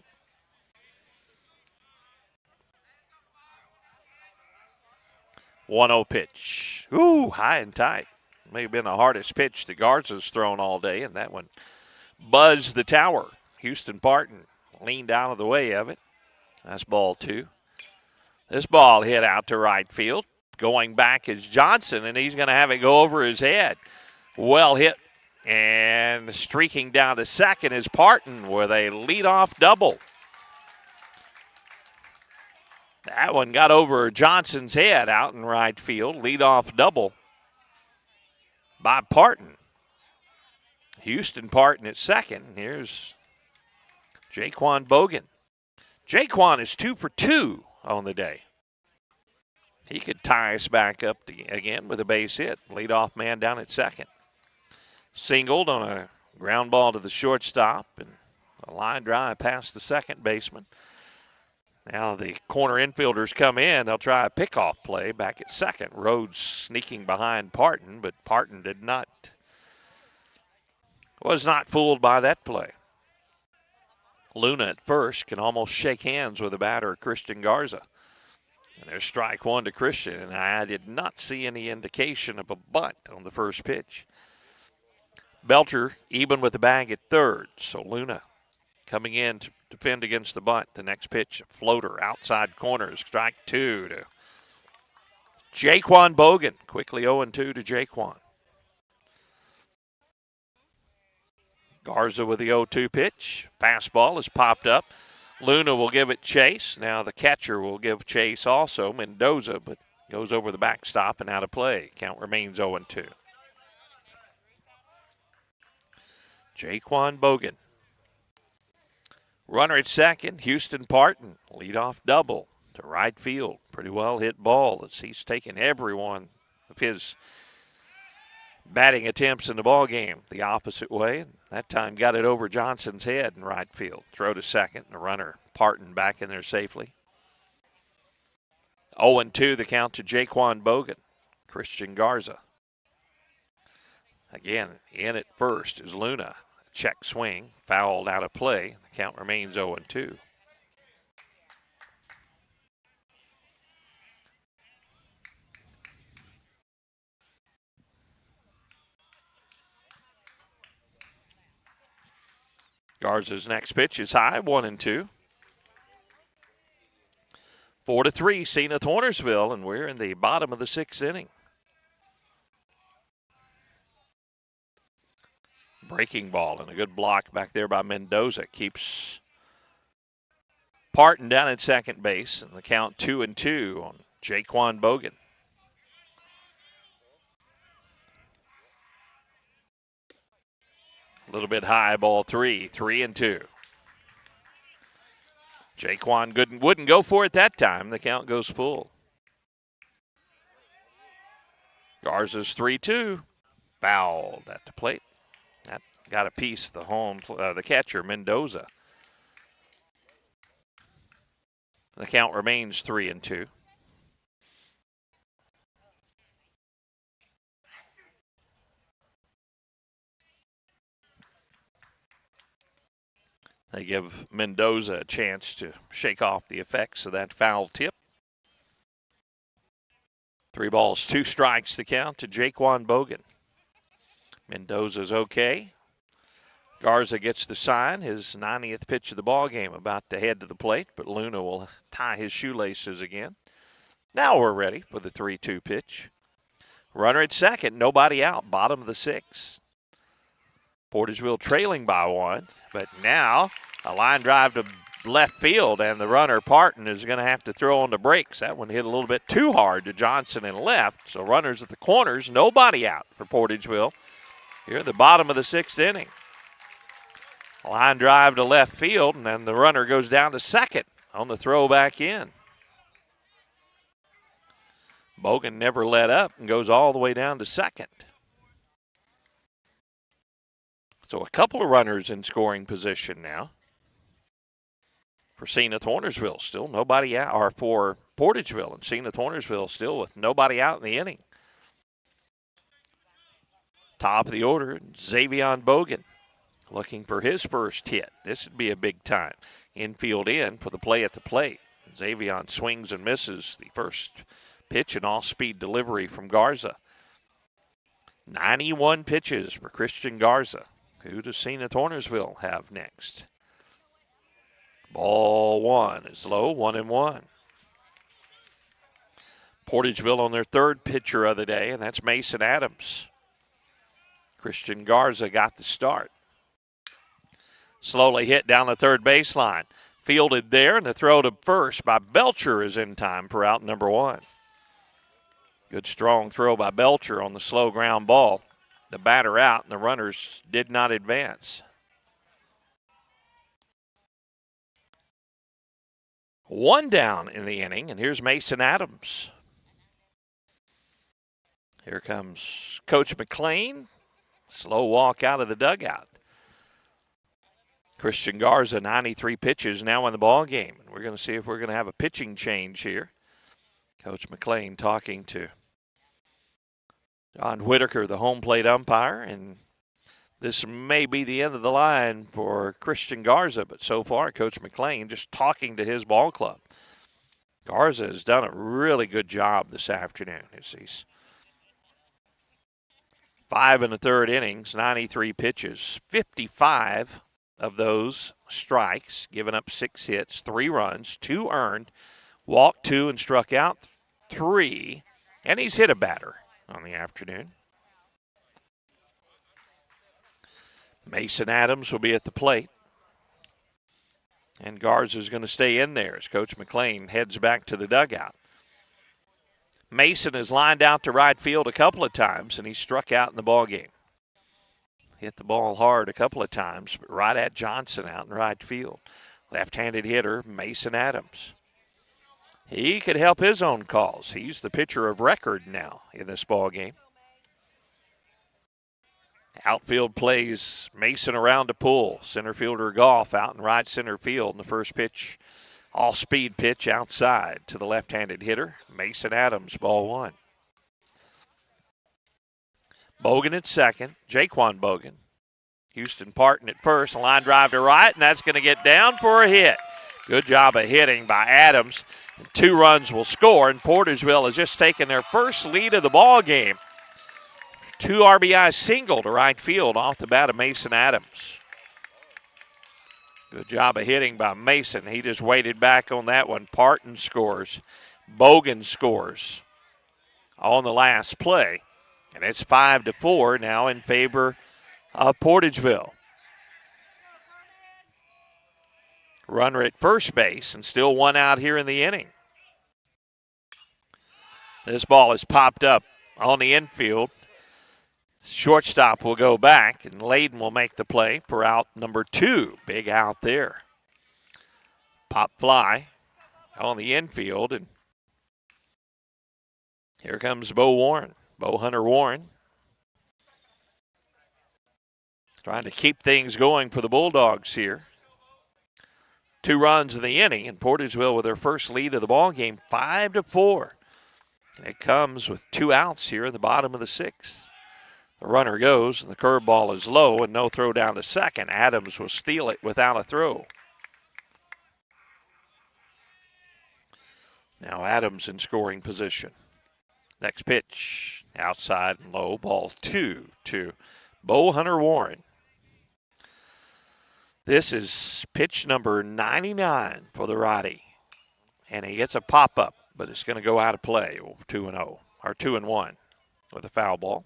Speaker 2: One-0 pitch. Ooh, high and tight. May have been the hardest pitch the Garza's thrown all day, and that one buzzed the tower. Houston Parton leaned out of the way of it. That's ball two. This ball hit out to right field. Going back is Johnson, and he's going to have it go over his head. Well hit. And streaking down to second is Parton with a leadoff double. That one got over Johnson's head out in right field. Leadoff double by Parton. Houston Parton at second. Here's Jaquan Bogan. Jaquan is 2 for 2 on the day. He could tie us back up again with a base hit. Leadoff man down at second. Singled on a ground ball to the shortstop and a line drive past the second baseman. Now the corner infielders come in. They'll try a pickoff play back at second. Rhodes sneaking behind Parton, but Parton was not fooled by that play. Luna at first can almost shake hands with the batter, Christian Garza. And there's strike one to Christian, and I did not see any indication of a bunt on the first pitch. Belcher even with the bag at third, so Luna coming in to defend against the bunt. The next pitch, a floater, outside corner, strike two to Jaquan Bogan. Quickly 0-2 to Jaquan. Garza with the 0-2 pitch. Fastball is popped up. Luna will give it chase. Now the catcher will give chase also, Mendoza, but goes over the backstop and out of play. Count remains 0-2. Jaquan Bogan. Runner at second, Houston Parton. Leadoff double to right field. Pretty well hit ball as he's taken every one of his batting attempts in the ball game the opposite way. That time got it over Johnson's head in right field. Throw to second, and the runner Parton back in there safely. 0-2 the count to Jaquan Bogan. Christian Garza. Again, in at first is Luna. Check swing, fouled out of play. The count remains 0-2. Garza's next pitch is high, 1-2. 4-3, Zenith Hornersville, and we're in the bottom of the 6th inning. Breaking ball and a good block back there by Mendoza. Keeps Parton down at second base, and the count 2-2 on Jaquan Bogan. A little bit high, ball 3, 3-2. Jaquan wouldn't go for it that time. The count goes full. Garza's 3-2. Fouled at the plate. That got a piece, the catcher, Mendoza. The count remains 3-2. They give Mendoza a chance to shake off the effects of that foul tip. 3 balls, 2 strikes the count to Jaquan Bogan. Mendoza's okay. Garza gets the sign, his 90th pitch of the ball game, about to head to the plate, but Luna will tie his shoelaces again. Now we're ready for the 3-2 pitch. Runner at second, nobody out, bottom of the 6th. Portageville trailing by 1, but now a line drive to left field, and the runner, Parton, is going to have to throw on the brakes. That one hit a little bit too hard to Johnson and left, so runners at the corners, nobody out for Portageville here at the bottom of the 6th inning. A line drive to left field, and then the runner goes down to second on the throw back in. Bogan never let up and goes all the way down to second. So a couple of runners in scoring position now. For Zenith Hornersville, still nobody out, or for Portageville and Zenith Hornersville still with nobody out in the inning. Top of the order, Xavion Bogan looking for his first hit. This would be a big time. Infield in for the play at the plate. Xavion swings and misses the first pitch, and all-speed delivery from Garza. 91 pitches for Christian Garza. Who does Zenith Hornersville have next? Ball 1 is low, 1-1. Portageville on their third pitcher of the day, and that's Mason Adams. Christian Garza got the start. Slowly hit down the third baseline. Fielded there, and the throw to first by Belcher is in time for out number 1. Good strong throw by Belcher on the slow ground ball. The batter out, and the runners did not advance. 1 down in the inning, and here's Mason Adams. Here comes Coach McLean. Slow walk out of the dugout. Christian Garza, 93 pitches now in the ball game. And we're going to see if we're going to have a pitching change here. Coach McLean talking to John Whitaker, the home plate umpire, and this may be the end of the line for Christian Garza, but so far, Coach McLean just talking to his ball club. Garza has done a really good job this afternoon. He's 5 1/3 innings, 93 pitches, 55 of those strikes, giving up 6 hits, 3 runs, 2 earned, walked 2 and struck out 3, and he's hit a batter on the afternoon. Mason Adams will be at the plate. And Garza's going to stay in there as Coach McLean heads back to the dugout. Mason has lined out to right field a couple of times, and he's struck out in the ball game. Hit the ball hard a couple of times, but right at Johnson out in right field. Left-handed hitter, Mason Adams. He could help his own cause. He's the pitcher of record now in this ball game. Outfield plays Mason around to pull. Center fielder Goff out in right center field. And the first pitch, all-speed pitch outside to the left-handed hitter, Mason Adams, ball 1. Bogan at second, Jaquan Bogan. Houston Parton at first, a line drive to right, and that's going to get down for a hit. Good job of hitting by Adams. And 2 runs will score, and Portageville has just taken their first lead of the ball game. 2 RBI single to right field off the bat of Mason Adams. Good job of hitting by Mason. He just waited back on that one. Parton scores. Bogan scores on the last play. And it's 5-4 now in favor of Portageville. Runner at first base and still one out here in the inning. This ball is popped up on the infield. Shortstop will go back, and Layden will make the play for out number 2. Big out there. Pop fly on the infield, and here comes Bo Warren. Bo Hunter Warren trying to keep things going for the Bulldogs here. 2 runs in the inning, and Portageville with their first lead of the ball game, 5-4. And it comes with 2 outs here in the bottom of the 6th. The runner goes, and the curveball is low, and no throw down to second. Adams will steal it without a throw. Now Adams in scoring position. Next pitch, outside and low, ball 2 to Bo Hunter Warren. This is pitch number 99 for the righty. And he gets a pop-up, but it's going to go out of play, 2-0, or 2-1 with a foul ball.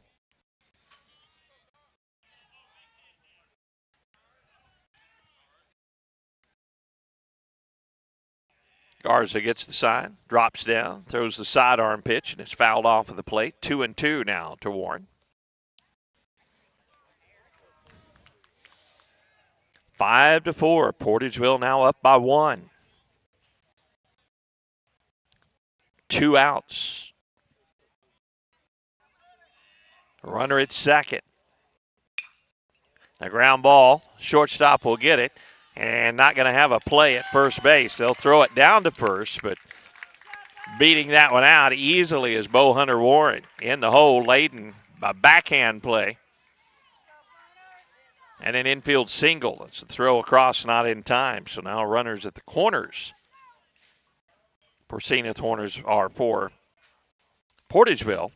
Speaker 2: Garza gets the sign, drops down, throws the sidearm pitch, and it's fouled off of the plate. 2-2 now to Warren. 5-4. Portageville now up by 1. 2 outs. Runner at second. A ground ball. Shortstop will get it. And not going to have a play at first base. They'll throw it down to first, but beating that one out easily is Bo Hunter Warren. In the hole, Layden by backhand play. And an infield single. It's a throw across, not in time. So now runners at the corners for Zenith for Portageville.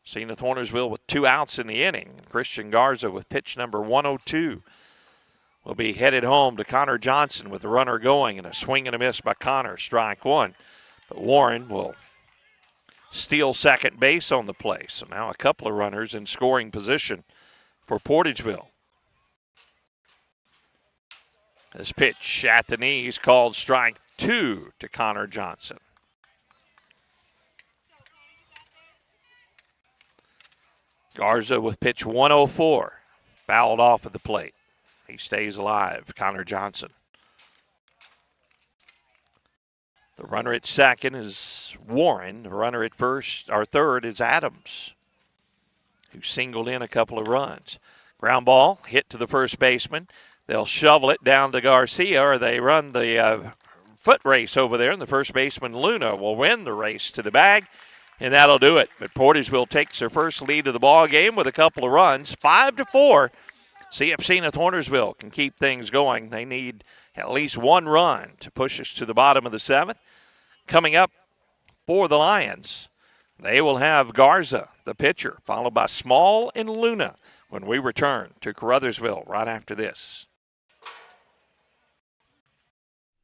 Speaker 2: Zenith Hornersville with 2 outs in the inning. Christian Garza with pitch number 102. Will be headed home to Connor Johnson with the runner going, and a swing and a miss by Connor, strike 1. But Warren will steal second base on the play. So now a couple of runners in scoring position for Portageville. This pitch at the knees called strike 2 to Connor Johnson. Garza with pitch 104, fouled off of the plate. He stays alive, Connor Johnson. The runner at second is Warren. The runner at third is Adams, who singled in a couple of runs. Ground ball hit to the first baseman. They'll shovel it down to Garcia, or they run the foot race over there, and the first baseman, Luna, will win the race to the bag, and that'll do it. But Portageville takes their first lead of the ball game with a couple of runs, 5-4. See if Zenith Hornersville can keep things going. They need at least 1 run to push us to the bottom of the 7th. Coming up for the Lions, they will have Garza, the pitcher, followed by Small and Luna when we return to Caruthersville right after this.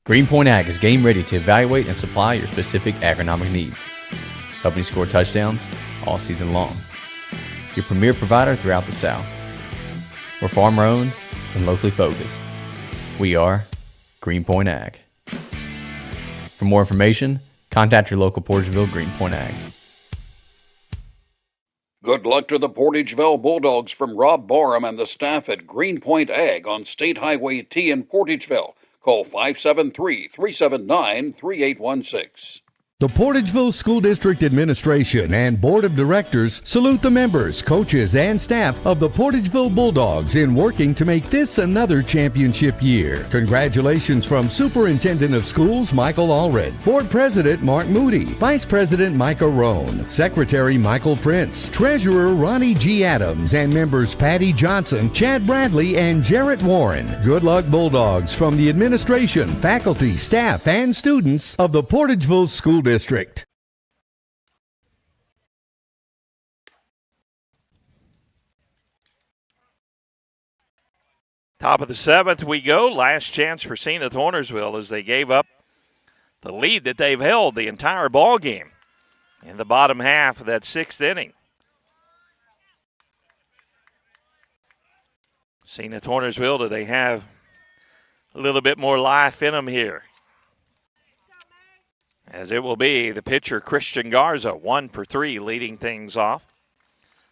Speaker 17: Greenpoint Ag is game ready to evaluate and supply your specific agronomic needs, helping you score touchdowns all season long. Your premier provider throughout the South. We're farmer-owned and locally focused. We are Greenpoint Ag. For more information, contact your local Portageville Greenpoint Ag.
Speaker 21: Good luck to the Portageville Bulldogs from Rob Barham and the staff at Greenpoint Ag on State Highway T in Portageville. Call 573-379-3816.
Speaker 22: The Portageville School District Administration and Board of Directors salute the members, coaches, and staff of the Portageville Bulldogs in working to make this another championship year. Congratulations from Superintendent of Schools Michael Allred, Board President Mark Moody, Vice President Micah Roan, Secretary Michael Prince, Treasurer Ronnie G. Adams, and members Patty Johnson, Chad Bradley, and Jarrett Warren. Good luck, Bulldogs, from the administration, faculty, staff, and students of the Portageville School District.
Speaker 2: Top of the 7th we go. Last chance for Zenith Hornersville as they gave up the lead that they've held the entire ball game in the bottom half of that 6th inning. Zenith Hornersville, do they have a little bit more life in them here? As it will be the pitcher, Christian Garza, 1 for 3, leading things off.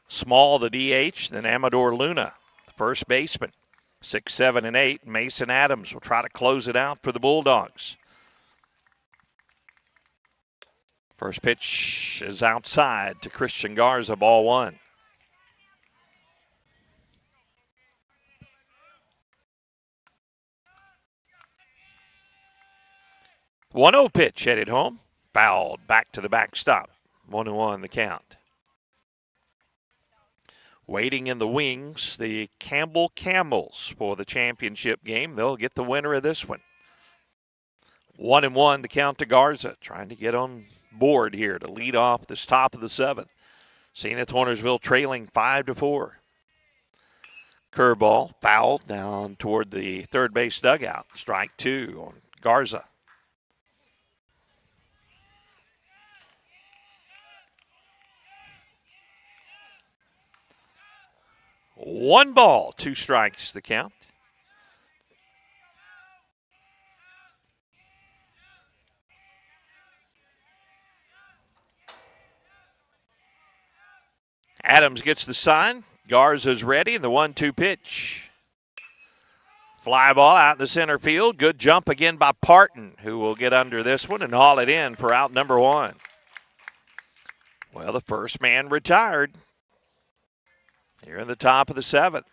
Speaker 2: Small, the DH, then Amador Luna, the first baseman. 6, 7, and 8. Mason Adams will try to close it out for the Bulldogs. First pitch is outside to Christian Garza, ball 1. The 1-0 pitch headed home. Fouled back to the backstop. 1-1 the count. Waiting in the wings, the Campbell Camels for the championship game. They'll get the winner of this one. 1-1 the count to Garza, trying to get on board here to lead off this top of the 7th. Zenith Hornersville trailing 5-4. Curveball fouled down toward the third base dugout. Strike 2 on Garza. One ball, 2 strikes the count. Adams gets the sign. Garza's ready, and the 1-2 pitch. Fly ball out in the center field. Good jump again by Parton, who will get under this one and haul it in for out number 1. Well, the first man retired. Here in the top of the 7th.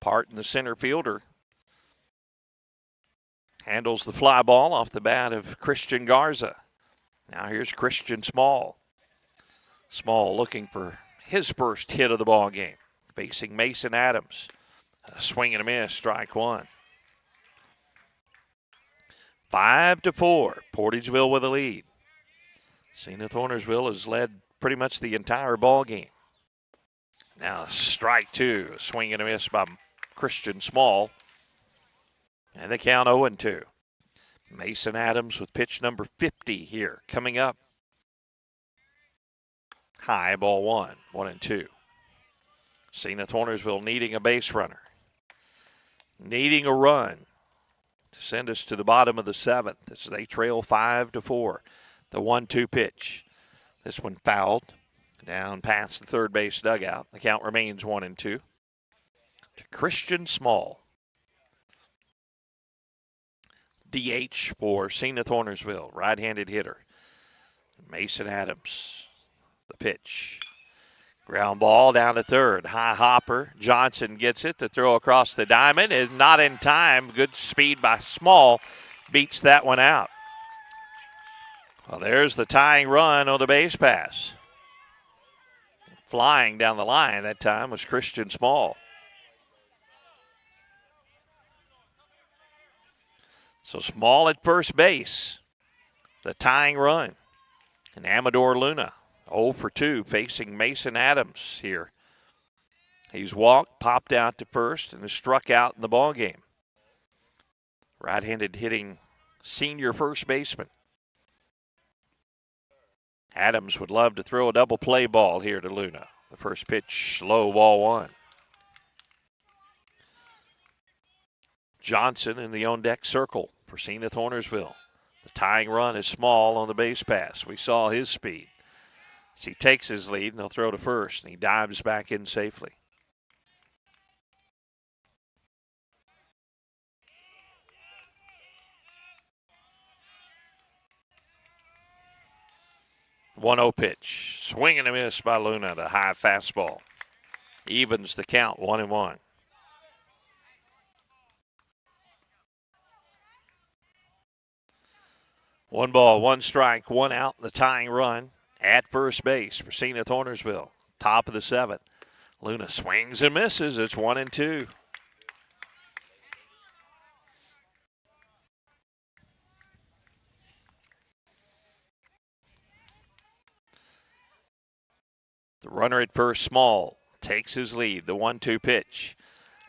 Speaker 2: Parton, the center fielder, handles the fly ball off the bat of Christian Garza. Now here's Christian Small. Small looking for his first hit of the ball game, facing Mason Adams. A swing and a miss, strike 1. 5-4, Portageville with a lead. Zenith Hornersville has led pretty much the entire ball game. Now strike 2, a swing and a miss by Christian Small. And the count 0-2. Mason Adams with pitch number 50 here coming up. High, ball 1, 1-2. Zenith Hornersville needing a base runner. Needing a run to send us to the bottom of the 7th as they trail 5-4. The 1-2 pitch. This one fouled. Down past the third base dugout. The count remains 1-2. To Christian Small. DH for Zenith Hornersville. Right-handed hitter. Mason Adams. The pitch. Ground ball down to third. High hopper. Johnson gets it. The throw across the diamond is not in time. Good speed by Small. Beats that one out. Well, there's the tying run on the base pass. Flying down the line that time was Christian Small. So Small at first base. The tying run. And Amador Luna, 0 for 2, facing Mason Adams here. He's walked, popped out to first, and is struck out in the ball game. Right-handed hitting senior first baseman. Adams would love to throw a double play ball here to Luna. The first pitch, low, ball 1. Johnson in the on-deck circle for Zenith Hornersville. The tying run is Small on the base pass. We saw his speed. As he takes his lead, and they'll throw to first, and he dives back in safely. The 1-0 pitch. Swing and a miss by Luna, the high fastball. Evens the count, 1-1. One ball, 1 strike, 1 out, the tying run at first base for Zenith Hornersville. Top of the 7th. Luna swings and misses. It's 1-2. The runner at first, Small, takes his lead. The 1-2 pitch.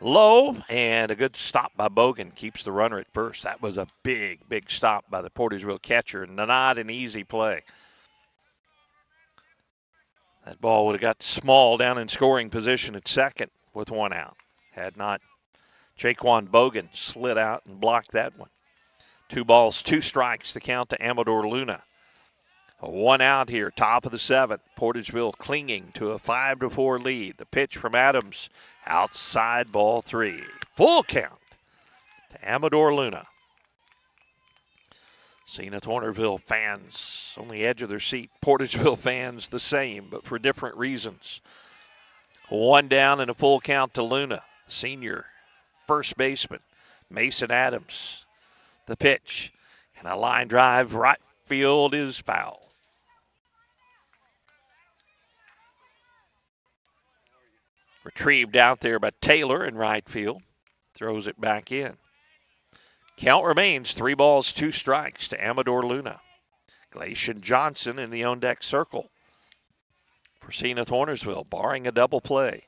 Speaker 2: low, and a good stop by Bogan keeps the runner at first. That was a big, big stop by the Portageville catcher, and not an easy play. That ball would have got Small down in scoring position at second with one out. Had not Jaquan Bogan slid out and blocked that one. 2 balls, 2 strikes to count to Amador Luna. A 1 out here, top of the 7th. Portageville clinging to a 5-4 lead. The pitch from Adams, outside, ball 3. Full count to Amador Luna. Zenith Hornerville fans on the edge of their seat. Portageville fans the same, but for different reasons. 1 down and a full count to Luna, senior first baseman. Mason Adams, the pitch, and a line drive. Right field is foul. Retrieved out there by Taylor in right field. Throws it back in. Count remains 3 balls, 2 strikes to Amador Luna. Glacian Johnson in the on-deck circle for Zenith Hornersville, barring a double play.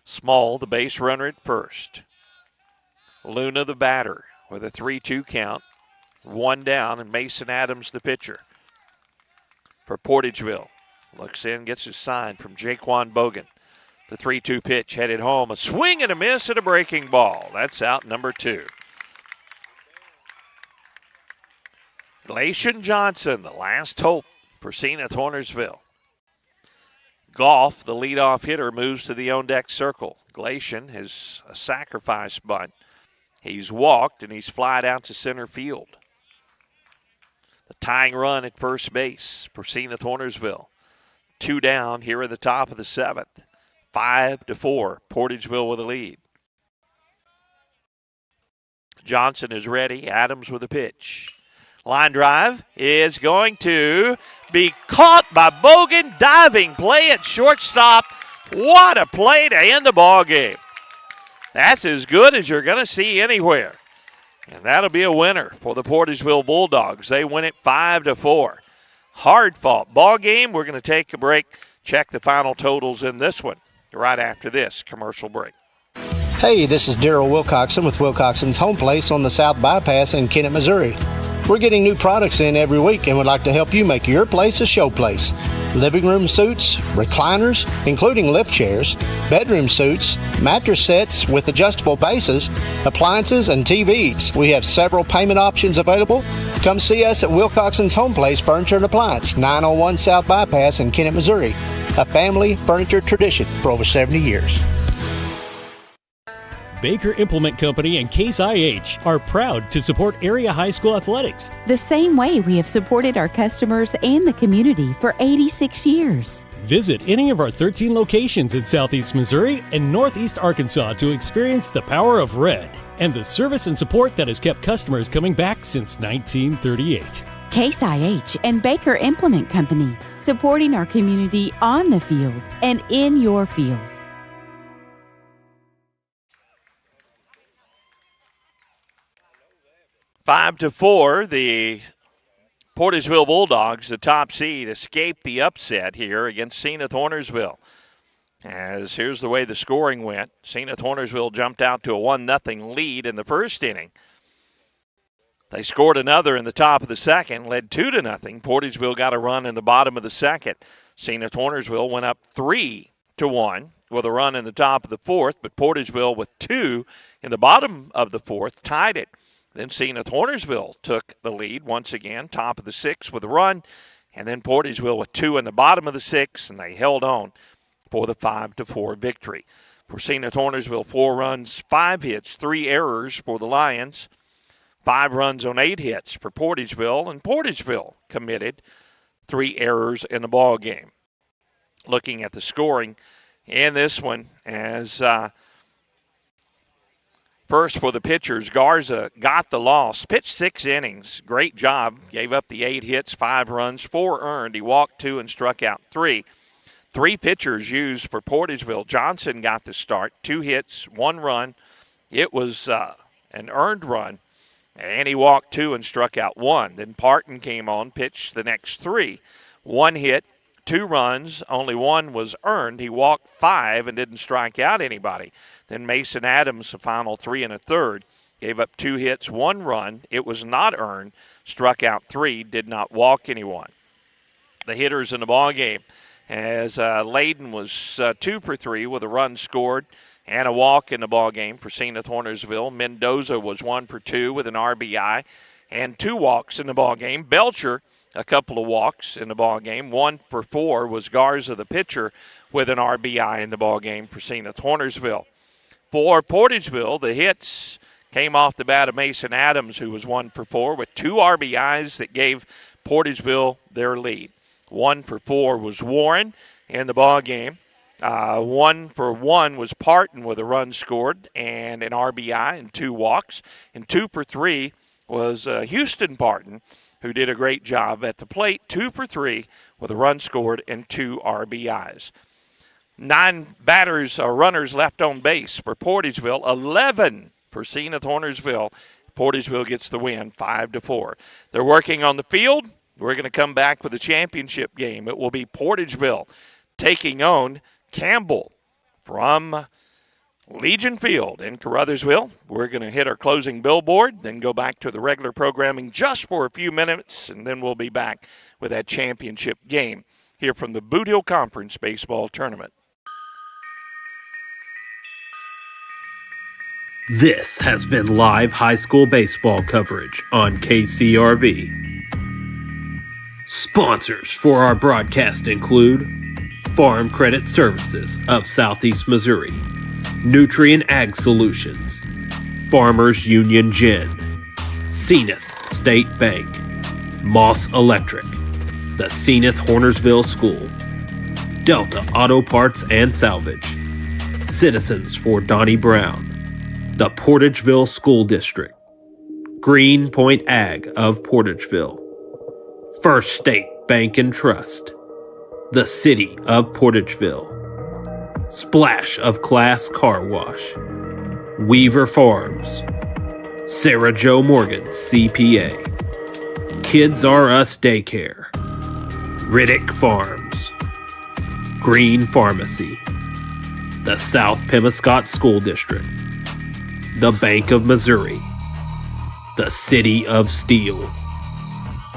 Speaker 2: Small, the base runner at first. Luna, the batter, with a 3-2 count. 1 down, and Mason Adams, the pitcher for Portageville. Looks in, gets his sign from Jaquan Bogan. The 3-2 pitch headed home. A swing and a miss and a breaking ball. That's out number 2. Glacian Johnson, the last hope for Zenith Hornersville. Goff, the leadoff hitter, moves to the on-deck circle. Glacian has a sacrifice bunt. He's walked, and he's flied out to center field. The tying run at first base for Zenith Hornersville. 2 down here at the top of the 7th. 5-4, Portageville with a lead. Johnson is ready. Adams with a pitch. Line drive is going to be caught by Bogan. Diving play at shortstop. What a play to end the ball game. That's as good as you're going to see anywhere. And that'll be a winner for the Portageville Bulldogs. They win it 5-4. Hard-fought ball game. We're going to take a break. Check the final totals in this one right after this commercial break.
Speaker 3: Hey, this is Daryl Wilcoxon with Wilcoxon's Home Place on the South Bypass in Kennett, Missouri. We're getting new products in every week and would like to help you make your place a show place. Living room suites, recliners, including lift chairs, bedroom suites, mattress sets with adjustable bases, appliances, and TVs. We have several payment options available. Come see us at Wilcoxon's Home Place Furniture and Appliance, 901 South Bypass in Kennett, Missouri. A family furniture tradition for over 70 years.
Speaker 1: Baker Implement Company and Case IH are proud to support area high school athletics.
Speaker 5: The same way we have supported our customers and the community for 86 years.
Speaker 1: Visit any of our 13 locations in Southeast Missouri and Northeast Arkansas to experience the power of red and the service and support that has kept customers coming back since 1938.
Speaker 5: Case IH and Baker Implement Company, supporting our community on the field and in your field.
Speaker 2: 5-4, the Portageville Bulldogs, the top seed, escaped the upset here against Zenith Hornersville. As here's the way the scoring went. Zenith Hornersville jumped out to a 1-0 lead in the first inning. They scored another in the top of the second, led 2-0. Portageville got a run in the bottom of the second. Zenith Hornersville went up 3-1 with a run in the top of the fourth, but Portageville with 2 in the bottom of the fourth tied it. Then Zenith Hornersville took the lead once again, top of the 6th with a run, and then Portageville with 2 in the bottom of the 6th, and they held on for the 5-4 victory. For Zenith Hornersville, 4 runs, 5 hits, 3 errors for the Lions, 5 runs on 8 hits for Portageville, and Portageville committed 3 errors in the ball game. Looking at the scoring in this one, as first for the pitchers, Garza got the loss, pitched 6 innings, great job, gave up the 8 hits, 5 runs, 4 earned. He walked 2 and struck out 3. 3 pitchers used for Portageville. Johnson got the start, 2 hits, 1 run. It was an earned run, and he walked 2 and struck out 1. Then Parton came on, pitched the next 3. 1 hit, 2 runs, only 1 was earned. He walked 5 and didn't strike out anybody. Then Mason Adams, the final 3 1/3, gave up 2 hits, 1 run. It was not earned, struck out 3, did not walk anyone. The hitters in the ball game, as Layden was 2 for 3 with a run scored and a walk in the ball game for Zenith Hornersville. Mendoza was 1 for 2 with an RBI and 2 walks in the ball game. Belcher, a couple of walks in the ball game. 1 for 4 was Garza, the pitcher, with an RBI in the ball game for Zenith Hornersville. For Portageville, the hits came off the bat of Mason Adams, who was 1 for 4 with 2 RBIs that gave Portageville their lead. 1 for 4 was Warren in the ball game. 1 for 1 was Parton with a run scored and an RBI and 2 walks. And 2 for 3 was Houston Parton, who did a great job at the plate. 2 for 3 with a run scored and 2 RBIs. 9 batters or runners left on base for Portageville. 11 for Zenith Hornersville. Portageville gets the win 5-4. They're working on the field. We're going to come back with a championship game. It will be Portageville taking on Campbell from Legion Field in Caruthersville. We're going to hit our closing billboard, then go back to the regular programming just for a few minutes, and then we'll be back with that championship game here from the Bootheel Conference Baseball Tournament.
Speaker 6: This has been live high school baseball coverage on KCRV. Sponsors for our broadcast include Farm Credit Services of Southeast Missouri, Nutrien Ag Solutions, Farmers Union Gin, Zenith State Bank, Moss Electric, the Zenith Hornersville School, Delta Auto Parts and Salvage, Citizens for Donnie Brown, the Portageville School District, Green Point Ag of Portageville, First State Bank and Trust, the City of Portageville, Splash of Class Car Wash, Weaver Farms, Sarah Jo Morgan CPA, Kids R Us Daycare, Riddick Farms, Green Pharmacy, the South Pemiscot School District, the Bank of Missouri, the City of Steele,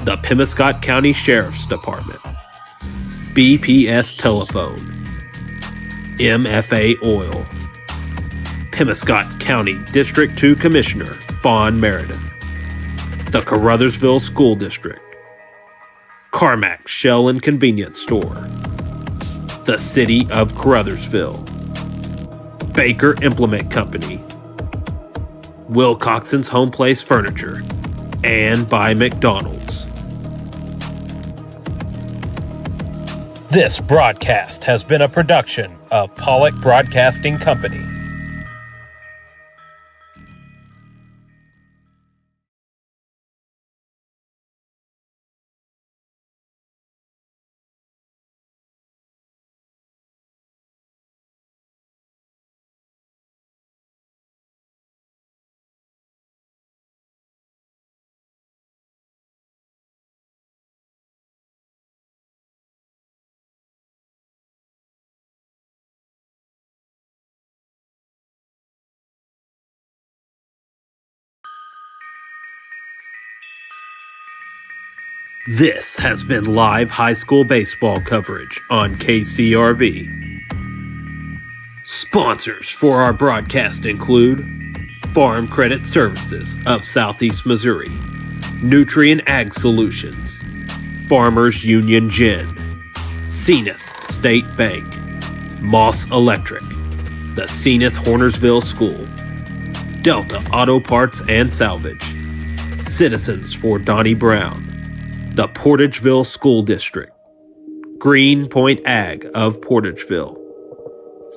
Speaker 6: the Pemiscot County Sheriff's Department, BPS Telephone, MFA Oil, Pemiscot County District 2 Commissioner Vaughn Meredith, the Caruthersville School District, Carmack Shell and Convenience Store, the City of Caruthersville, Baker Implement Company, Wilcoxon's Home Place Furniture, and by McDonald's. This broadcast has been a production of Pollock Broadcasting Company. This has been live high school baseball coverage on KCRV. Sponsors for our broadcast include Farm Credit Services of Southeast Missouri, Nutrien Ag Solutions, Farmers Union Gin, Zenith State Bank, Moss Electric, the Zenith Hornersville School, Delta Auto Parts and Salvage, Citizens for Donnie Brown, the Portageville School District, Green Point Ag of Portageville,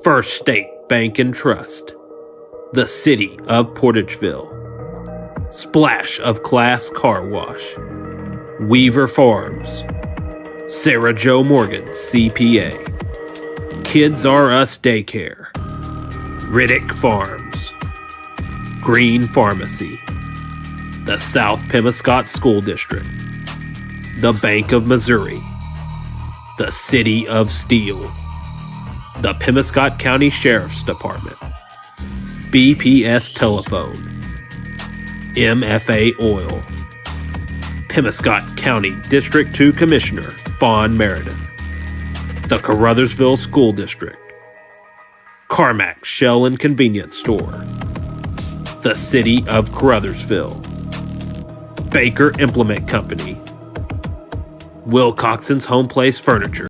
Speaker 6: First State Bank and Trust, the City of Portageville, Splash of Class Car Wash, Weaver Farms, Sarah Jo Morgan CPA, Kids R Us Daycare, Riddick Farms, Green Pharmacy, the South Pemiscot School District, the Bank of Missouri,
Speaker 7: the City of Steel, the Pemiscot County Sheriff's Department, BPS Telephone, MFA Oil, Pemiscot County District 2 Commissioner Vaughn Meredith, the Caruthersville School District, Carmack Shell and Convenience Store, the City of Caruthersville, Baker Implement Company, Wilcoxon's Home Place Furniture,